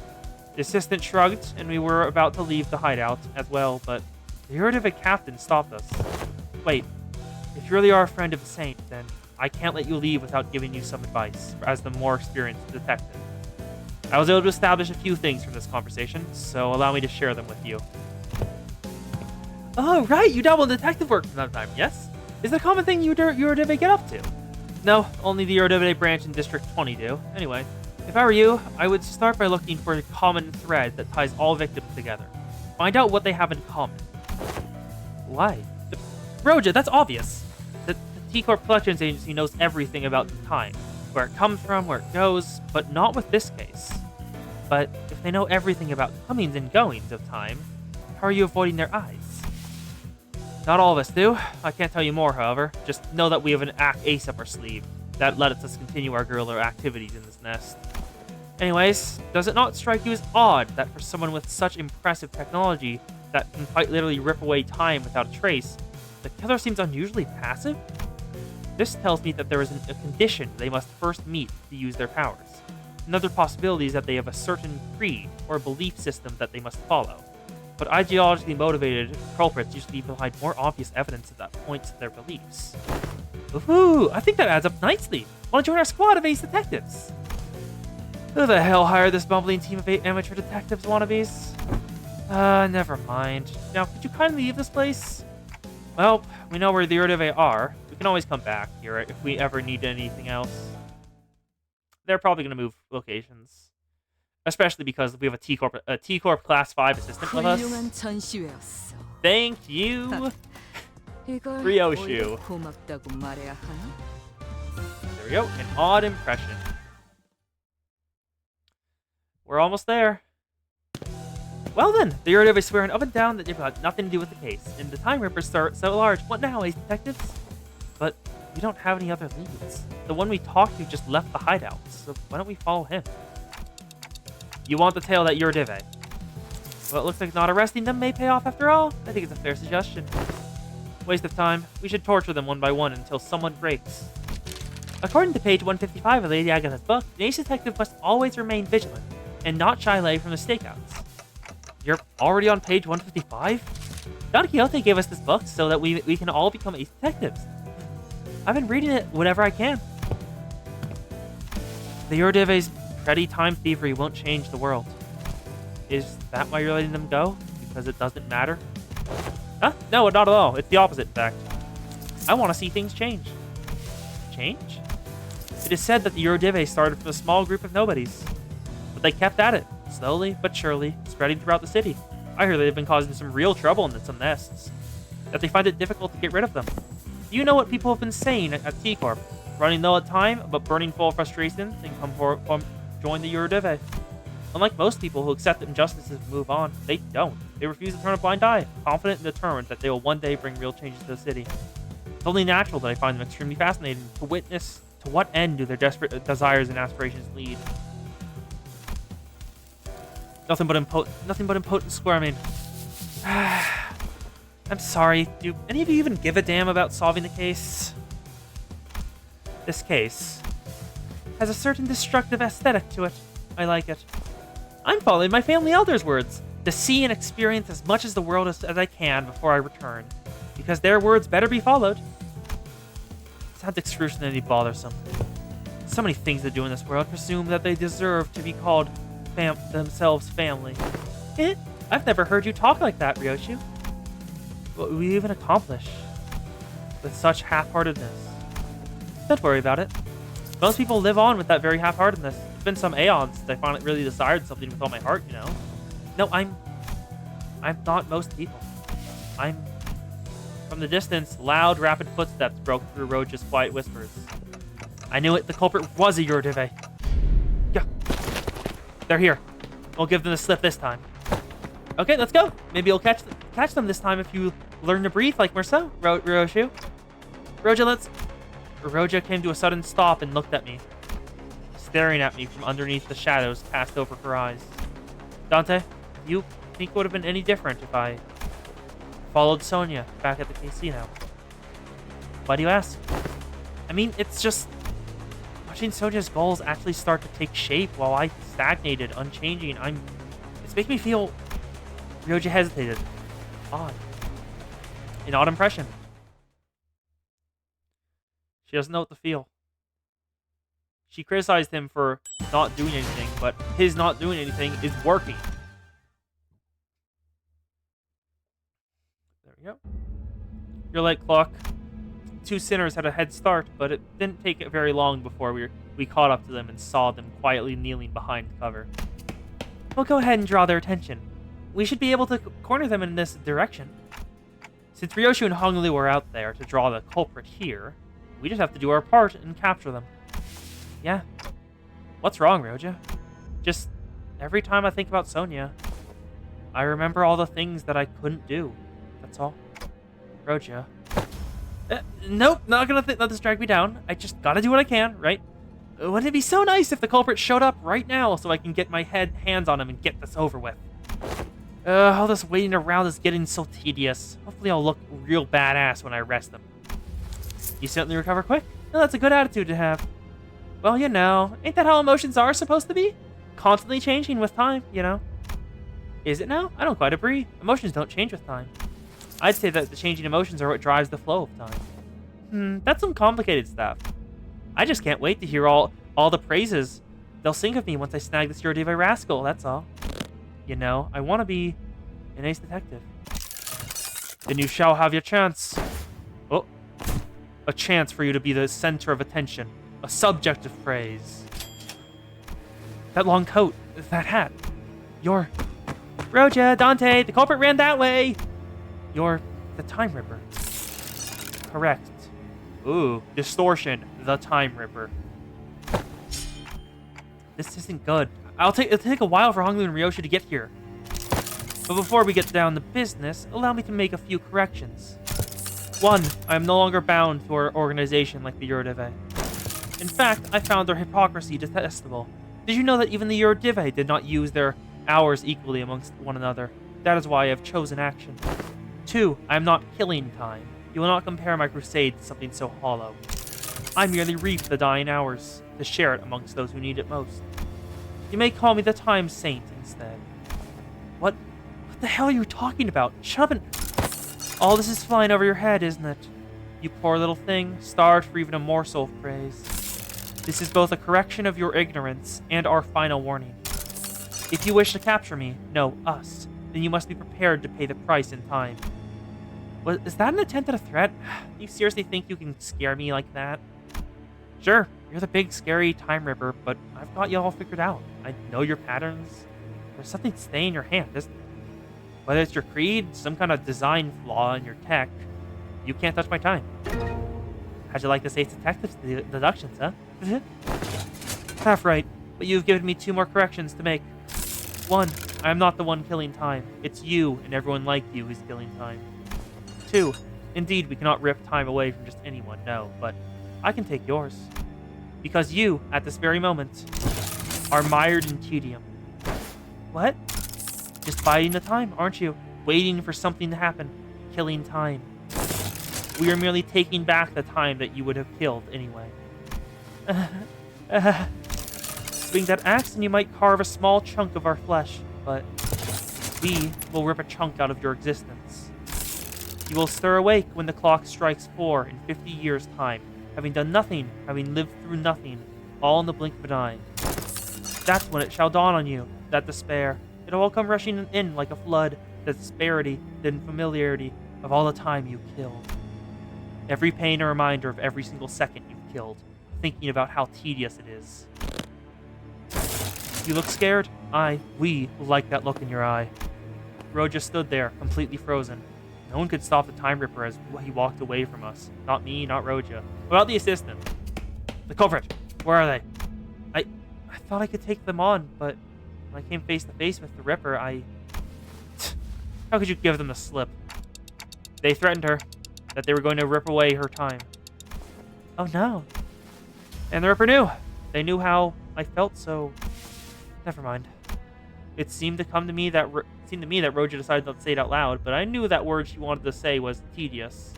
The assistant shrugged, and we were about to leave the hideout as well, but the Eurodeve captain stopped us. Wait, if you really are a friend of the Saint, then I can't let you leave without giving you some advice, as the more experienced detective. I was able to establish a few things from this conversation, so allow me to share them with you. Oh, right, you dabble in detective work from time to time, yes? Is it a common thing Eurodeve get up to? No, only the Eurodeve branch in District 20 do. Anyway, if I were you, I would start by looking for a common thread that ties all victims together. Find out what they have in common. Why? Roja, that's obvious. The T-Corp Collections Agency knows everything about time. Where it comes from, where it goes, but not with this case. But if they know everything about comings and goings of time, how are you avoiding their eyes? Not all of us do. I can't tell you more, however. Just know that we have an ace up our sleeve that lets us continue our guerrilla activities in this nest. Anyways, does it not strike you as odd that for someone with such impressive technology that can quite literally rip away time without a trace, the killer seems unusually passive? This tells me that there is a condition they must first meet to use their powers. Another possibility is that they have a certain creed or belief system that they must follow. But ideologically motivated culprits usually provide more obvious evidence that points to their beliefs. Woohoo! I think that adds up nicely. Want to join our squad of ace detectives? Who the hell hired this bumbling team of 8 amateur detectives wannabes? Never mind. Now, could you kindly leave this place? Well, we know where the Eurodeve are. We can always come back here if we ever need anything else. They're probably going to move locations. Especially because we have a T-Corp class 5 assistant with us. 훌륭한 전시회였어. Thank you. 이걸 Ryoshu. 오히려 고맙다고 말해야 하나? There we go. An odd impression. We're almost there. Well then, the Yurdiv is swearing up and down that they've got nothing to do with the case, and the Time Rippers are so large. What now, ace detectives? But we don't have any other leads. The one we talked to just left the hideout, so why don't we follow him? You want the tail that Yurdiv, eh? Well, it looks like not arresting them may pay off after all. I think it's a fair suggestion. Waste of time. We should torture them one by one until someone breaks. According to page 155 of Lady Agatha's book, the ace detective must always remain vigilant and not shy away from the stakeouts. You're already on page 155? Don Quixote gave us this book so that we can all become ace detectives. I've been reading it whenever I can. The Yurdive's petty time thievery won't change the world. Is that why you're letting them go? Because it doesn't matter? Huh? No, not at all. It's the opposite, in fact. I want to see things change. Change? It is said that the Yurdive started from a small group of nobodies. But they kept at it, slowly but surely, spreading throughout the city. I hear they've been causing some real trouble in some nests. That they find it difficult to get rid of them. Do you know what people have been saying at T-Corp? Running low at time, but burning full of frustration, and join the Yurdive. Unlike most people who accept injustices and move on, they don't. They refuse to turn a blind eye, confident and determined that they will one day bring real changes to the city. It's only natural that I find them extremely fascinating to witness to what end do their desperate desires and aspirations lead. Nothing but impotent squirming. I'm sorry, do any of you even give a damn about solving the case? This case has a certain destructive aesthetic to it. I like it. I'm following my family elders' words, to see and experience as much of the world as I can before I return, because their words better be followed. Sounds excruciatingly bothersome. So many things to do in this world presume that they deserve to be called themselves family. I've never heard you talk like that, Ryoshu. What we even accomplish with such half-heartedness. Don't worry about it. Most people live on with that very half-heartedness. It's been some aeons since I finally really desired something with all my heart, you know. No, I'm not most people. From the distance, loud, rapid footsteps broke through Roja's quiet whispers. I knew it. The culprit was a Yurdive. Yeah. They're here. We'll give them the slip this time. Okay, let's go. Maybe you'll catch them this time if you learn to breathe like Merceau, Ryoshu. Roja came to a sudden stop and looked at me, staring at me from underneath the shadows cast over her eyes. Dante, do you think it would have been any different if I followed Sonia back at the casino? Why do you ask? I mean, it's just watching Sonia's goals actually start to take shape while I stagnated, unchanging. It's making me feel. Ryoja hesitated. Odd. An odd impression. She doesn't know what to feel. She criticized him for not doing anything, but his not doing anything is working. There we go. You're like Clock. Two sinners had a head start, but it didn't take very long before we caught up to them and saw them quietly kneeling behind cover. We'll go ahead and draw their attention. We should be able to corner them in this direction. Since Ryoshu and Honglu were out there to draw the culprit here, we just have to do our part and capture them. Yeah. What's wrong, Roja? Just every time I think about Sonia, I remember all the things that I couldn't do. That's all. Roja. Nope, not gonna let this drag me down. I just gotta do what I can, right? Wouldn't it be so nice if the culprit showed up right now so I can get my hands on him and get this over with? All this waiting around is getting so tedious. Hopefully I'll look real badass when I arrest them. You certainly recover quick? No, that's a good attitude to have. Well, you know, ain't that how emotions are supposed to be? Constantly changing with time, you know? Is it now? I don't quite agree. Emotions don't change with time. I'd say that the changing emotions are what drives the flow of time. That's some complicated stuff. I just can't wait to hear all the praises they'll sing of me once I snag this Yurdive rascal, that's all. You know, I want to be an ace detective. Then you shall have your chance. Oh. A chance for you to be the center of attention. A subject of praise. That long coat. That hat. Roja, Dante, the culprit ran that way. You're the Time Ripper. Correct. Ooh, distortion, the Time Ripper. This isn't good. It'll take a while for Honglu and Ryoshi to get here. But before we get down to business, allow me to make a few corrections. 1. I am no longer bound to our organization like the Eurodive. In fact, I found their hypocrisy detestable. Did you know that even the Eurodive did not use their hours equally amongst one another? That is why I have chosen action. 2. I am not killing time. You will not compare my crusade to something so hollow. I merely reap the dying hours, to share it amongst those who need it most. You may call me the Time Saint instead. What the hell are you talking about? Shut up and... All this is flying over your head, isn't it? You poor little thing, starved for even a morsel of praise. This is both a correction of your ignorance and our final warning. If you wish to capture me, no, us, then you must be prepared to pay the price in time. Is that an attempt at a threat? You seriously think you can scare me like that? Sure, you're the big, scary Time Ripper, but I've got you all figured out. I know your patterns. There's something staying in your hand, isn't there? Whether it's your creed, some kind of design flaw in your tech, you can't touch my time. How'd you like the Safe Detective's deductions, huh? Half right, but you've given me 2 more corrections to make. 1, I am not the one killing time. It's you and everyone like you who's killing time. 2, indeed, we cannot rip time away from just anyone, no, but I can take yours. Because you, at this very moment, are mired in tedium. What? Just biding the time, aren't you? Waiting for something to happen. Killing time. We are merely taking back the time that you would have killed anyway. Swing that axe and you might carve a small chunk of our flesh, but we will rip a chunk out of your existence. You will stir awake when the clock strikes 4 in 50 years' time, having done nothing, having lived through nothing, all in the blink of an eye. That's when it shall dawn on you, that despair. It'll all come rushing in like a flood, the disparity, the familiarity of all the time you killed. Every pain a reminder of every single second you've killed, thinking about how tedious it is. You look scared? We like that look in your eye. Roja stood there, completely frozen. No one could stop the Time Ripper as he walked away from us. Not me, not Roja. What about the assistant? The culprit! Where are they? I thought I could take them on, but when I came face to face with the Ripper, How could you give them the slip? They threatened her, that they were going to rip away her time. Oh no. And the Ripper knew. They knew how I felt, so... Never mind. It seemed to me that Roja decided not to say it out loud, but I knew that word she wanted to say was tedious.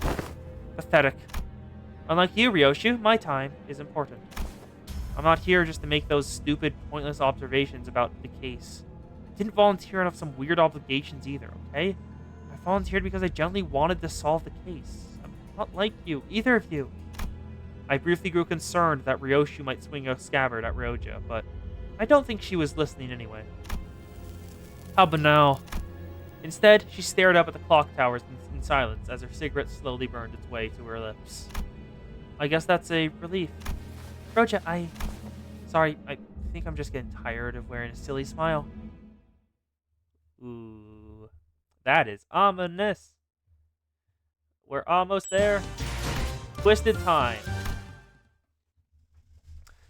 Pathetic. Unlike you, Ryoshi, my time is important. I'm not here just to make those stupid, pointless observations about the case. I didn't volunteer out of some weird obligations either, okay? I volunteered because I genuinely wanted to solve the case. I'm not like you, either of you. I briefly grew concerned that Ryoshi might swing a scabbard at Roja, but I don't think she was listening anyway. How banal. Instead, she stared up at the clock towers in silence as her cigarette slowly burned its way to her lips. I guess that's a relief. Roja, Sorry, I think I'm just getting tired of wearing a silly smile. Ooh. That is ominous. We're almost there. Twisted Time.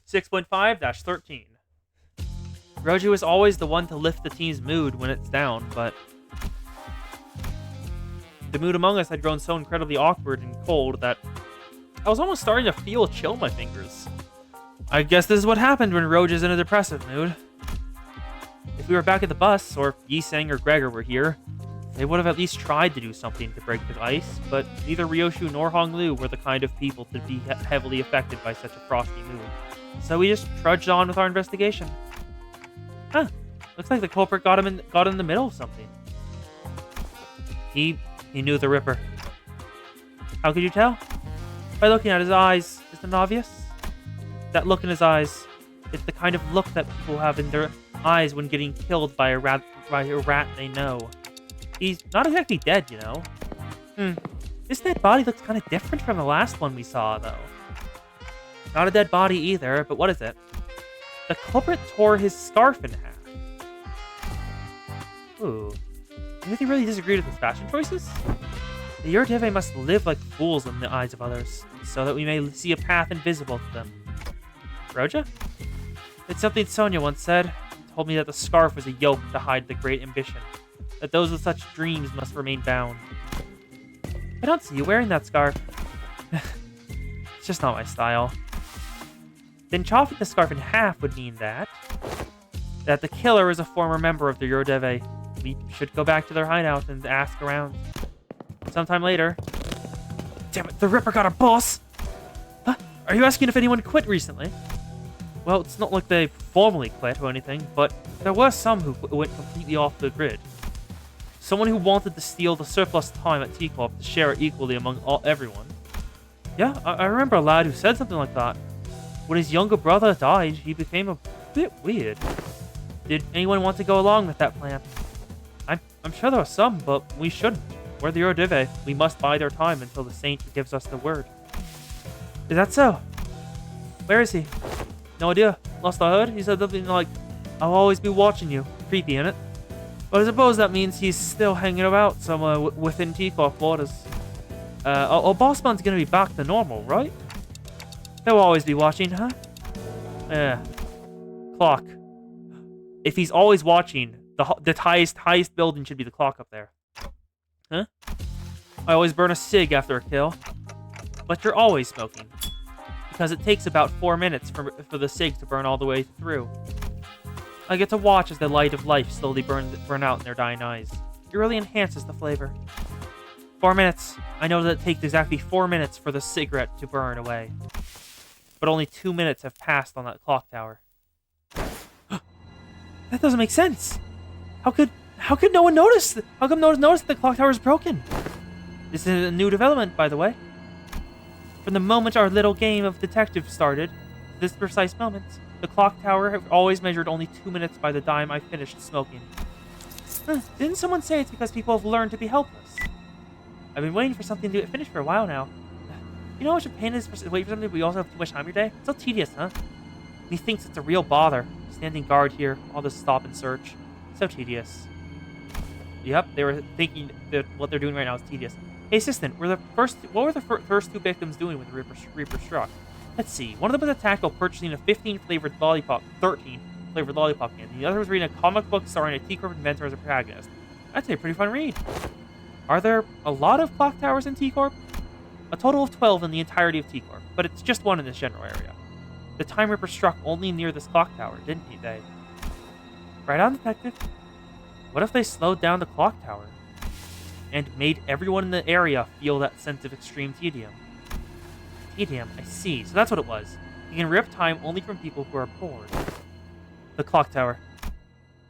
6.5-13. Roji was always the one to lift the team's mood when it's down, but the mood among us had grown so incredibly awkward and cold that I was almost starting to feel a chill in my fingers. I guess this is what happened when Roja's in a depressive mood. If we were back at the bus, or if Yiseng or Gregor were here, they would have at least tried to do something to break the ice, but neither Ryoshu nor Honglu were the kind of people to be heavily affected by such a frosty mood. So we just trudged on with our investigation. Huh. Looks like the culprit got in the middle of something. He knew the Ripper. How could you tell? By looking at his eyes. Isn't it obvious? That look in his eyes. It's the kind of look that people have in their eyes when getting killed by a rat they know. He's not exactly dead, you know. This dead body looks kind of different from the last one we saw, though. Not a dead body either, but what is it? The culprit tore his scarf in half. Ooh. Anything really disagreed with his fashion choices? The Yurteve must live like fools in the eyes of others, so that we may see a path invisible to them. Roja? It's something Sonia once said. Told me that the scarf was a yoke to hide the great ambition. That those with such dreams must remain bound. I don't see you wearing that scarf. It's just not my style. Then chopping the scarf in half would mean that the killer is a former member of the Yurteve. We should go back to their hideout and ask around. Sometime later. Damn it, the Ripper got a boss! Huh? Are you asking if anyone quit recently? Well, it's not like they formally quit or anything, but there were some who went completely off the grid. Someone who wanted to steal the surplus time at T-Corp to share it equally among everyone. Yeah, I remember a lad who said something like that. When his younger brother died, he became a bit weird. Did anyone want to go along with that plan? I'm sure there are some, but we shouldn't. We're the Yurteve. We must bide our time until the saint gives us the word. Is that so? Where is he? No idea. Last I heard, he said something like, I'll always be watching you. Creepy, innit? But I suppose that means he's still hanging about somewhere within T-Corp borders. Bossman's gonna be back to normal, right? He'll always be watching, huh? Yeah. Clock. If he's always watching, the highest building should be the clock up there. Huh? I always burn a cig after a kill. But you're always smoking. Because it takes about 4 minutes for the cig to burn all the way through. I get to watch as the light of life slowly burn out in their dying eyes. It really enhances the flavor. 4 minutes. I know that it takes exactly 4 minutes for the cigarette to burn away. But only 2 minutes have passed on that clock tower. That doesn't make sense. How could no one notice? How come no one noticed the clock tower is broken? This is a new development, by the way. From the moment our little game of detective started, to this precise moment, the clock tower have always measured only 2 minutes by the time I finished smoking. Didn't someone say it's because people have learned to be helpless? I've been waiting for something to get finished for a while now. You know how much a pain it is to wait for something but you also have too much time your day? It's so tedious, huh? He thinks it's a real bother. Standing guard here, all this stop and search. So tedious. Yep, they were thinking that what they're doing right now is tedious. Hey, assistant, what were the first two victims doing when the Reaper struck? Let's see. One of them was attacked while purchasing a 13-flavored lollipop candy. The other was reading a comic book starring a T-Corp inventor as a protagonist. That's a pretty fun read. Are there a lot of clock towers in T-Corp? A total of 12 in the entirety of T-Corp, but it's just one in this general area. The Time Ripper struck only near this clock tower, didn't he, they? Right on, detective. What if they slowed down the clock tower and made everyone in the area feel that sense of extreme tedium? Tedium, I see. So that's what it was. You can rip time only from people who are bored. The clock tower.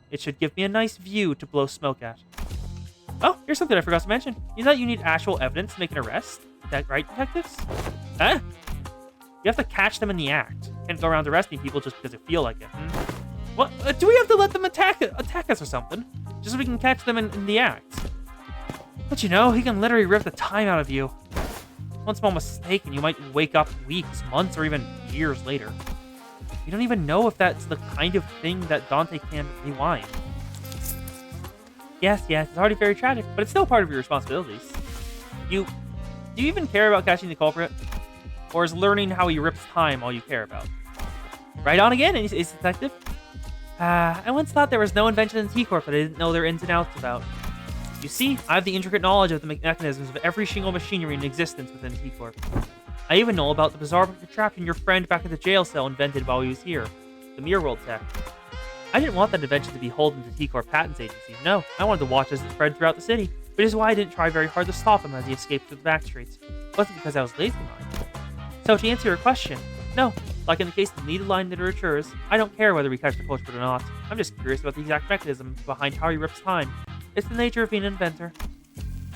It should give me a nice view to blow smoke at. Oh, here's something I forgot to mention. You know that you need actual evidence to make an arrest? Is that right, detectives? Huh? You have to catch them in the act. Can't go around arresting people just because they feel like it. What? Do we have to let them attack us or something? Just so we can catch them in the act. But you know, he can literally rip the time out of you. One small mistake and you might wake up weeks, months, or even years later. You don't even know if that's the kind of thing that Dante can rewind. Yes, it's already very tragic, but it's still part of your responsibilities. Do you even care about catching the culprit? Or is learning how he rips time all you care about? Right on again, Ace Detective. I once thought there was no invention in T-Corp that I didn't know their ins and outs about. You see, I have the intricate knowledge of the mechanisms of every single machinery in existence within T-Corp. I even know about the bizarre contraption your friend back at the jail cell invented while he was here, the Mirror World tech. I didn't want that invention to be beholden to T-Corp Patents Agency. No, I wanted to watch as it spread throughout the city, which is why I didn't try very hard to stop him as he escaped through the back streets. It wasn't because I was lazy, mind. So to answer your question, no, like in the case of needle line literatures, I don't care whether we catch the culprit or not. I'm just curious about the exact mechanism behind how he rips time. It's the nature of being an inventor.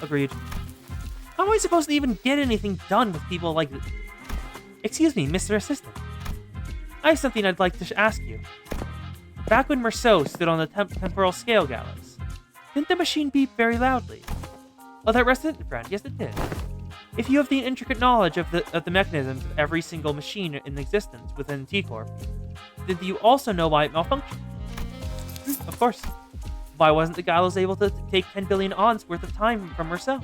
Agreed. How am I supposed to even get anything done with people like this? Excuse me, Mr. Assistant. I have something I'd like to ask you. Back when Merceau stood on the temporal scale gallows, didn't the machine beep very loudly? Oh, that rested it, friend. Yes, it did. If you have the intricate knowledge of the mechanisms of every single machine in existence within T-Corp, then do you also know why it malfunctioned? Of course. Why wasn't the gallows able to take 10 billion ons worth of time from Marcel?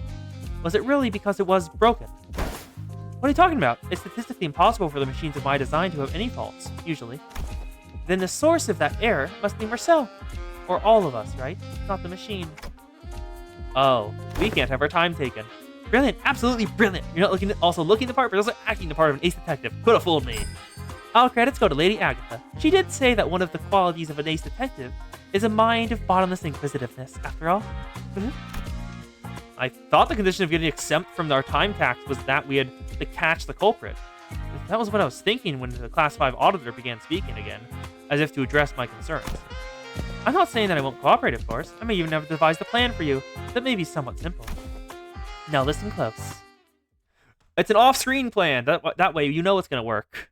Was it really because it was broken? What are you talking about? It's statistically impossible for the machines of my design to have any faults, usually. Then the source of that error must be Marcel. Or all of us, right? Not the machine. Oh, we can't have our time taken. Brilliant, absolutely brilliant. You're not also looking the part, but also acting the part of an ace detective. Could have fooled me. All credits go to Lady Agatha. She did say that one of the qualities of an ace detective is a mind of bottomless inquisitiveness, after all. I thought the condition of getting exempt from our time tax was that we had to catch the culprit. That was what I was thinking when the Class 5 auditor began speaking again, as if to address my concerns. I'm not saying that I won't cooperate, of course. I may even have devised a plan for you that may be somewhat simple. Now listen close. It's an off-screen plan. That way you know it's going to work.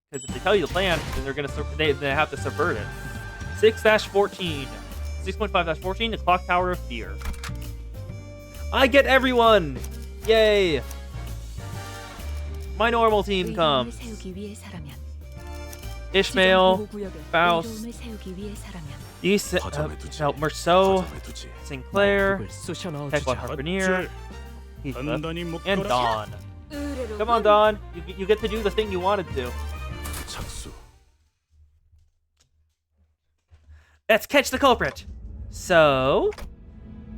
Because if they tell you the plan, then they have to subvert it. 6-14. 6.5-14, the Clock Tower of Fear. I get everyone! Yay! My normal team 의로움을 comes. 세우기 위해서라면, Ishmael, 지정 보호구역에 Faust, 의로움을 세우기 위해서라면, Merceau, 가정에 두지. Sinclair, 그걸 쑤셔넣어 Tekla 주자. Harpenier, Heathcliff, 단단히 and 묶어라. Dawn. Come on, Dawn. You get to do the thing you wanted to. 착수. Let's catch the culprit. So,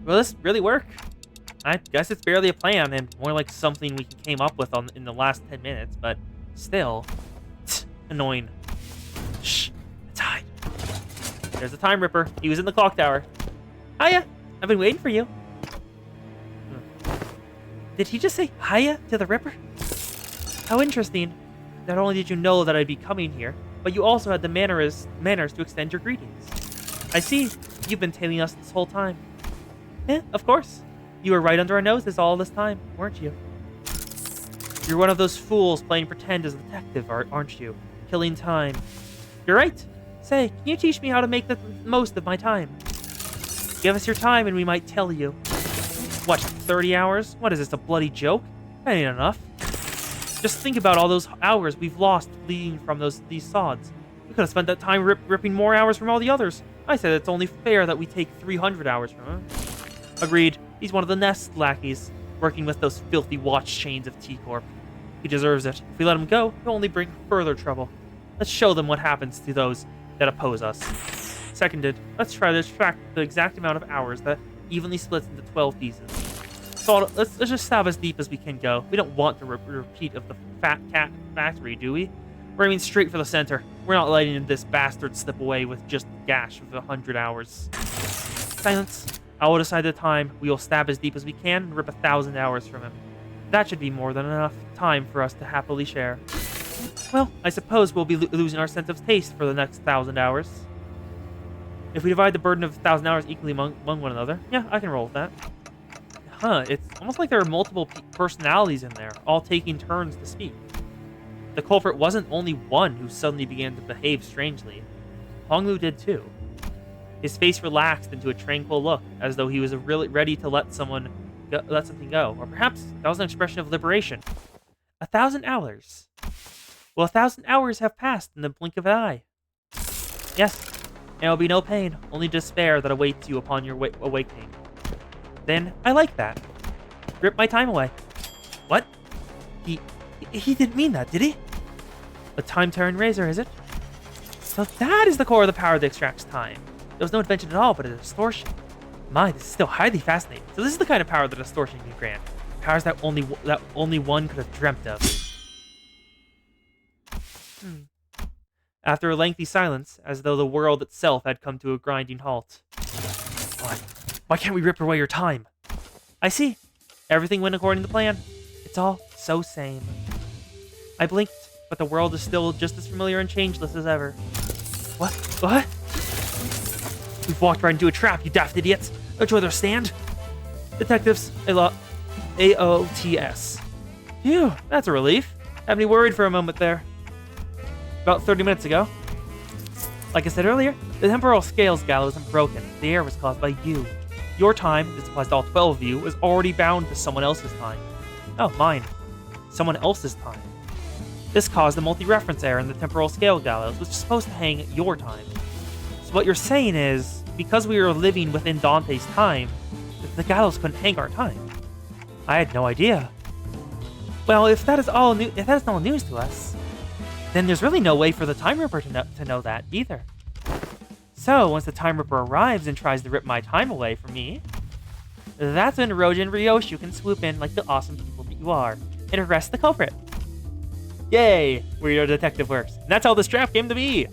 will this really work? I guess it's barely a plan and more like something we came up with in the last 10 minutes, but still, annoying. Shh, let's hide. There's the Time Ripper. He was in the clock tower. Hiya, I've been waiting for you. Did he just say hiya to the Ripper? How interesting. Not only did you know that I'd be coming here, but you also had the manners to extend your greetings. I see. You've been tailing us this whole time. Eh, of course. You were right under our noses all this time, weren't you? You're one of those fools playing pretend as a detective, aren't you? Killing time. You're right. Say, can you teach me how to make the most of my time? Give us your time and we might tell you. What, 30 hours? What is this, a bloody joke? That ain't enough. Just think about all those hours we've lost bleeding from these sods. We could have spent that time ripping more hours from all the others. I said it's only fair that we take 300 hours from him. Agreed. He's one of the Nest lackeys, working with those filthy watch chains of T-Corp. He deserves it. If we let him go, he'll only bring further trouble. Let's show them what happens to those that oppose us. Seconded. Let's try to extract the exact amount of hours that evenly splits into 12 pieces. So let's just stab as deep as we can go. We don't want the repeat of the Fat Cat Factory, do we? We're aiming straight for the center. We're not letting this bastard slip away with just a gash of 100 hours. Silence. I will decide the time. We will stab as deep as we can and rip 1,000 hours from him. That should be more than enough time for us to happily share. Well, I suppose we'll be losing our sense of taste for the next 1,000 hours. If we divide the burden of 1,000 hours equally among one another, yeah, I can roll with that. Huh, it's almost like there are multiple personalities in there, all taking turns to speak. The culprit wasn't only one who suddenly began to behave strangely. Honglu did too. His face relaxed into a tranquil look, as though he was really ready to let something go. Or perhaps that was an expression of liberation. 1,000 hours. Well, 1,000 hours have passed in the blink of an eye. Yes, and there will be no pain, only despair that awaits you upon your awakening. Then, I like that. Rip my time away. What? He didn't mean that, did he? A time-tearing razor, is it? So that is the core of the power that extracts time. There was no invention at all, but a distortion. My, this is still highly fascinating. So this is the kind of power that distortion can grant. Powers that only one could have dreamt of. After a lengthy silence, as though the world itself had come to a grinding halt. Why can't we rip away your time? I see. Everything went according to plan. It's all so same. I blinked, but the world is still just as familiar and changeless as ever. What? What? We've walked right into a trap, you daft idiots. Don't you understand? Detectives, AOTS. Phew, that's a relief. Had me worried for a moment there. About 30 minutes ago. Like I said earlier, the temporal scales gallows isn't broken. The error was caused by you. Your time, this applies to all 12 of you, was already bound to someone else's time. Oh, mine. Someone else's time. This caused a multi-reference error in the temporal scale gallows, which is supposed to hang your time. So what you're saying is, because we were living within Dante's time, the gallows couldn't hang our time. I had no idea. Well, if that is all news to us, then there's really no way for the Time Ripper to know that either. So, once the Time Ripper arrives and tries to rip my time away from me, that's when Roji and Ryoshu can swoop in like the awesome people that you are and arrest the culprit. Yay! Weirdo detective works. And that's how this trap came to be.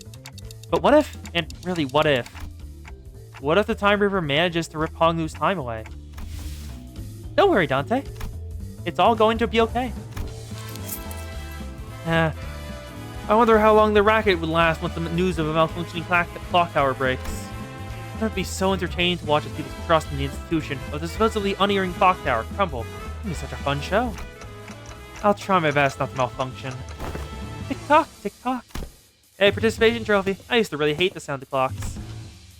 But what if, and really what if the Time Ripper manages to rip Honglu's time away? Don't worry, Dante. It's all going to be okay. I wonder how long the racket would last once the news of a malfunctioning clock tower breaks. It would be so entertaining to watch as people's trust in the institution of the supposedly unerring clock tower crumble. It would be such a fun show. I'll try my best not to malfunction. Tick-tock, tick-tock. Hey, participation trophy. I used to really hate the sound of clocks.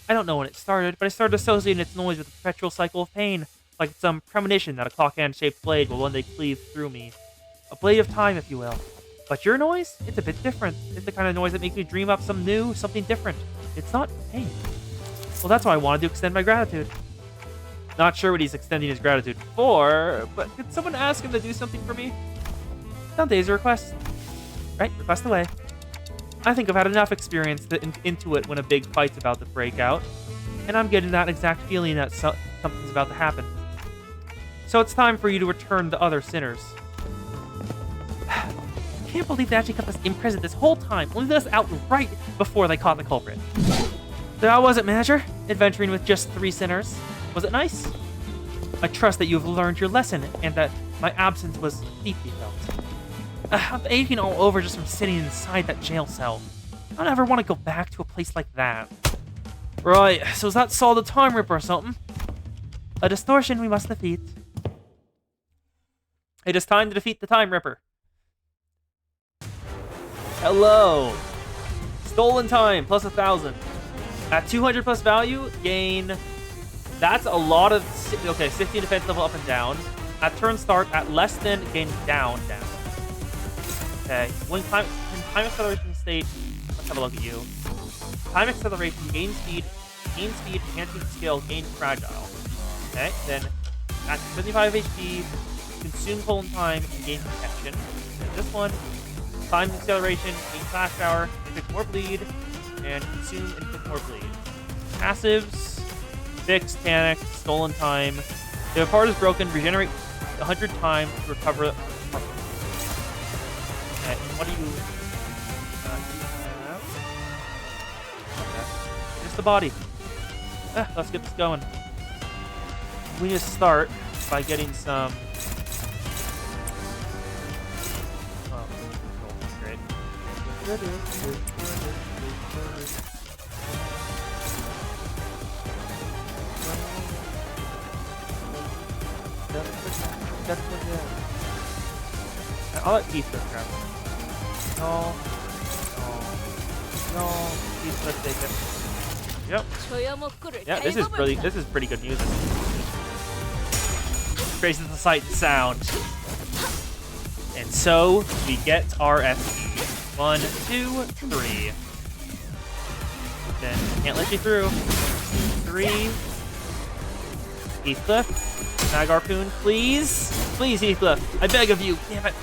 I don't know when it started, but I started associating its noise with the perpetual cycle of pain, like it's some premonition that a clock hand-shaped blade will one day cleave through me. A blade of time, if you will. But your noise? It's a bit different. It's the kind of noise that makes me dream up something different. It's not pain. Well, that's why I wanted to extend my gratitude. Not sure what he's extending his gratitude for, but could someone ask him to do something for me? Dante's a request. Right, request away. I think I've had enough experience to intuit when a big fight's about to break out, and I'm getting that exact feeling that something's about to happen. So it's time for you to return the other sinners. I can't believe they actually kept us imprisoned this whole time, only let us out right before they caught the culprit. So how was it, Manager? Adventuring with just 3 sinners? Was it nice? I trust that you have learned your lesson, and that my absence was deeply felt. I'm aching all over just from sitting inside that jail cell. I don't ever want to go back to a place like that. Right, so is that Saul the Time Ripper or something? A distortion we must defeat. It is time to defeat the Time Ripper. Hello. Stolen time, plus 1,000. At 200 plus value, gain... That's a lot of... Okay, 16 defense level up and down. At turn start, at less than, gain down. Okay, when time acceleration state, let's have a look at you. Time acceleration, gain speed, enhancing skill, gain fragile. Okay, then at 75 HP, consume colon time, and gain protection. And this one, time acceleration, gain flash power, inflict more bleed, and consume and inflict more bleed. Passives, fix, panic, stolen time. If a part is broken, regenerate 100 times to recover. Okay, what do you... okay. Just the body. Let's get this going. We need to start by getting some... Oh, great. I'll let Keith go grab it. No. Keith, let's take it. Yep. Yeah, this is pretty good music. Raises the sight and sound. And so we get our SE. 1, 2, 3. Then can't let you through. 3. Heathcliff. Mag Harpoon, please. Please, Heathcliff. I beg of you. Damn it.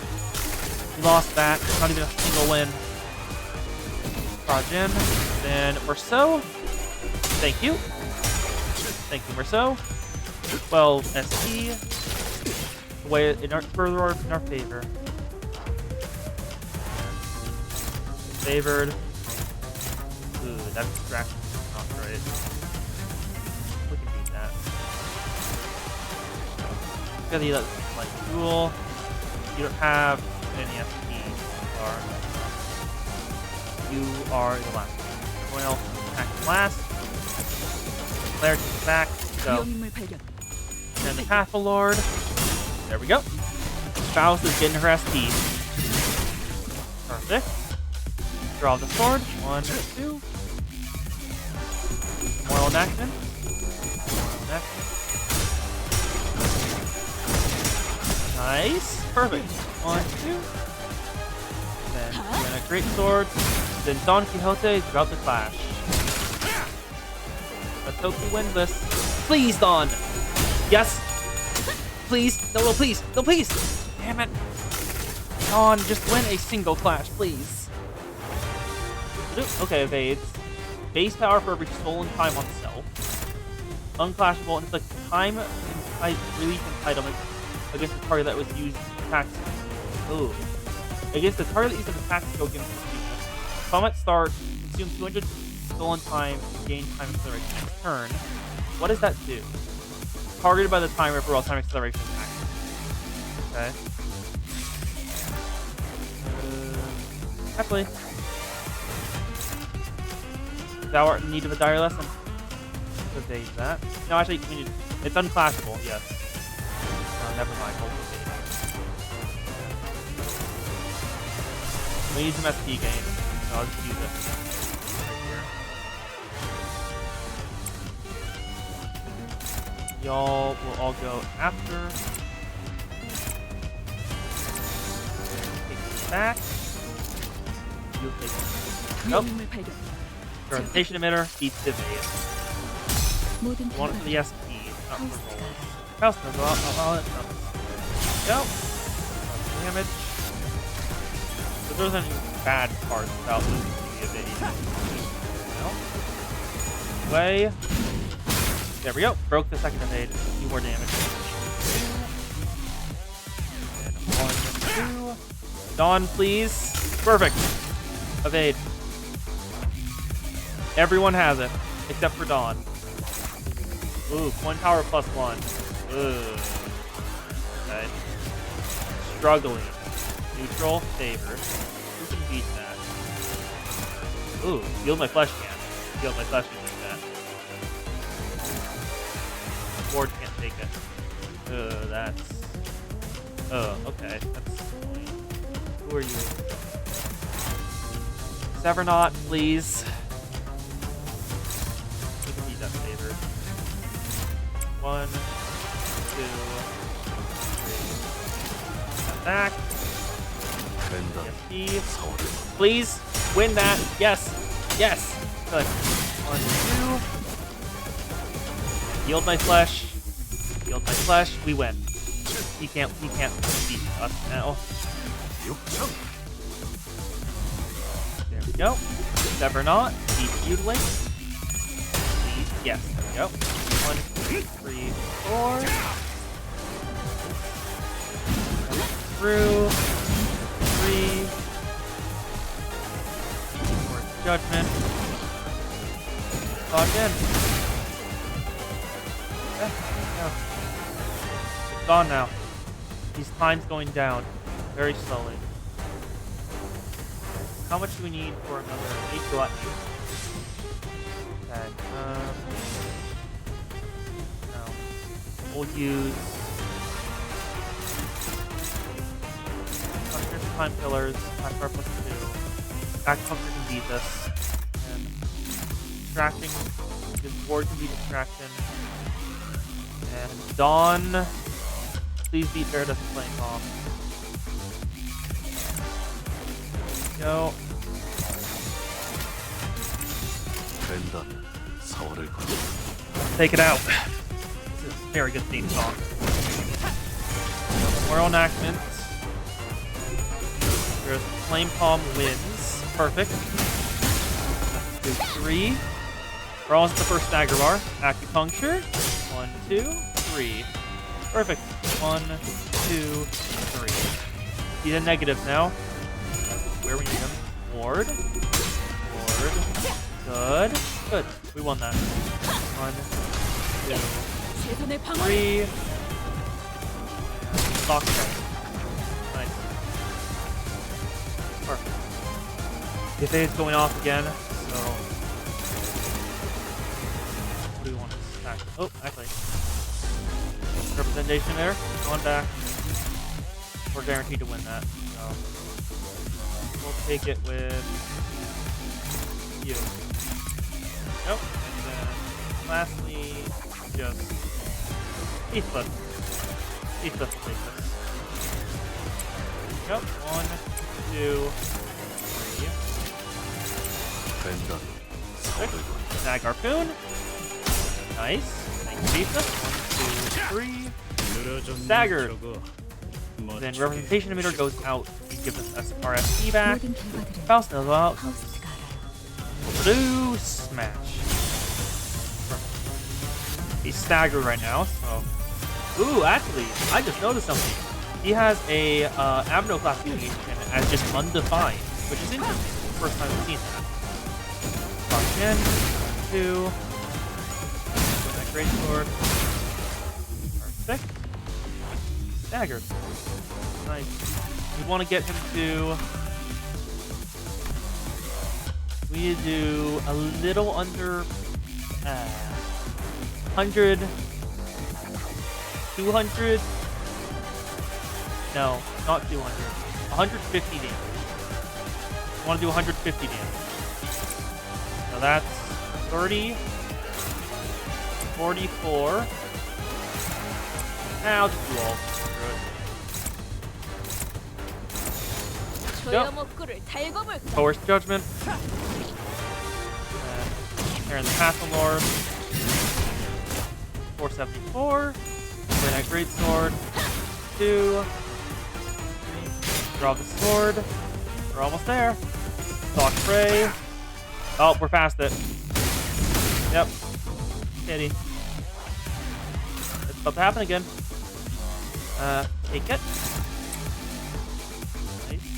We lost that. Not even a single win. Progin. Then Merceau. Thank you. Thank you, Merceau. 12 SE. Way further in our favor. Favored. Ooh, that's distraction. Not great. We can beat that. Gotta be like duel. You don't have any SP. You are the last one. Everyone else attack last. Claire to the back. So. And the Pathful Lord. There we go. Faust is getting her SP. Perfect. Draw the sword. 1, 2. Moral enactment. Nice. Perfect. 1, 2. Then a great sword. Then Don Quixote is about to clash. Let's hope he wins this. Please, Dawn. Yes. Please. No, no, please. No, please. Damn it. Dawn, just win a single clash, please. Okay, evades. Base power for every stolen time on self. Unclashable and inflict time relief entitlement against the target that was used attacks. Ooh. Against the target that used an attack skill against the unit. Combat start, consume 200 stolen time, gain time acceleration next turn. What does that do? Targeted by the time ripper while time acceleration is active. Okay. Actually. Thou art in need of a dire lesson. Let's evade that. No, actually, we need. It's unclashable, yes. No, never mind. We'll evade it. We need some SP gain. So I'll just use it. Right here. Y'all will all go after. Take this back. You'll take it. Nope. Turn station emitter, beats the evade. 모든 Want it for the 결과가 SP, not for roll. House number, I'll let them. Go. Damage. But those aren't any bad parts without losing the evade. No. Way. There we go. Broke the second evade. A few more damage. And 1, 2. Dawn, please. Perfect. Evade. Everyone has it, except for Dawn. Ooh, coin power +1. Ugh. Okay. Struggling. Neutral, favor. Who can beat that? Ooh, yield my flesh can. Yield my flesh can beat that. Ward can't take it. That's... okay. That's annoying. Who are you? Severnot, please. You can beat that favor. 1, 2, 3. Back. SP. Please win that. Yes. Yes. Good. 1, 2. Yield my flesh. Yield my flesh. We win. He can't beat us now. There we go. Never not. Keep feudling. Please. Yes. There we go. 1, 2, 3, 4. Through. 3. More judgment. Log in. Okay. Yeah. It's gone now. These time's going down very slowly. How much do we need for another 8 gluttony? Okay. No. We'll use time pillars, time power +2. Back puncture can beat this. And distracting. This ward can be distraction. And Dawn. Please beat Veritas and Flame Bomb. Go. Take it out. This is a very good theme song. Moral enactment. There's Flame Palm wins. Perfect. 2, 3. We're almost at the first stagger bar. Acupuncture. 1, 2, 3. Perfect. 1, 2, 3. See the negatives now. Where we need them. Ward. Ward. Good. Good. We won that. 1, 2, 3. Lock check. Nice. Perfect. The evade's going off again, so... What do we want to stack? Oh, actually. Representation there. Going back. We're guaranteed to win that, so... We'll take it with... you. Nope. And then, lastly, just... Heathcliff. Heathcliff will take this. Yep. 1, 2, 3. Snag Harpoon. Nice. Thank you, Pizza. 1, 2, 3. Staggered. Then representation emitter goes out. He gives us SRST back. 모든 결과들은 Faust knows out. 파우스트가 알아요. Blue smash. He's staggered right now, so. Ooh, actually, I just noticed something. He has a abno classification as just undefined, which is interesting. First time we've seen that. March in. 2. That great sword. Perfect. Staggered. Nice. We want to get him to. We need to do a little under 100, 200. No, not 200. 150 damage. I want to do 150 damage. So that's 30, 44. I'll just do all. Screw it. 소용없구를 달고 볼까? Force Judgment. Aaron the Passing Lord. 474. Great Knight Greatsword. 2. 3. Draw the sword. We're almost there. Stalk Prey. Oh, we're past it. Yep. Kitty. It's about to happen again. Take it. Nice.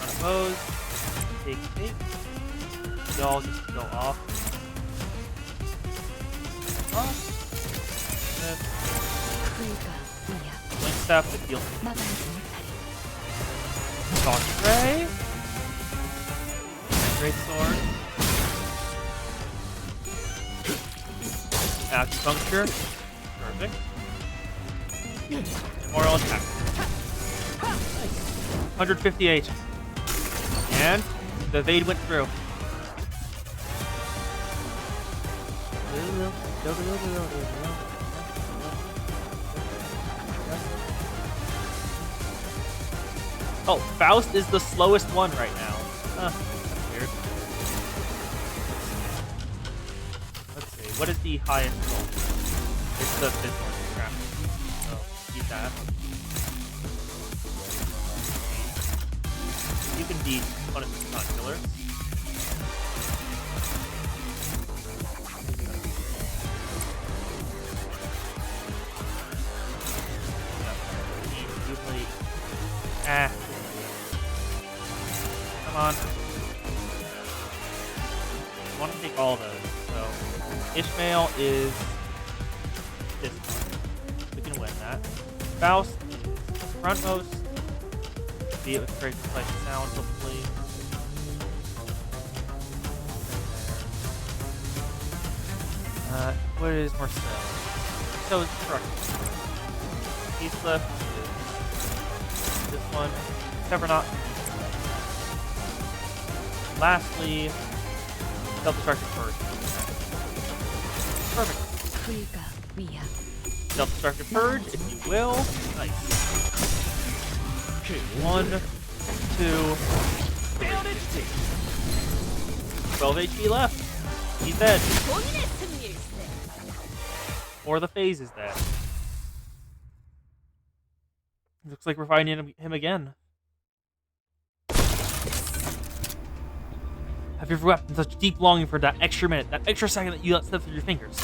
Unopposed. Take. Y'all just go off. 불과 위약 Link step to heal. 막아내지 못하리. Stalk Prey. Great sword. Acupuncture. Perfect. Immortal attack. Nice. 158. And the evade went through. Oh, Faust is the slowest one right now. Huh, that's weird. Let's see. What is the highest roll? It's the fifth one. Crap. So, keep that. You can beat punishment con killers. Ah. Come on. I want to take all those. So, Ishmael is this one. We can win that. Faust is frontmost. See it with great like sound, hopefully. What is Marcel? So is Destruction. He's left. This one, except not. Lastly, self-destructive purge. Perfect. 불과 위약 Self-destructive purge, if you will. Nice. 1, 2, 12 HP left. He's dead. 본인의 승리일세. Or the phase is dead. Looks like we're finding him again. Have you ever wept in such deep longing for that extra minute, that extra second that you let slip through your fingers?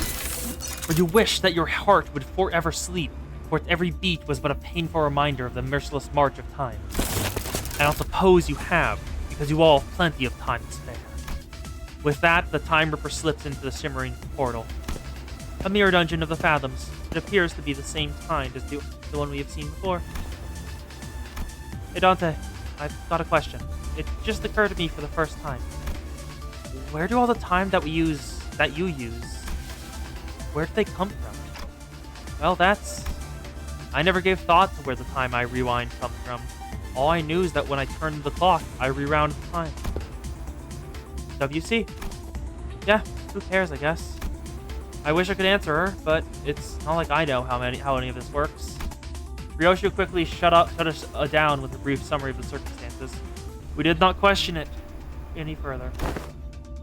Or you wish that your heart would forever sleep, for its every beat was but a painful reminder of the merciless march of time. And I'll suppose you have, because you all have plenty of time to spare. With that, the Time Ripper slips into the shimmering portal. A mirror dungeon of the Fathoms. It appears to be the same kind as the one we have seen before. Hey Dante, I've got a question. It just occurred to me for the first time. Where do all the time that you use, where do they come from? Well, I never gave thought to where the time I rewind comes from. All I knew is that when I turned the clock, I rewound the time. WC. Yeah, who cares, I guess. I wish I could answer her, but it's not like I know how any of this works. Ryoshu quickly shut us down with a brief summary of the circumstances. We did not question it any further.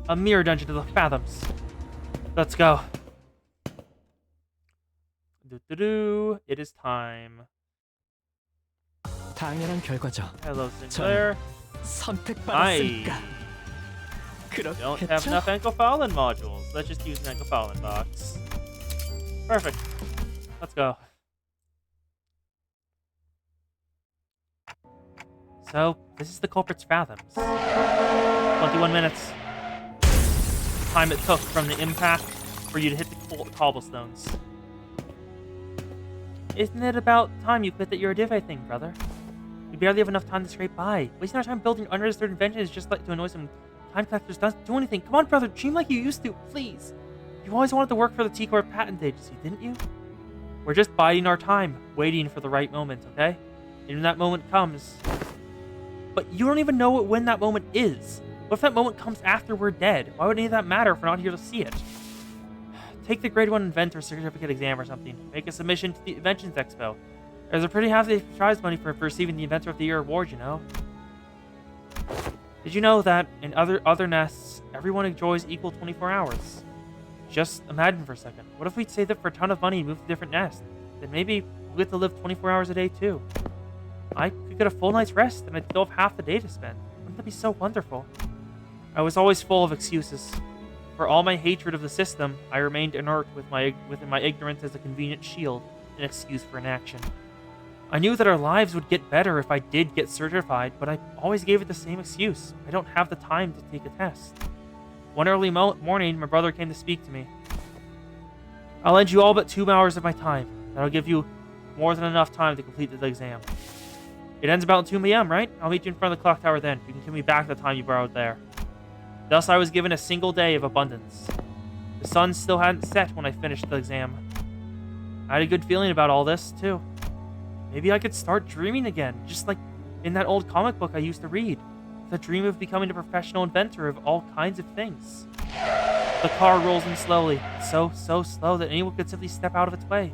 A mirror dungeon of the fathoms. Let's go. It is time. 당연한 결과죠. Hello, Sinclair. I 선택받았으니까. don't have enough Encophalin modules. Let's just use an Encophalin box. Perfect. Let's go. So, this is the culprit's fathoms. 21 minutes. Time it took from the impact for you to hit the cobblestones. Isn't it about time you quit that you're a div, I think, brother? We barely have enough time to scrape by. Wasting our time building unregistered inventions just like to annoy some time collectors doesn't do anything. Come on, brother, dream like you used to, please. You always wanted to work for the T-Corp Patent Agency, didn't you? We're just biding our time, waiting for the right moment, okay? And when that moment comes... But you don't even know when that moment is. What if that moment comes after we're dead? Why would any of that matter if we're not here to see it? Take the grade 1 inventor certificate exam or something. Make a submission to the Inventions Expo. There's a pretty hefty prize money for receiving the Inventor of the Year award, you know. Did you know that in other nests, everyone enjoys equal 24 hours? Just imagine for a second. What if we'd saved up for a ton of money and moved to a different nest? Then maybe we'd get to live 24 hours a day too. I could get a full night's rest and I'd still have half the day to spend. Wouldn't that be so wonderful? I was always full of excuses. For all my hatred of the system, I remained inert within my ignorance as a convenient shield, an excuse for inaction. I knew that our lives would get better if I did get certified, but I always gave it the same excuse. I don't have the time to take a test. One early morning, my brother came to speak to me. I'll lend you all but 2 hours of my time. That'll give you more than enough time to complete the exam. It ends about 2 p.m., right? I'll meet you in front of the clock tower then. You can give me back the time you borrowed there. Thus, I was given a single day of abundance. The sun still hadn't set when I finished the exam. I had a good feeling about all this, too. Maybe I could start dreaming again, just like in that old comic book I used to read. The dream of becoming a professional inventor of all kinds of things. The car rolls in slowly, so slow that anyone could simply step out of its way.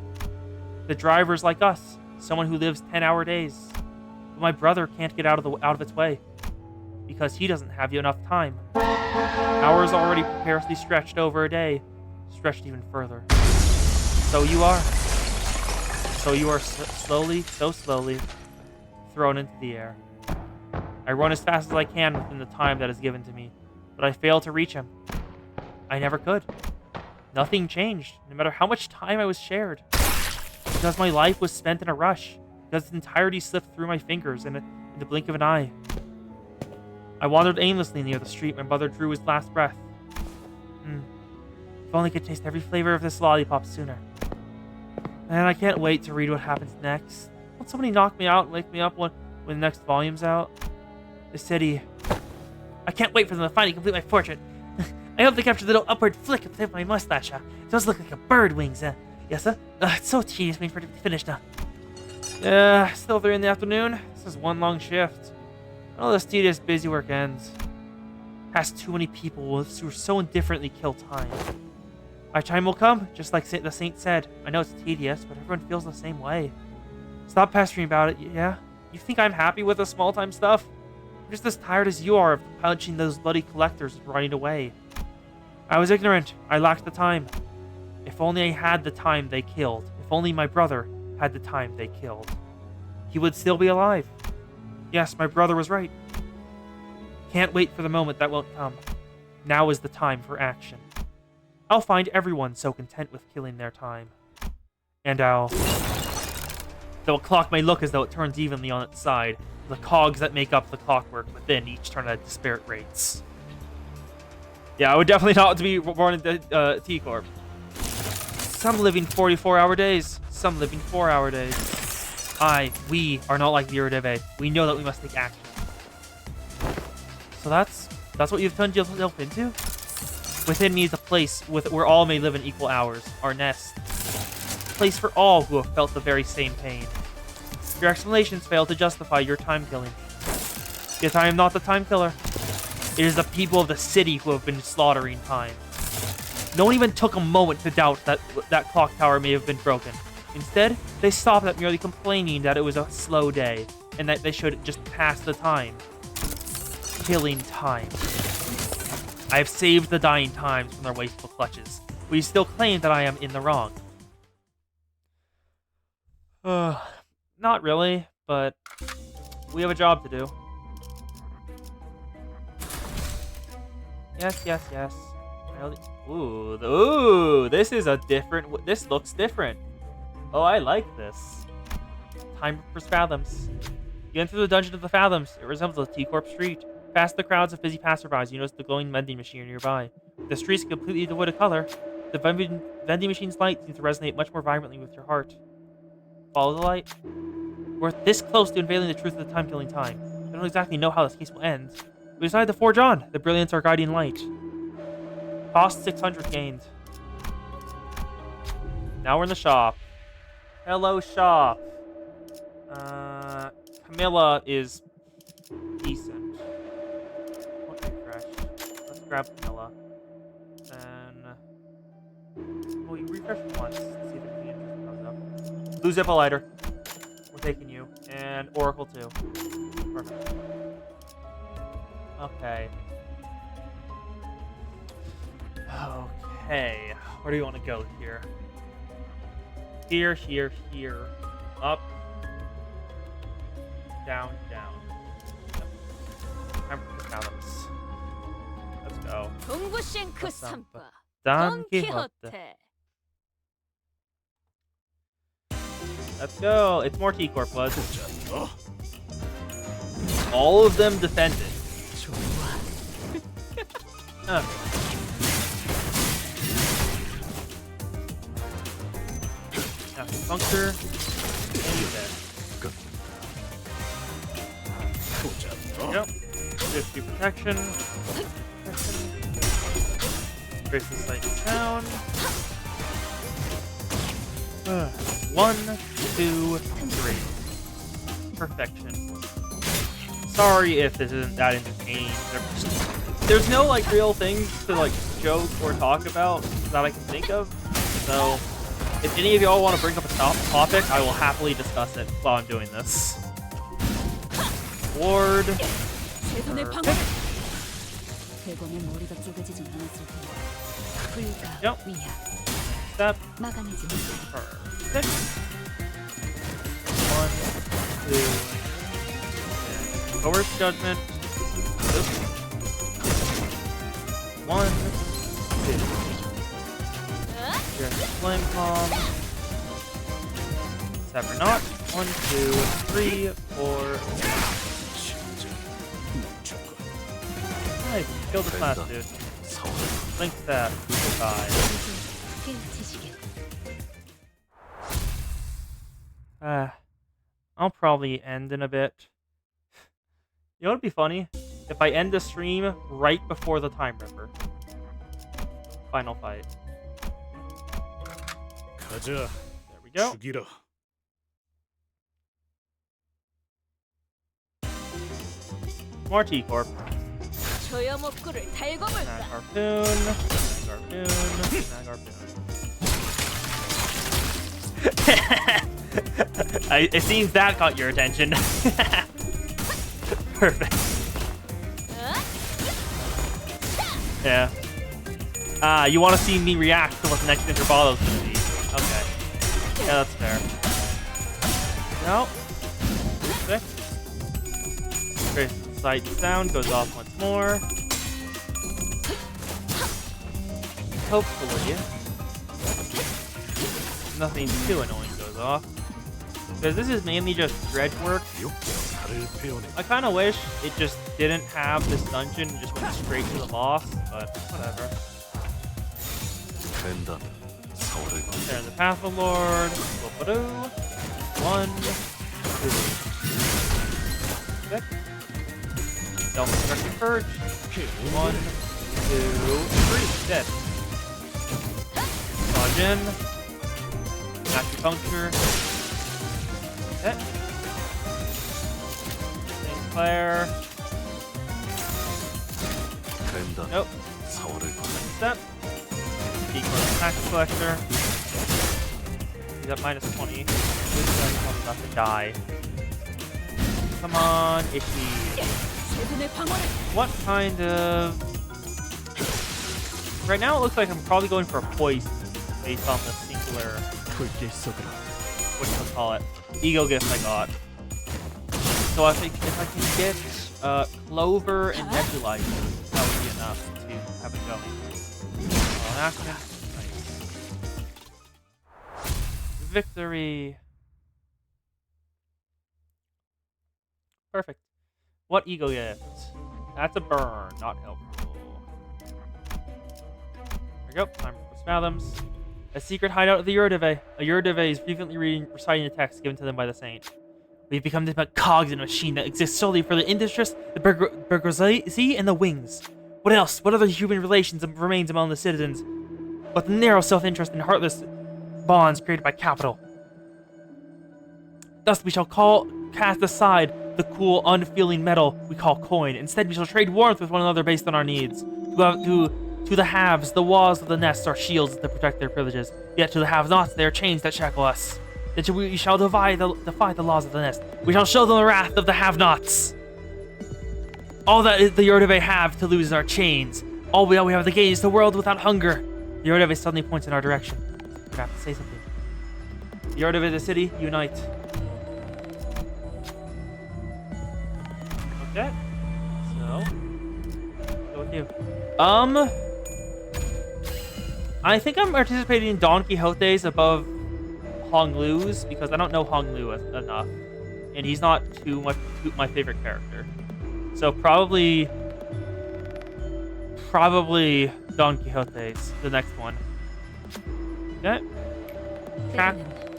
The driver's like us, someone who lives 10-hour days. But my brother can't get out of its way, because he doesn't have enough time. Hours already precariously stretched over a day, stretched even further. So you are so slowly, thrown into the air. I run as fast as I can within the time that is given to me, but I fail to reach him. I never could. Nothing changed, no matter how much time I was shared. Because my life was spent in a rush, because its entirety slipped through my fingers in the blink of an eye. I wandered aimlessly near the street. My brother drew his last breath. If only I could taste every flavor of this lollipop sooner. And I can't wait to read what happens next. Won't somebody knock me out and wake me up when the next volume's out? The city. I can't wait for them to finally complete my portrait. I hope they capture the little upward flick of the tip of my mustache. It does look like a bird wings. Yes, sir? It's so tedious waiting for it to be finished now. Still 3 in the afternoon. This is one long shift. All this tedious busy work ends. Past too many people who so indifferently kill time. My time will come, just like the saint said. I know it's tedious, but everyone feels the same way. Stop pestering about it, yeah? You think I'm happy with the small-time stuff? I'm just as tired as you are of punching those bloody collectors and running away. I was ignorant. I lacked the time. If only I had the time they killed. If only my brother had the time they killed. He would still be alive. Yes, my brother was right. Can't wait for the moment that won't come. Now is the time for action. I'll find everyone so content with killing their time. And though a clock may look as though it turns evenly on its side, the cogs that make up the clockwork within each turn at disparate rates. Yeah, I would definitely not to be born in the T-Corp. Some living 44-hour days, some living 4-hour days. We are not like the Eredive. We know that we must take action. So that's what you've turned yourself into? Within me is a place where all may live in equal hours, our nest. A place for all who have felt the very same pain. Your explanations fail to justify your time killing. Yet I am not the time killer. It is the people of the city who have been slaughtering time. No one even took a moment to doubt that clock tower may have been broken. Instead, they stopped at merely complaining that it was a slow day, and that they should just pass the time. Killing time. I have saved the dying times from their wasteful clutches. But you still claim that I am in the wrong. Not really, but we have a job to do. Yes, yes, yes. Ooh, this is a different... This looks different. Oh, I like this. Time for Fathoms. You enter the dungeon of the Fathoms. It resembles a T-Corp street. Past the crowds of busy passerbys, you notice the glowing vending machine nearby. The street's completely devoid of color. The vending machine's light seems to resonate much more vibrantly with your heart. Follow the light. We're this close to unveiling the truth of the time-killing time. I don't exactly know how this case will end. We decided to forge on. The brilliance our guiding light. Cost 600 gained. Now we're in the shop. Hello, shop. Camilla is decent. Won't refresh. Let's grab Camilla. Then... Well, you refresh once. See if anything interesting comes up. Blue Zippo lighter. We're taking you. And Oracle too. Perfect. Okay. Okay. Where do you want to go here? Here, here, here. Up. Down, down. Yep. Time for the Fathoms. Let's go. 동부싱크 What's up? 삼바 Don Quixote. 돈키호테. Let's go. It's more T-Corp, was. All of them defended. Okay. Now, puncture. And dead. There we go. Just do protection. Trace the sight down. 1, 2, 3. Perfection. Sorry if this isn't that entertaining. There's no like real things to like joke or talk about that I can think of. So if any of y'all want to bring up a topic, I will happily discuss it while I'm doing this. Ward. 세손의 방어를. 대검의 머리가 쪼개지진 않았을 테니 불가 Yep. 위야 Step. 막아내지 못해. Perfect. 1, 2. And Coerced Judgment. Oops. 1, 2. Here's the Flame Palm. Sever not. 1, 2, 3, 4. Nice. Kill the last dude. Link that. Goodbye. I'll probably end in a bit. You know what'd be funny? If I end the stream right before the Time Ripper. Final fight. 가자. There we go. 죽이라. More T-Corp. 조여 목구를 달고 Snag 볼까. Harpoon. Snag Harpoon. Snag Harpoon. It seems that caught your attention. Perfect. Yeah. You want to see me react to what the next Intervallo is going to be. Okay. Yeah, that's fair. No. 6. Trace sight and sound goes off once more. Hopefully, nothing too annoying goes off. Because this is mainly just dredge work. I kind of wish it just didn't have this dungeon and just went straight to the boss, but whatever. There's the Path of Lord. 1, 2. 6. Self-destructive Purge. 1, 2, 3. Dead. Dodge in. Acupuncture. Hit. Sinclair. Nope. Step. Equal attack collector. He's at minus 20. I'm about to die. Come on, Ishi. 세손의 방어를. What kind of Right now, it looks like I'm probably going for a poison based on the singular, 불길 속으로. whatchamacallit, ego gift I got. So I think if I can get Clover and Nebulizer, that would be enough to have it going. Enactment. Nice. Victory. Perfect. What ego gift? That's a burn, not helpful. There we go. Time for fathoms. A secret hideout of the Yurdive. A Yurdive is frequently reciting a text given to them by the saint. We've become this cogs in a machine that exists solely for the industries, the bourgeoisie, and the wings. What else? What other human relations remains among the citizens but the narrow self-interest and heartless bonds created by capital? Thus we shall cast aside the cool, unfeeling metal we call coin. Instead, we shall trade warmth with one another based on our needs. To the haves, the walls of the nests are shields to protect their privileges. Yet to the have-nots, they are chains that shackle us. Then we shall defy the laws of the nest. We shall show them the wrath of the have-nots. All that the Yurdive have to lose is our chains. All we have to gain is the world without hunger. The Yurdive suddenly points in our direction. We have to say something. The Yurdive, the city, unite. Okay. So, go with you. I think I'm participating in Don Quixote's above Hong Lu's because I don't know Hong Lu enough, and he's not too my favorite character. So probably Don Quixote's the next one. Okay.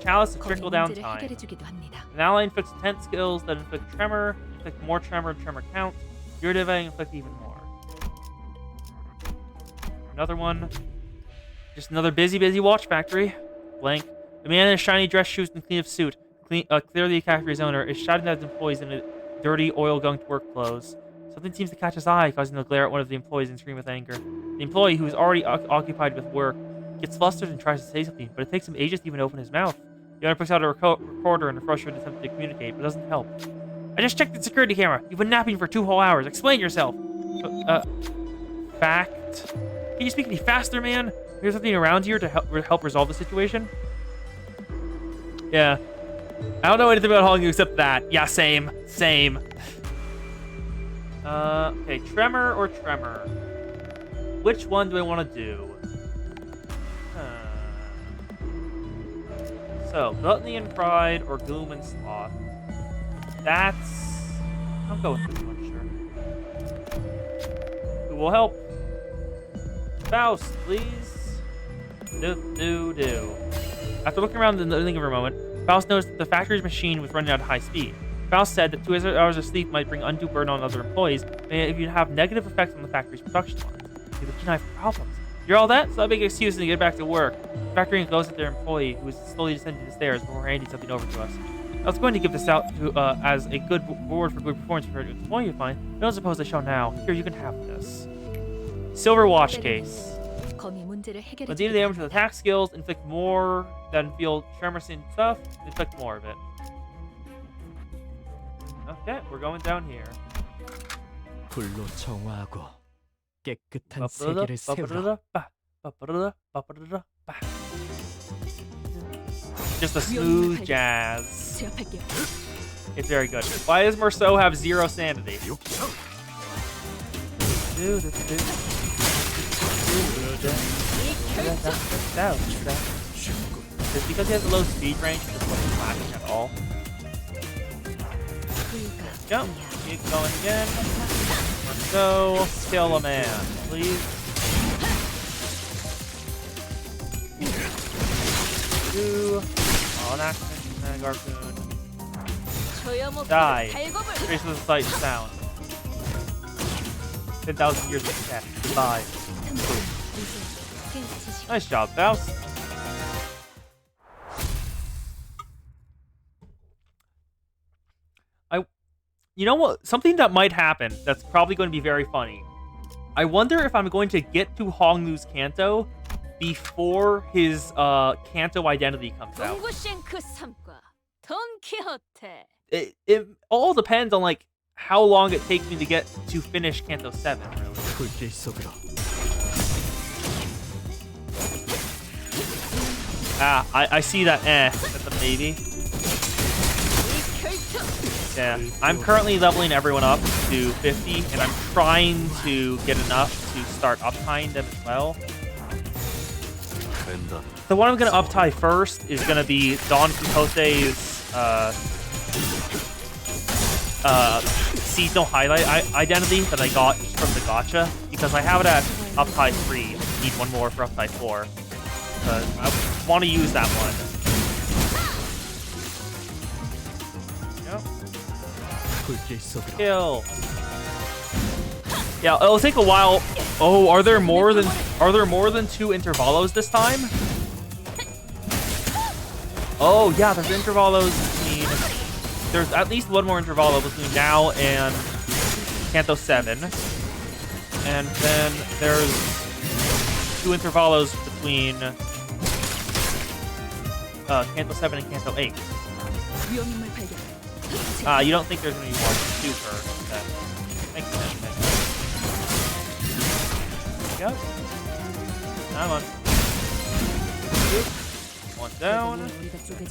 Chalice of Trickle Down Time. An ally inflicts 10 skills that inflict tremor, inflict more tremor and tremor count. Yurdive inflict even more. Another one. Just another busy watch factory. Blank. A man in a shiny dress, shoes, and clean-up suit, clearly a factory's owner, is shouting at his employees in a dirty, oil-gunked work clothes. Something seems to catch his eye, causing him to glare at one of the employees and scream with anger. The employee, who is already occupied with work, gets flustered and tries to say something, but it takes him ages to even open his mouth. The owner picks out a recorder in a frustrated attempt to communicate, but it doesn't help. I just checked the security camera. You've been napping for 2 whole hours. Explain yourself. Fact. Can you speak any faster, man? There's something around here to help resolve the situation? Yeah. I don't know anything about Hong Yu except that. Yeah, same. Okay, Tremor or Tremor? Which one do I want to do? So, Gluttony and Pride or Gloom and Sloth? I'll go with this one, sure. Who will help? Faust, please. Do. After looking around the building for a moment, Faust noticed that the factory's machine was running at high speed. Faust said that 2 hours of sleep might bring undue burden on other employees, and it would have negative effects on the factory's production lines. The keen eye for problems. You're all that? So that big excuse to get back to work. The factory goes at their employee, who is slowly descending the stairs before handing something over to us. I was going to give this out to, as a good reward for good performance for an employee of mine, but I don't suppose I shall now. Here, you can have this. Silver watch case. When dealing damage with attack skills, inflict more than feel tremor and stuff, inflict more of it. Okay, we're going down here. 불로 정화하고 깨끗한 세계를 세우라. Just a smooth jazz. It's very good. Why does Merceau have 0 sanity? Just because he has a low speed range, he just wasn't lacking at all. Jump. Keep going again. Merceau, kill a man, please. On action, Gargoon. Die. Trace of the sight and sound. 10,000 years of death. Goodbye. Nice job, Faust. You know what? Something that might happen that's probably going to be very funny. I wonder if I'm going to get to Hong Lu's Kanto before his Kanto identity comes out. It all depends on like how long it takes me to finish Kanto 7, really. I see that that's a maybe. Yeah, I'm currently leveling everyone up to 50, and I'm trying to get enough to start up-tying them as well. The one I'm going to up-tie first is going to be Don Quixote's seasonal highlight identity that I got just from the gacha, because I have it at up-tie 3. Need one more for up-tie 4. I want to use that one. Kill. Yeah, it'll take a while. Oh, are there more than 2 intervalos this time? Oh yeah, there's intervalos between. There's at least one more intervalo between now and Canto 7, and then there's 2 intervalos between Canto 7 and Canto 8. You don't think there's going to be more than 2 per set. Makes sense. Yep. Come on. One down.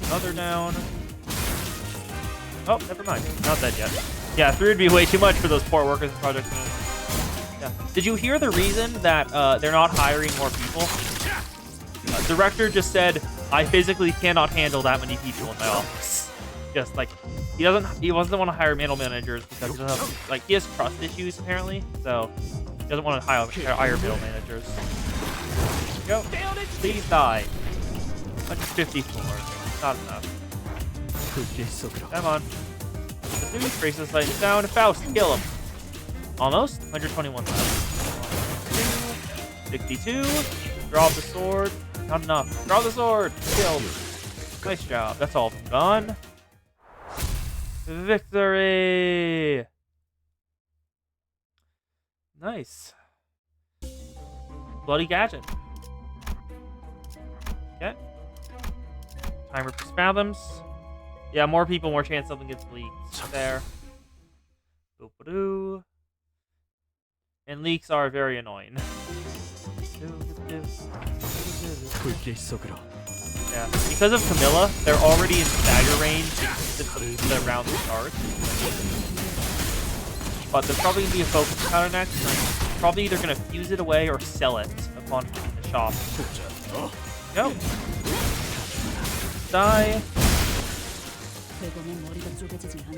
Another down. Oh, never mind. Not dead yet. Yeah, 3 would be way too much for those poor workers in Project Moon. Yeah. Did you hear the reason that they're not hiring more people? Director just said, I physically cannot handle that many people in my office. Just like, he doesn't want to hire middle managers because he doesn't have, like, he has trust issues apparently, so he doesn't want to hire middle managers. Go. Please die. 154. Not enough. Come on. The dude traces light down. Faust, kill him. Almost. 121 left. 62. Drop the sword. Not enough. Drop the sword. Killed. Nice job. That's all of them gone. Victory! Nice. Bloody gadget. Okay. Timer for fathoms. Yeah, more people, more chance something gets leaked. There. Boop-a-doo. And leaks are very annoying. Yeah, because of Camilla, they're already in stagger range since the round starts. But there's probably going to be a focus counter next, and I'm probably either going to fuse it away or sell it upon hitting the shop. Go. Die.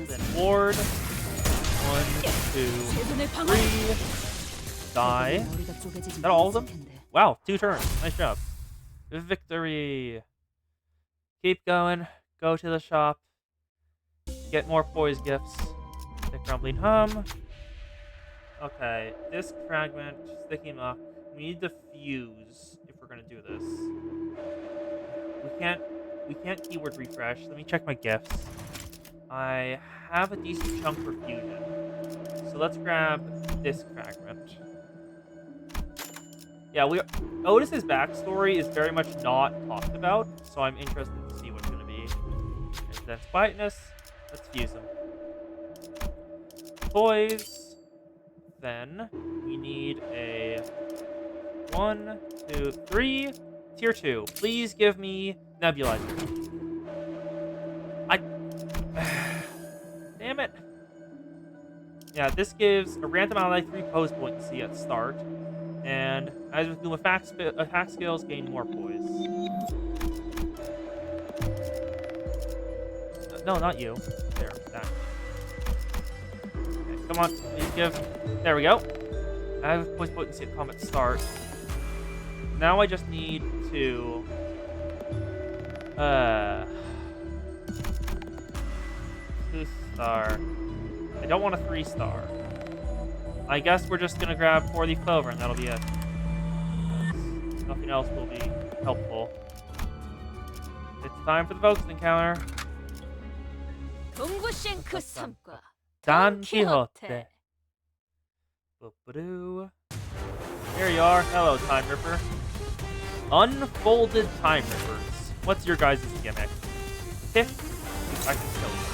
Then ward. 1, 2, 3. Die. Is that all of them? Wow, 2 turns. Nice job. Victory. Keep going. Go to the shop. Get more poise gifts. The crumbling hum. Okay, disc fragment, sticky muck. We need the fuse if we're gonna do this. We can't keyword refresh. Let me check my gifts. I have a decent chunk for fusion. So let's grab disc fragment. Yeah, Otis's backstory is very much not talked about, so I'm interested to see what's gonna be. And then spiteness. Let's fuse him. Poise. Then we need a 1, 2, 3. Tier 2. Please give me nebulizer. Damn it. Yeah, this gives a random ally 3 pose potency at start. And as with new attack skills, gain more poise. No, not you. There, that. Okay, come on, please give. There we go. I have poise potency at combat start. Now I just need to 2-star. I don't want a 3-star. I guess we're just gonna grab 4-leaf clover and that'll be it. Nothing else will be helpful. It's time for the focus encounter. Don Quixote. Boop-a-doo. Here you are. Hello, Time Ripper. Unfolded Time Rippers. What's your guys' gimmick? Pick. I can kill you.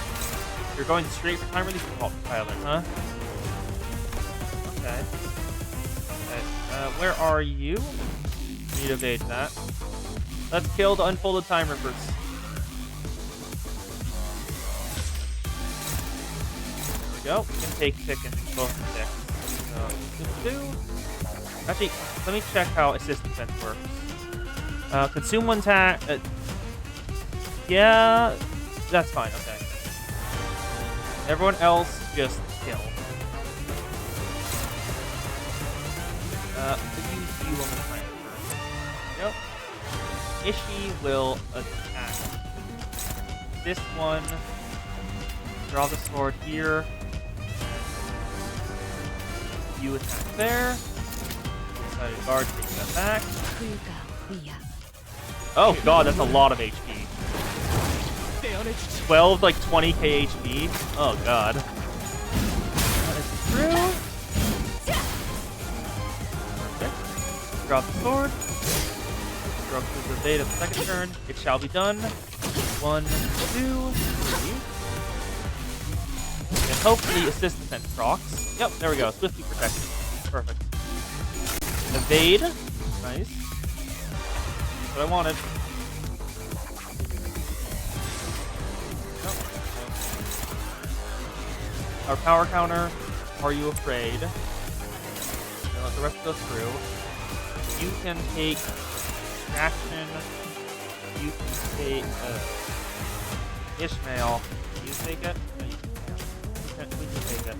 You're going straight for time release pilot, huh? Okay. Okay. Where are you? Need to evade that. Let's kill the unfolded time rippers. There we go. We can take chickens, both sticks. So, 2. Actually, let me check how assist defense works. Consume 1 attack. Yeah, that's fine. Okay. Everyone else just kill. Use you on the time first. Yep. Ishi will attack. This one. Draw the sword here. You attack there. Decided guard takes that back. 불가 위야. Oh god, that's a lot of HP. 떼어내주지. 12, like 20k HP. Oh god. That is true. Perfect. Drop the sword. Structures the date of the second turn. It shall be done. 1, 2, 3. And hopefully assist defense procs. Yep, there we go. Swiftly protected. Perfect. Evade. Nice. That's what I wanted. Our power counter. Are you afraid? Gonna let the rest go through. You can take Distraction. You can take Ishmael. Can you take it? No, you can't. We can take it.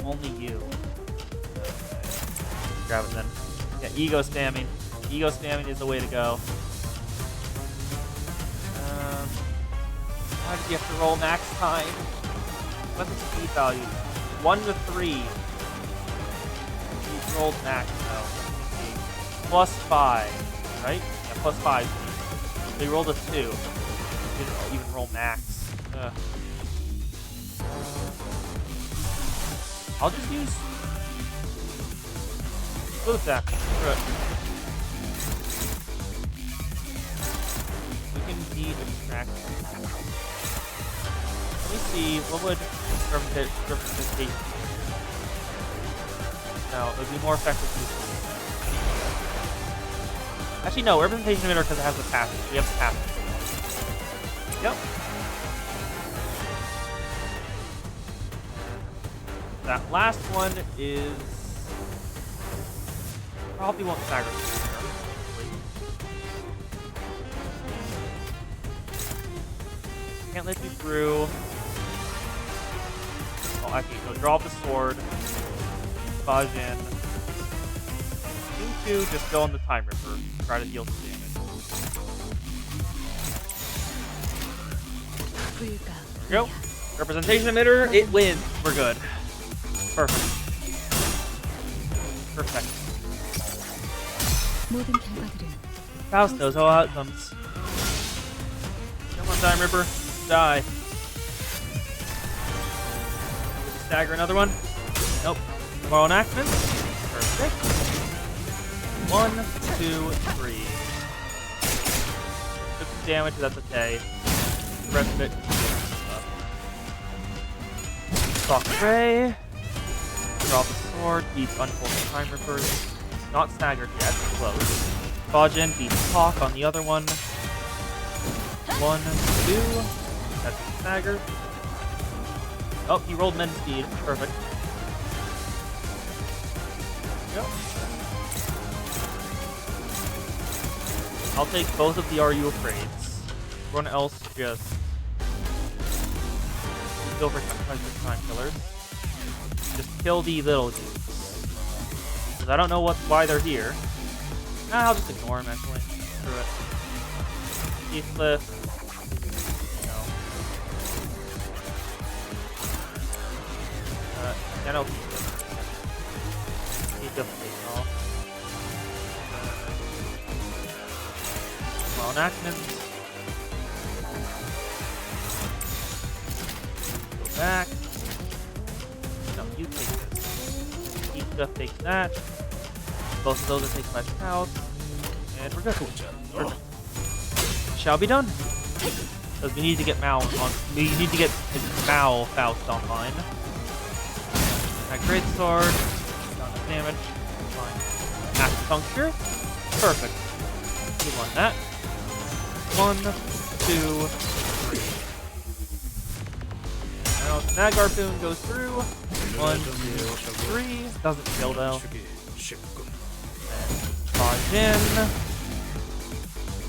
Only you. Okay. Grab it then. Yeah, ego spamming. Ego spamming is the way to go. Why did you have to roll max time? What's the speed value? 1 to 3. He's rolled max though. Plus 5, right? Yeah, plus 5 speed. So he rolled a 2. He didn't even roll max. Ugh. I'll just use split attack. Screw it. We can need a distraction. Let me see, what would representation? No, it would be more effective to use. Actually, no, representation emitter because it has the passive. We have the passive. Yep. That last one is probably won't stagger. Can't let you through. Oh, actually, no. Draw the sword. Fudge in. 2-2, just go on the time ripper. Try to deal some damage. 불가 There we go. Representation emitter, it wins. We're good. Perfect. Perfect. 모든 결과들은 Faust knows all outcomes. Come on, time ripper. Die. Stagger another one. Nope. Tomorrow enactment. Perfect. 1, 2, 3. Took some damage, that's okay. The rest of it. Sock Ray. Draw the sword. Beats unfolding time rippers. Not staggered yet. Close. Bajin beats Hawk on the other one. 1, 2. That's a stagger. Oh, he rolled men's speed. Perfect. Yep. I'll take both of the Are You Afraids. Everyone else just go for time killers. Just kill the little dudes. Because I don't know why they're here. Nah, I'll just ignore them actually. Screw it. Heathcliff. No. Yeah, no, Heathcliff. Heathcliff takes off. Well, enactments. Go back. No, you take this. Heathcliff takes that. Both of those are taken by the house. And we're good. Perfect. Shall be done. Because we need to get Mao on. We need to get Mao Faust online. That great sword. Not enough damage. Fine. Acupuncture. Perfect. You want that. 1, 2, 3. Now Snag Harpoon goes through. 1, 2, 3. Doesn't kill though. Charge in.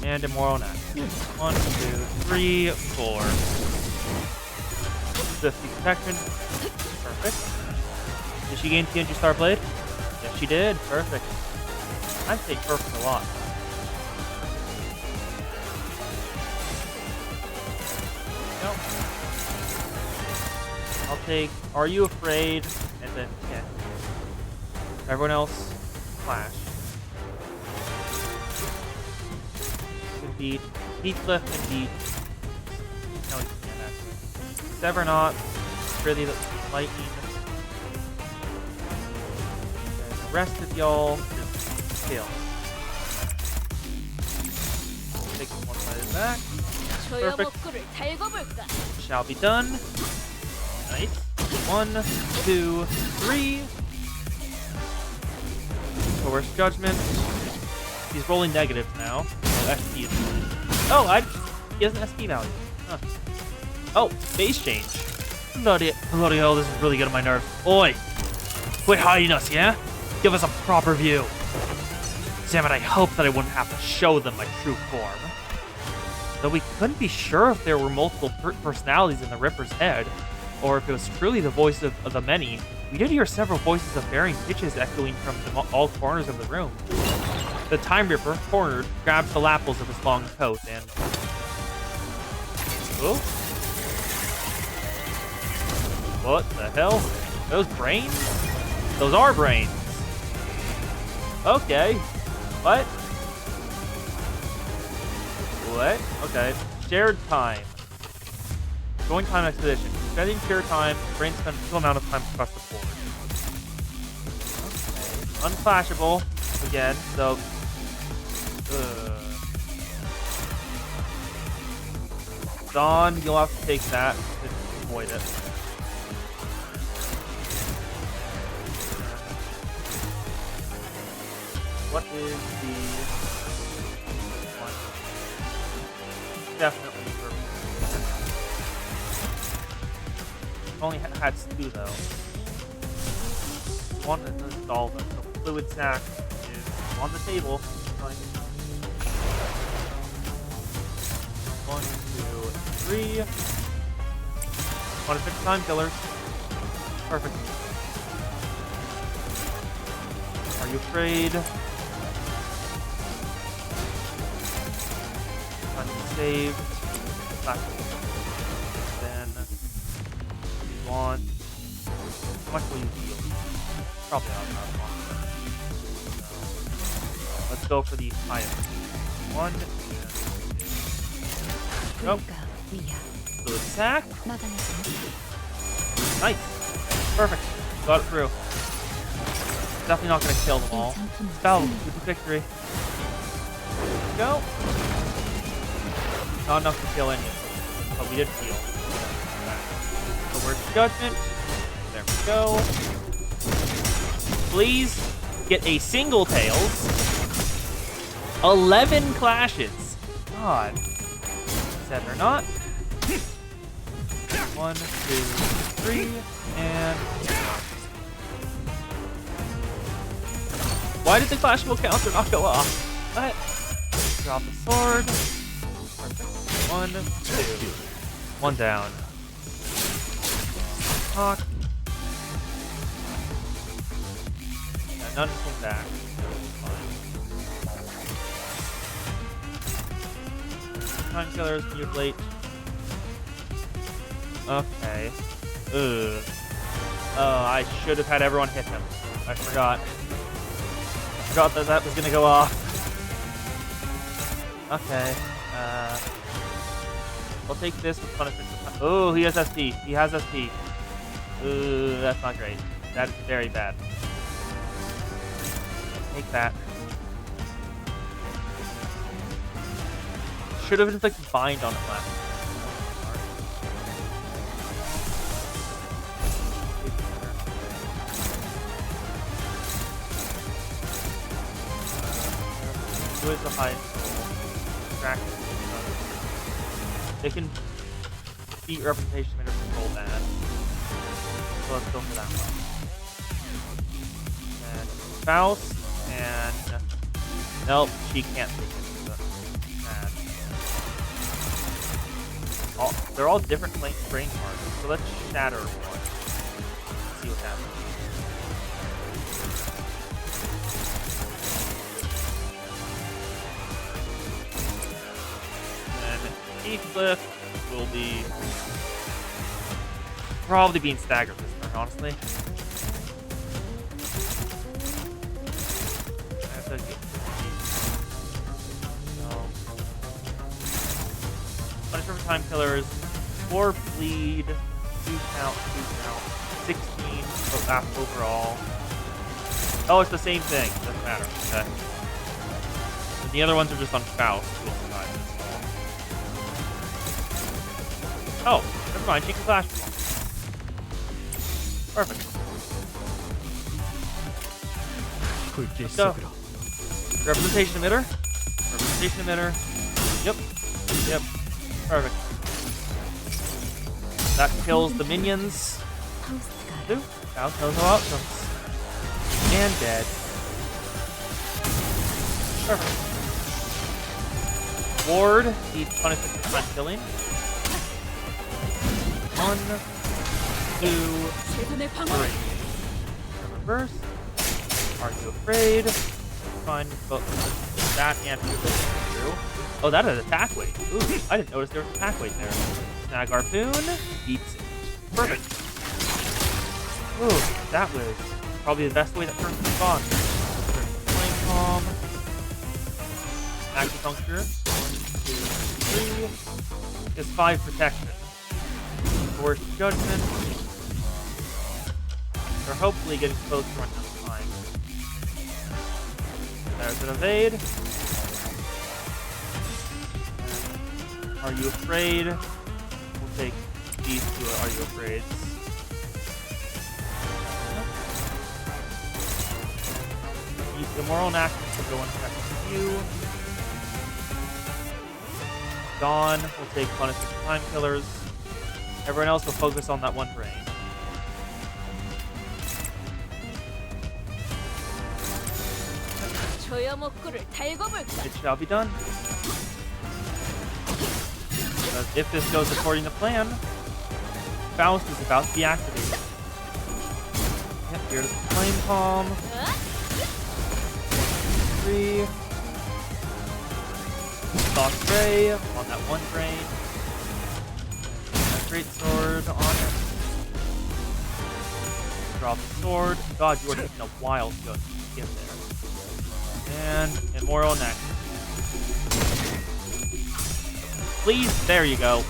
And Immoral Knack. 1, 2, 3, 4. 50 protection. Perfect. Did she gain TNG Star Blade? Yes, she did. Perfect. I'd say perfect a lot. Nope. I'll take Are You Afraid? And then, yeah. Everyone else, Flash. You can beat Heathcliff and beat. No, you can't. Sever Not. Really, the Lightning. And the rest of y'all just kill. Take one side back. Perfect. Shall be done. Nice. 1, 2, 3. Coerced Judgment. He's rolling negatives now. Oh, SP is rolling. Oh, he has an SP value. Huh. Oh, phase change. Bloody hell, this is really getting on my nerves. Oi! Quit hiding us, yeah? Give us a proper view. Damn it, I hoped that I wouldn't have to show them my true form. Though we couldn't be sure if there were multiple personalities in the Ripper's head, or if it was truly the voice of the many. We did hear several voices of varying pitches echoing from all corners of the room. The Time Ripper, cornered, grabs the lapels of his long coat and... Oh? What the hell? Those brains? Those are brains. Okay. What? What? Okay. Shared time. Going time expedition. Spending shared time. Brain spend equal amount of time across the board. Okay. Unflashable. Again, so... Dawn, you'll have to take that to avoid it. What is the one? Definitely for only had two though. One is installed. So fluid sack is on the table. 1, 2, 3. 1 to 6 time killers. Perfect. Are you afraid? Time to be saved. Back. Then you want. How much will you heal? Probably not enough. So, let's go for the highest. 1. Nope. Good attack. Nice. Perfect. Got it through. Definitely not going to kill them all. Spell. Good victory. Go. Not enough to kill any of them. But we did heal. So where's Judgment? There we go. Please get a single tails. 11 clashes. God. Or not. 1, 2, 3, and... Why did the clashable counter not go off? What? Drop the sword. Perfect. 1, 2. 1 down. Hawk. Yeah, none came back. Time killers, mutilate. Okay. Ugh. Oh, I should have had everyone hit him. I forgot. I forgot that that was gonna go off. Okay. We'll take this with punishment. Oh, he has SP. He has SP. Ooh, that's not great. That is very bad. Take that. Should have inflicted bind on it last time. Who is the highest roll? distracted. They can beat representation emitter control bad. So let's go for that one. And Faust, and nope, she can't take it. So bad. They're all different brain parts. So let's shatter one. See what happens. Heathcliff will be probably being staggered this turn, honestly. That's okay. So, punishment for time killers, 4 bleed, 2 count, 16 overall. Oh, it's the same thing. Doesn't matter. Okay. And the other ones are just on Faust. Who will survive this. Oh, never mind. She can flash. Perfect. 불길 Let's go. 속으로 Representation emitter. Representation emitter. Yep. Yep. Perfect. That kills the minions. 파우스트가 Two. Now kills no outcomes. And dead. Perfect. Ward needs punishment for time killing. 1, 2, 3. Reverse. Are you afraid? Fine, but that and true. Oh, that is attack weight. Ooh, I didn't notice there was attack weight there. Snag Harpoon beats it. Perfect. Ooh, that was probably the best way that person spawned. Flame Palm. Acupuncture. 1, 2, 3. Is 5 protection. Force Judgment. They're hopefully getting close to running out of time. There's an evade. Are you afraid? We'll take these two. Are you afraid? The moral actions will go in second queue. Dawn will take punishment for time killers. Everyone else will focus on that one brain. It shall be done. If this goes according to plan, Faust is about to be activated. Yep, here's the Flame Palm. 3. Stock Ray on that one brain. Great sword on it. Drop the sword. God, you are taking a while to get there. And Immoral next. Please, there you go.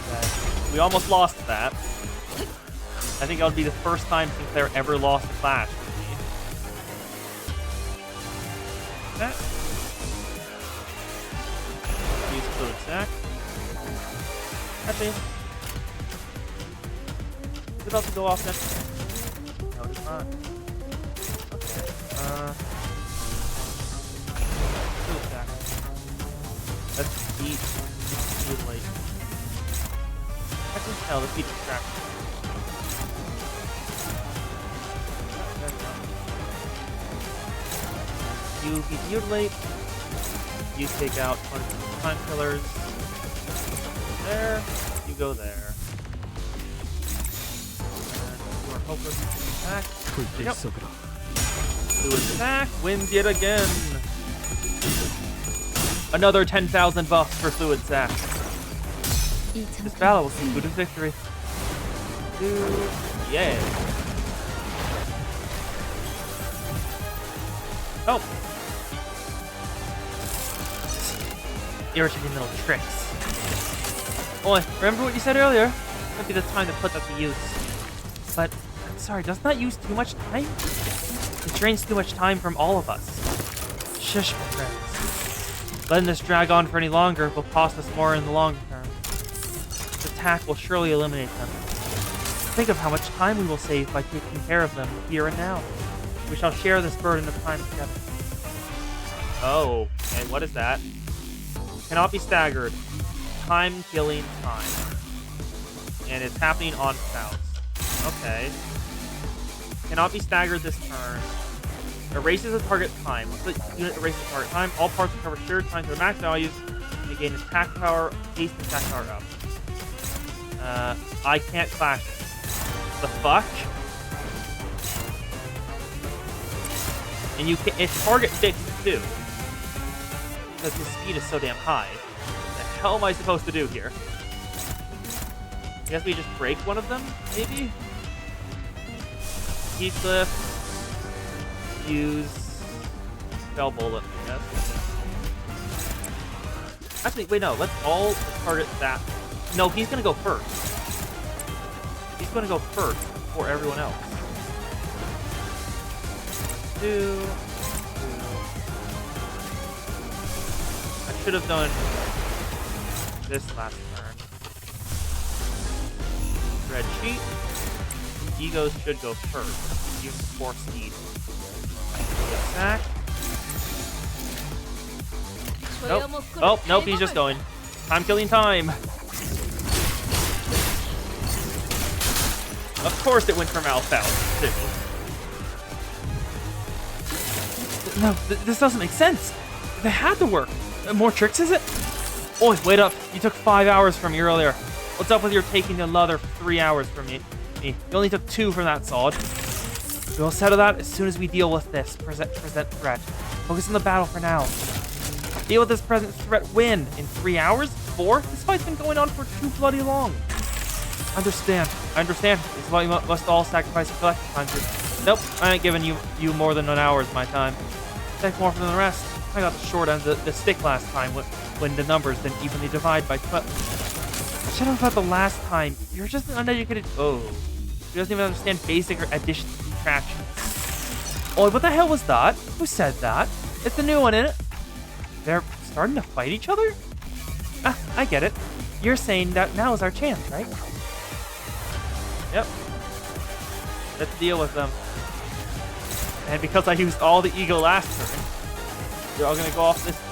Okay. We almost lost that. I think that would be the first time Sinclair ever lost a clash for me. Okay. Use Fluid Sack. Actually, is it about to go off then? No, it is not. Okay. Fluid Sack. Let's beat late. Actually, no, let's beat Distraction. You beat Mutilate. You take out one of the time killers. There, you go there. And you are hopeless to attack. 불길 Yep. 속으로 Fluid Sack wins yet again. Another 10,000 buffs for Fluid Sack. This battle will conclude in victory. Yeah. Oh. Irritating little tricks. Boy, remember what you said earlier? Might be the time to put that to use. But, I'm sorry, doesn't that use too much time? It drains too much time from all of us. Shush, my friends. Letting this drag on for any longer will cost us more in the long term. This attack will surely eliminate them. Think of how much time we will save by taking care of them here and now. We shall share this burden of time together. Oh, and what is that? Cannot be staggered. Time killing time. And it's happening on Faust. Okay. Cannot be staggered this turn. Erases the target time. Once the unit erases the target time, all parts recover shared time to their max values and gain attack power, haste and attack power up. I can't clash it. The fuck? And you can, it's target fixed too. Because his speed is so damn high. What the hell am I supposed to do here? I guess we just break one of them, maybe? Heathcliff. Use Spell Bullet, I guess. Actually, wait, no. Let's all target that. No, he's gonna go first. He's gonna go first before everyone else. 2. I should have done this last turn. Red sheet. Egos should go first. Use 4 speed. Attack. Nope. Oh, nope, he's just going. Time killing time. Of course it went for Malfout, too. No, this doesn't make sense. They had to work. More tricks, is it? Oh, wait up. You took 5 hours from me earlier. What's up with your taking another 3 hours from me? You only took 2 from that sod. We'll settle that as soon as we deal with this present threat. Focus on the battle for now. Deal with this present threat when? In 3 hours? 4? This fight's been going on for too bloody long. I understand. This is why you must all sacrifice your collective time. Nope, I ain't giving you more than an hour of my time. Take more from the rest. I got the short end of the stick last time when the numbers didn't evenly divide by 12. Shut up about the last time. You're just an uneducated. Oh. He doesn't even understand basic or addition and subtraction. Oh, what the hell was that? Who said that? It's the new one, isn't it? They're starting to fight each other? Ah, I get it. You're saying that now is our chance, right? Yep. Let's deal with them. And because I used all the ego last turn, they're all gonna go off this turn.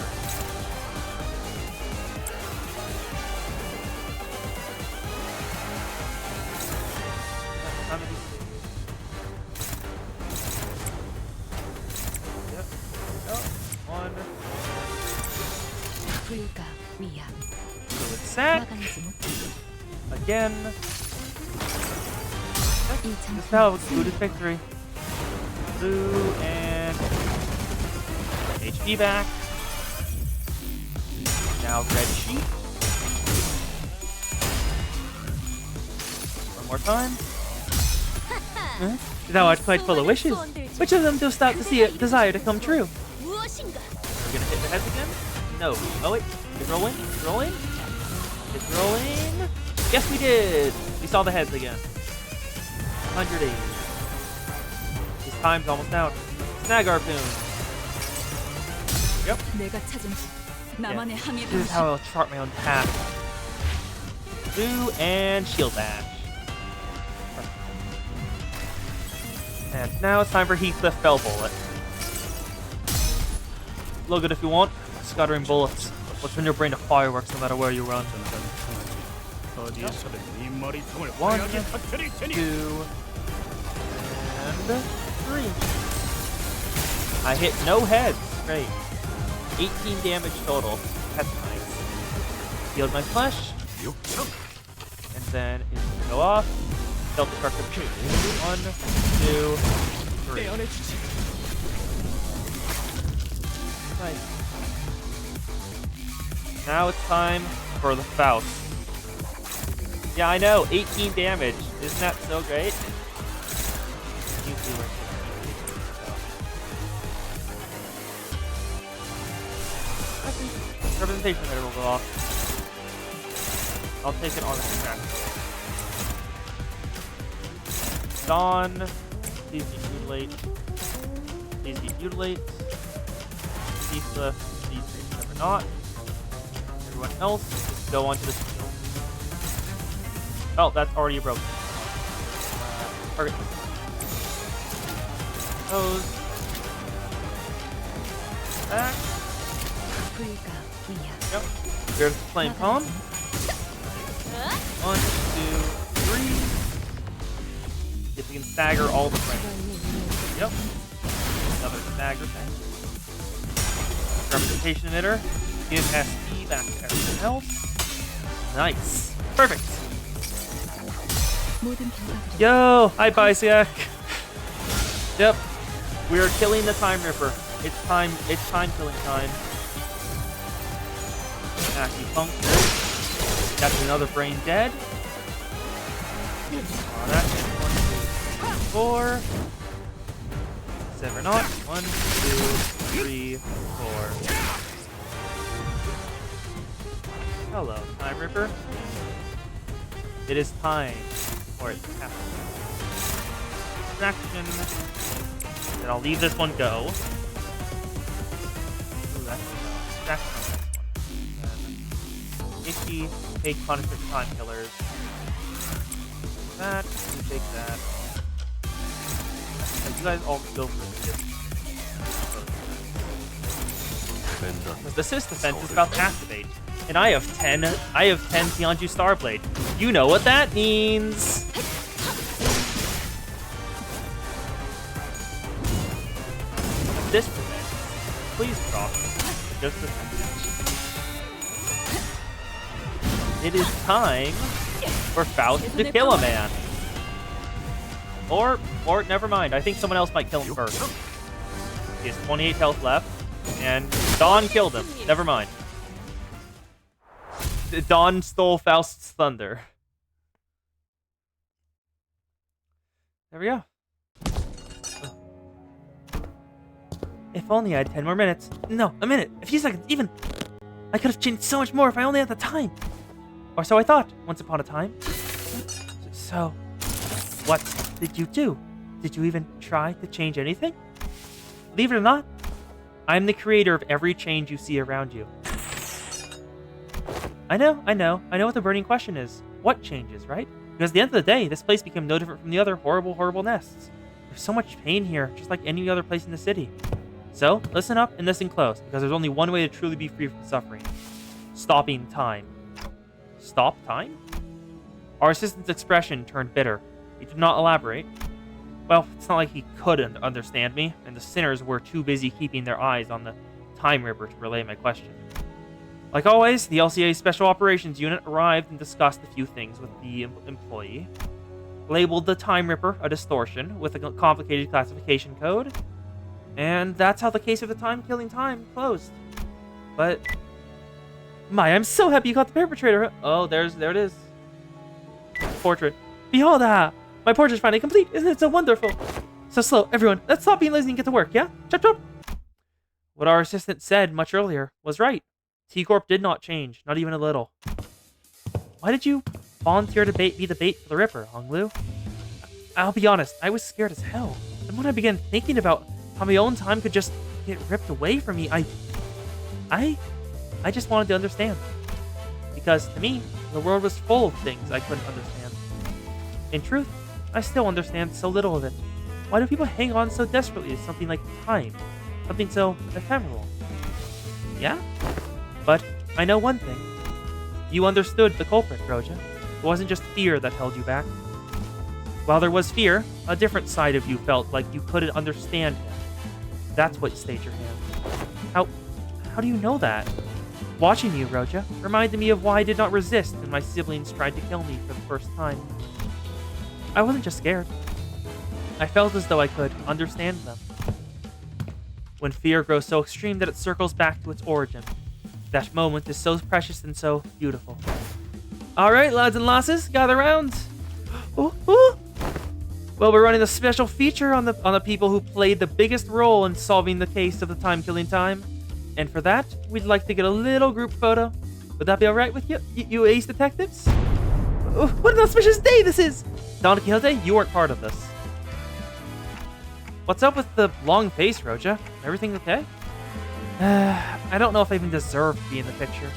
Yep. Oh, 1. 불가위야. Good sack. 막아내지 못해. Again. 이 This 장판 how good is victory. Blue and HP back. Now red sheet. One more time. Huh? Thou art quite full of wishes. Which of them dost thou desire to come true? We're gonna hit the heads again? No. Oh wait. It's rolling? It's rolling? It's rolling? Yes, we did! We saw the heads again. 180. His time's almost out. Snag harpoon. Yep. 내가 찾은 나만의 항해 This is how I'll chart my own path. Do and shield dash. And now it's time for Heathcliff Fell Bullet. Look good if you want. Scattering bullets. Will turn your brain to fireworks no matter where you run. 어디에서든 이 머리통을 1, 화려하게 터뜨릴 2, 테니. and 3. I hit no heads. Great. 18 damage total. That's nice. Healed my flesh. And then it's gonna go off. Self-destructive 1, 2, 3. 떼어내주지. Nice. Now it's time for the Faust. Yeah, I know. 18 damage. Isn't that so great? Usually we're 16, so. Representation meter will go off. I'll take it on the track. Dawn. Please demutilate. Please demutilate. Heathcliff. These three never not. Everyone else, just go onto the field. Oh, that's already broken. Target. Those. Back. 불가 위야. Yep. Here's the flame palm. 1, 2, 3. See if we can stagger all the frames. Yep. Another stagger thing. Representation emitter. Give SP back to everything else. Nice. Perfect. 모든 변화들은 Yo! Hi, Bisiak. Yep. We are killing the Time Ripper. It's time killing time. Acupuncture. Got another brain dead. Oh, that's 1, 2, 3, 4. 7 not. 1, 2, 3, 4. Hello, Time Ripper. It is time for it to happen. Distraction. Then I'll leave this one go. Ooh, that's distraction on that one. Then Icky, take punishment for time killers. That, you take that. You guys all go for this. Because the Sys defense is about to activate. And I have 10 Tianju Starblade. You know what that means. This prevents. Please drop it. Just a second. It is time for Faust to kill a man. Or never mind. I think someone else might kill him first. He has 28 health left, and Dawn killed him. Never mind. Dawn stole Faust's thunder. There we go. If only I had 10 more minutes. No, a minute. A few seconds, even. I could have changed so much more if I only had the time. Or so I thought, once upon a time. So, what did you do? Did you even try to change anything? Believe it or not, I'm the creator of every change you see around you. I know what the burning question is. What changes, right? Because at the end of the day, this place became no different from the other horrible nests. There's so much pain here, just like any other place in the city. So, listen up and listen close, because there's only one way to truly be free from suffering. Stopping time. Stop time? Our assistant's expression turned bitter. He did not elaborate. Well, it's not like he couldn't understand me, and the sinners were too busy keeping their eyes on the Time Ripper to relay my question. Like always, the LCA Special Operations Unit arrived and discussed a few things with the employee. Labeled the Time Ripper a distortion with a complicated classification code. And that's how the case of the time-killing time closed. But... I'm so happy you caught the perpetrator. Oh, there it is. Portrait. Behold that! My portrait's finally complete. Isn't it so wonderful? So slow, everyone. Let's stop being lazy and get to work, yeah? Chop chop! What our assistant said much earlier was right. T-Corp did not change, not even a little. Why did you volunteer to be the bait for the Ripper, Honglu? I'll be honest, I was scared as hell. And when I began thinking about how my own time could just get ripped away from me, I just wanted to understand. Because to me, the world was full of things I couldn't understand. In truth, I still understand so little of it. Why do people hang on so desperately to something like time? Something so ephemeral? Yeah? But I know one thing. You understood the culprit, Roja. It wasn't just fear that held you back. While there was fear, a different side of you felt like you couldn't understand him. That's what stayed your hand. How do you know that? Watching you, Roja, reminded me of why I did not resist when my siblings tried to kill me for the first time. I wasn't just scared. I felt as though I could understand them. When fear grows so extreme that it circles back to its origin, that moment is so precious and so beautiful. Alright, lads and lasses, gather round. Ooh. Well, we're running a special feature on the people who played the biggest role in solving the case of the time-killing time. And for that, we'd like to get a little group photo. Would that be alright with you, you ace detectives? Oh, what an auspicious day this is! Don Quixote, you weren't part of this. What's up with the long face, Roja? Everything okay? I don't know if I even deserve to be in the picture.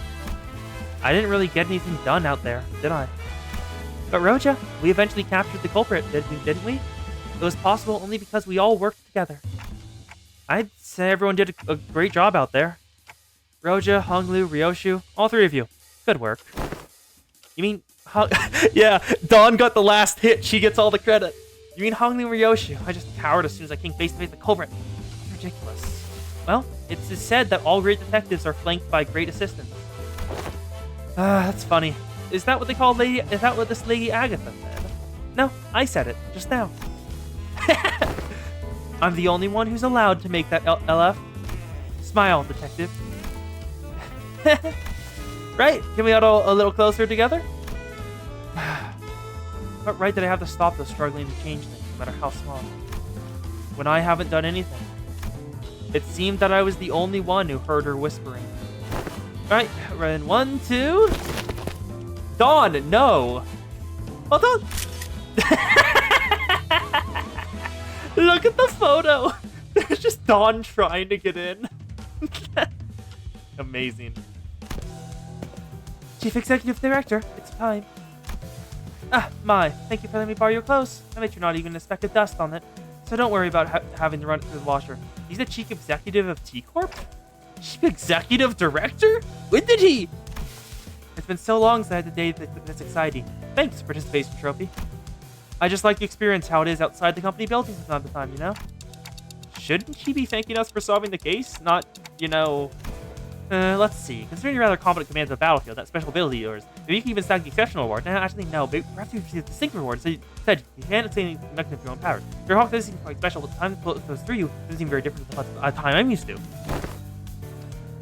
I didn't really get anything done out there, did I? But Roja, we eventually captured the culprit, didn't we? It was possible only because we all worked together. I'd say everyone did a great job out there. Roja, Honglu, Ryoshu, all three of you. Good work. You mean... yeah, Dawn got the last hit. She gets all the credit. You mean Honglu and Ryoshu? I just cowered as soon as I came face to face with the culprit. That's ridiculous. Well, it's said that all great detectives are flanked by great assistants. That's funny. Is that what they call Lady... Is that what this Lady Agatha said? No, I said it just now. I'm the only one who's allowed to make that LF. Smile, detective. Right? Can we all a little closer together? But right that I have to stop those struggling to change things, no matter how small. When I haven't done anything. It seemed that I was the only one who heard her whispering. Right, run 1, 2. Dawn, no. Hold on. Look at the photo. There's just Dawn trying to get in. Amazing. Chief Executive Director, it's time. Ah, my. Thank you for letting me borrow your clothes. I bet you're not even a speck of dust on it. So don't worry about having to run it through the washer. He's the Chief Executive of T-Corp? Chief Executive Director? When did he? It's been so long since I had the day that's exciting. Thanks, participation trophy. I just like to experience how it is outside the company buildings from time to time, you know? Shouldn't she be thanking us for solving the case? Not, you know... let's see. Considering you're rather competent command of the battlefield, that special ability of yours, maybe you can even stack the exceptional award. Nah, actually, no. But perhaps you receive the distinct reward. So you said you can't say anything connected with your own powers. Your hawk doesn't seem quite special, but the time that goes through you doesn't seem very different from the time I'm used to.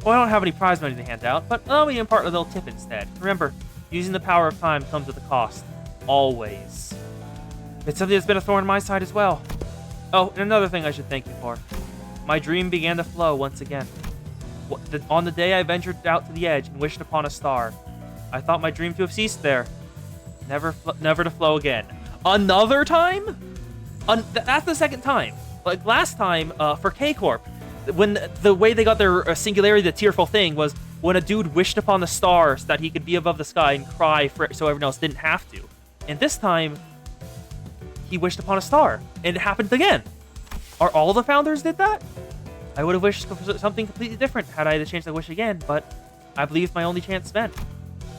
Well, I don't have any prize money to hand out, but allow me to impart a little tip instead. Remember, using the power of time comes with a cost. Always. It's something that's been a thorn in my side as well. Oh, and another thing I should thank you for. My dream began to flow once again. On the day I ventured out to the edge and wished upon a star, I thought my dream to have ceased there. Never to flow again. Another time? That's the second time. Like last time, for K-Corp, when the way they got their singularity, the tearful thing, was when a dude wished upon the stars that he could be above the sky and cry for it so everyone else didn't have to. And this time, he wished upon a star, and it happened again. Are all the founders did that? I would have wished for something completely different had I the chance to wish again, but I believe my only chance spent.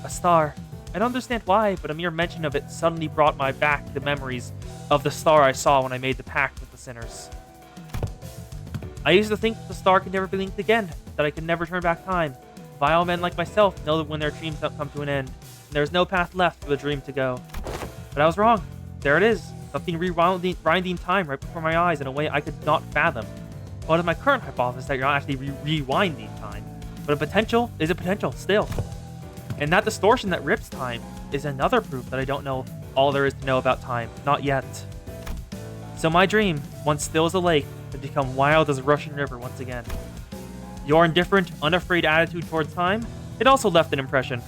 A star. I don't understand why, but a mere mention of it suddenly brought my back the memories of the star I saw when I made the pact with the sinners. I used to think the star could never be linked again, that I could never turn back time. Vile men like myself know that when their dreams don't come to an end, and there is no path left for the dream to go. But I was wrong. There it is. Something rewinding time right before my eyes in a way I could not fathom. What is my current hypothesis that you're not actually rewinding time, but a potential is a potential still. And that distortion that rips time is another proof that I don't know all there is to know about time. Not yet. So my dream, once still as a lake, had become wild as a rushing river once again. Your indifferent, unafraid attitude towards time, it also left an impression.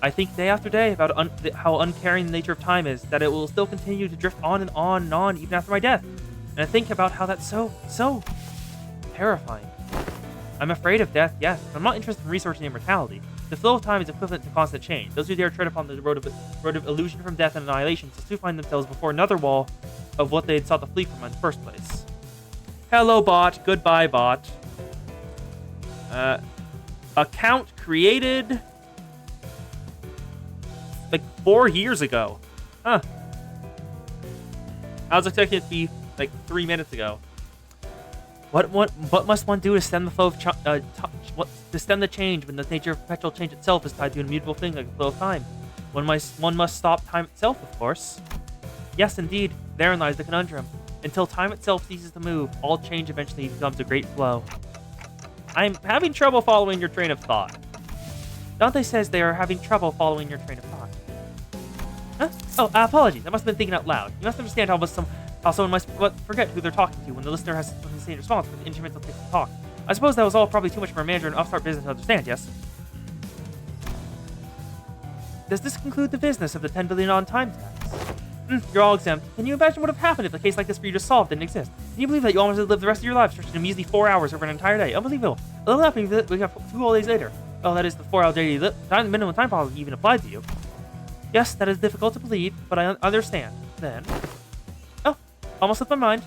I think day after day about how uncaring the nature of time is, that it will still continue to drift on and on and on even after my death. And I think about how that's so terrifying. I'm afraid of death, yes, but I'm not interested in researching immortality. The flow of time is equivalent to constant change. Those who dare tread upon the road of illusion from death and annihilation still find themselves before another wall of what they had sought to flee from in the first place. Hello, bot. Goodbye, bot. Account created like 4 years ago. Huh. I was expecting it to be like 3 minutes ago. What must one do to stem the flow of to stem the change when the nature of perpetual change itself is tied to an immutable thing like the flow of time? One must stop time itself, of course. Yes, indeed. Therein lies the conundrum. Until time itself ceases to move, all change eventually becomes a great flow. I'm having trouble following your train of thought. Dante says they are having trouble following your train of thought. Huh? Oh, apologies. I must have been thinking out loud. You must understand how someone must forget who they're talking to when the listener has the same response for the instrumental text to talk. I suppose that was all probably too much for a manager in an upstart business to understand, yes? Does this conclude the business of the 10 billion on time tax? You're all exempt. Can you imagine what would have happened if a case like this for you just solved didn't exist? Can you believe that you almost lived the rest of your life stretched in a measly 4 hours over an entire day? Unbelievable. A little laughing, we have 2 whole days later. Oh, that is the 4-hour daily minimum time policy even applied to you. Yes, that is difficult to believe, but I understand. Then... Oh, almost slipped my mind.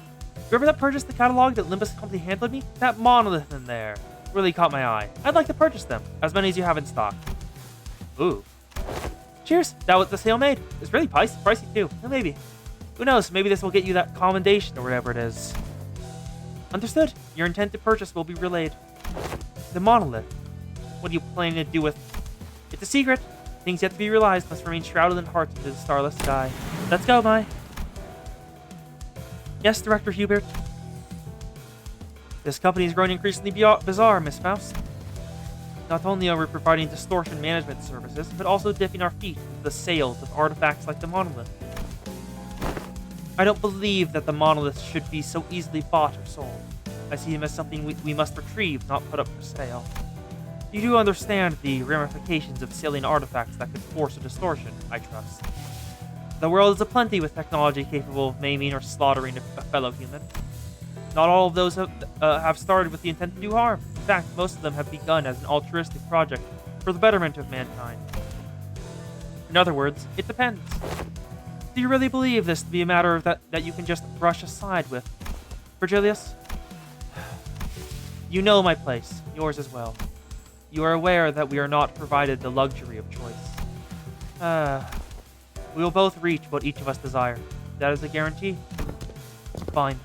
Remember that purchase the catalog that Limbus company handed me? That monolith in there. really caught my eye. I'd like to purchase them, as many as you have in stock. Ooh. Cheers! That was the sale made. It's really pricey too. Or maybe. Who knows? Maybe this will get you that commendation or whatever it is. Understood. Your intent to purchase will be relayed. The monolith. What are you planning to do with... It's a secret. Things yet to be realized must remain shrouded in hearts into the starless sky. Let's go, Mai. Yes, Director Hubert. This company is growing increasingly bizarre, Miss Faust. Not only are we providing distortion management services, but also dipping our feet into the sales of artifacts like the monolith. I don't believe that the monolith should be so easily bought or sold. I see him as something we must retrieve, not put up for sale. You do understand the ramifications of selling artifacts that could force a distortion, I trust. The world is aplenty with technology capable of maiming or slaughtering a fellow human. Not all of those have started with the intent to do harm. In fact, most of them have begun as an altruistic project for the betterment of mankind. In other words, it depends. Do you really believe this to be a matter of that you can just brush aside with? Virgilius? You know my place, yours as well. You are aware that we are not provided the luxury of choice. We will both reach what each of us desire. That is a guarantee? Fine.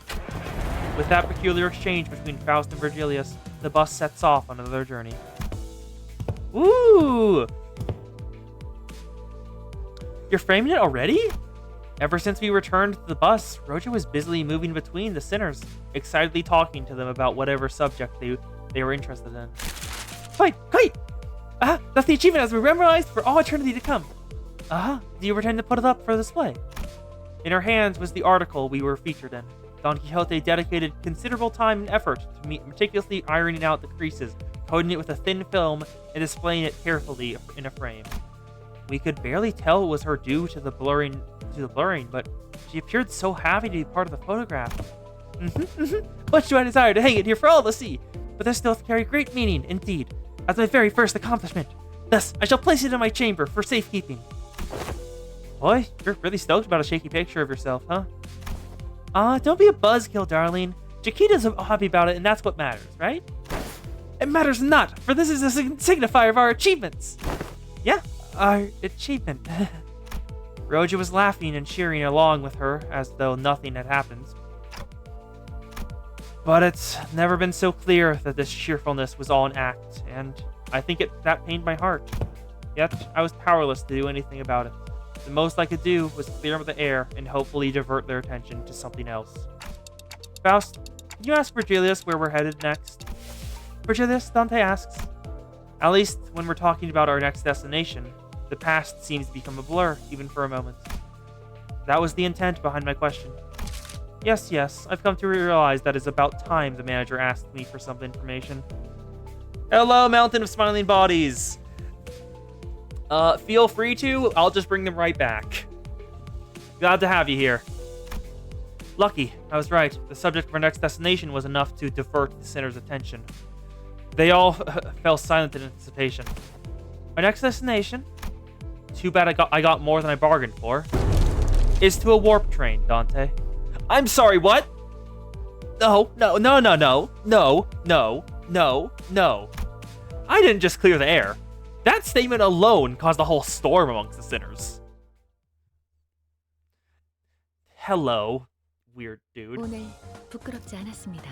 With that peculiar exchange between Faust and Virgilius, the bus sets off on another journey. Ooh! You're framing it already? Ever since we returned to the bus, Roja was busily moving between the sinners, excitedly talking to them about whatever subject they were interested in. Wait! That's the achievement as memorized for all eternity to come. Do you intend to put it up for display? In her hands was the article we were featured in. Don Quixote dedicated considerable time and effort to meticulously ironing out the creases, coating it with a thin film, and displaying it carefully in a frame. We could barely tell it was her due to the blurring, but she appeared so happy to be part of the photograph. Much do I desire to hang it here for all to see, but this doth carry great meaning, indeed, as my very first accomplishment. Thus, I shall place it in my chamber for safekeeping. Boy, you're really stoked about a shaky picture of yourself, huh? Don't be a buzzkill, darling. Chiquita's happy about it, and that's what matters, right? It matters not, for this is a signifier of our achievements. Yeah, our achievement. Roja was laughing and cheering along with her, as though nothing had happened. But it's never been so clear that this cheerfulness was all an act, and I think that pained my heart. Yet, I was powerless to do anything about it. The most I could do was clear the air and hopefully divert their attention to something else. Faust, can you ask Virgilius where we're headed next? Virgilius, Dante asks. At least when we're talking about our next destination, the past seems to become a blur, even for a moment. That was the intent behind my question. Yes, I've come to realize that it's about time the manager asked me for some information. Hello, Mountain of Smiling Bodies! Feel free to. I'll just bring them right back. Glad to have you here. Lucky, I was right. The subject of our next destination was enough to divert the sinner's attention. They all fell silent in anticipation. Our next destination, too bad I got more than I bargained for, is to a warp train, Dante. I'm sorry, what? No. I didn't just clear the air. That statement alone caused a whole storm amongst the sinners. Hello, weird dude. 오늘 부끄럽지 않았습니다.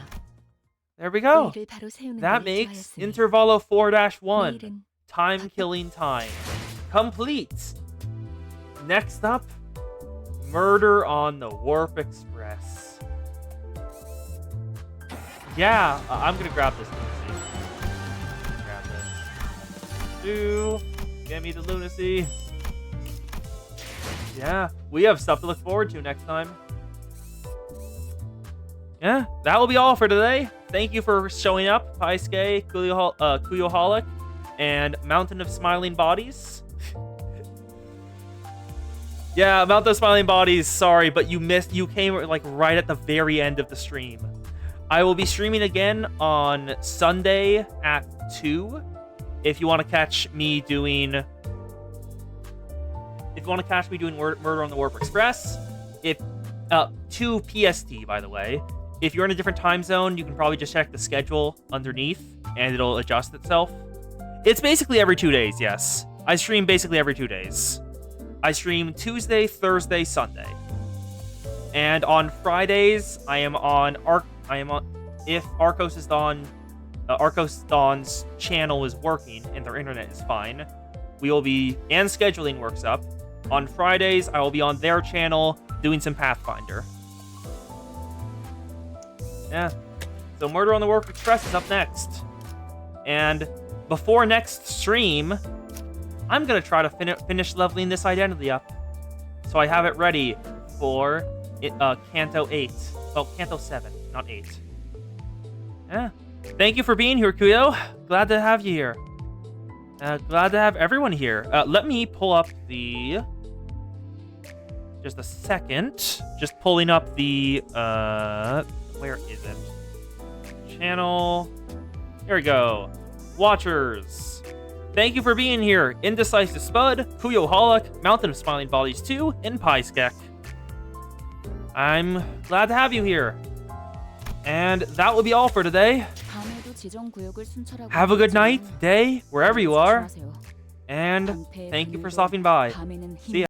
There we go. 의의를 바로 세우는 That 걸 makes 좋아하였으니 Intervalo 4-1. 내일은 Time killing time. Complete. Next up, Murder on the Warp Express. Yeah, I'm gonna grab this lunacy. Grab this. Get me the lunacy. Yeah, we have stuff to look forward to next time. Yeah, that will be all for today. Thank you for showing up, Paisuke, Kuyoholic, and Mountain of Smiling Bodies. Yeah, Mountain of Smiling Bodies, sorry, but you came like right at the very end of the stream. I will be streaming again on Sunday at 2. If you want to catch me doing Murder on the Warp Express, 2 PST, by the way. If you're in a different time zone, you can probably just check the schedule underneath. and it'll adjust itself. It's basically every 2 days, yes. I stream basically every 2 days. I stream Tuesday, Thursday, Sunday. And on Fridays, I am on if Arcos is on Arcos Dawn's channel is working and their internet is fine, we will be, and scheduling works up. On Fridays, I will be on their channel doing some Pathfinder. Yeah. So Murder on the Orc Express is up next. And before next stream, I'm going to try to finish leveling this identity up. So I have it ready for Canto 8. Well, Canto 7, not 8. Yeah. Thank you for being here, Kuyo. Glad to have you here. Glad to have everyone here. Let me pull up the... Just a second. Just pulling up the... Where is it? Channel... There we go. Watchers. Thank you for being here. Indecisive Spud, Kuyo Holic, Mountain of Smiling Bodies 2, and Pieskek. I'm glad to have you here. And that will be all for today. Have a good night, day, wherever you are. And thank you for stopping by. See ya.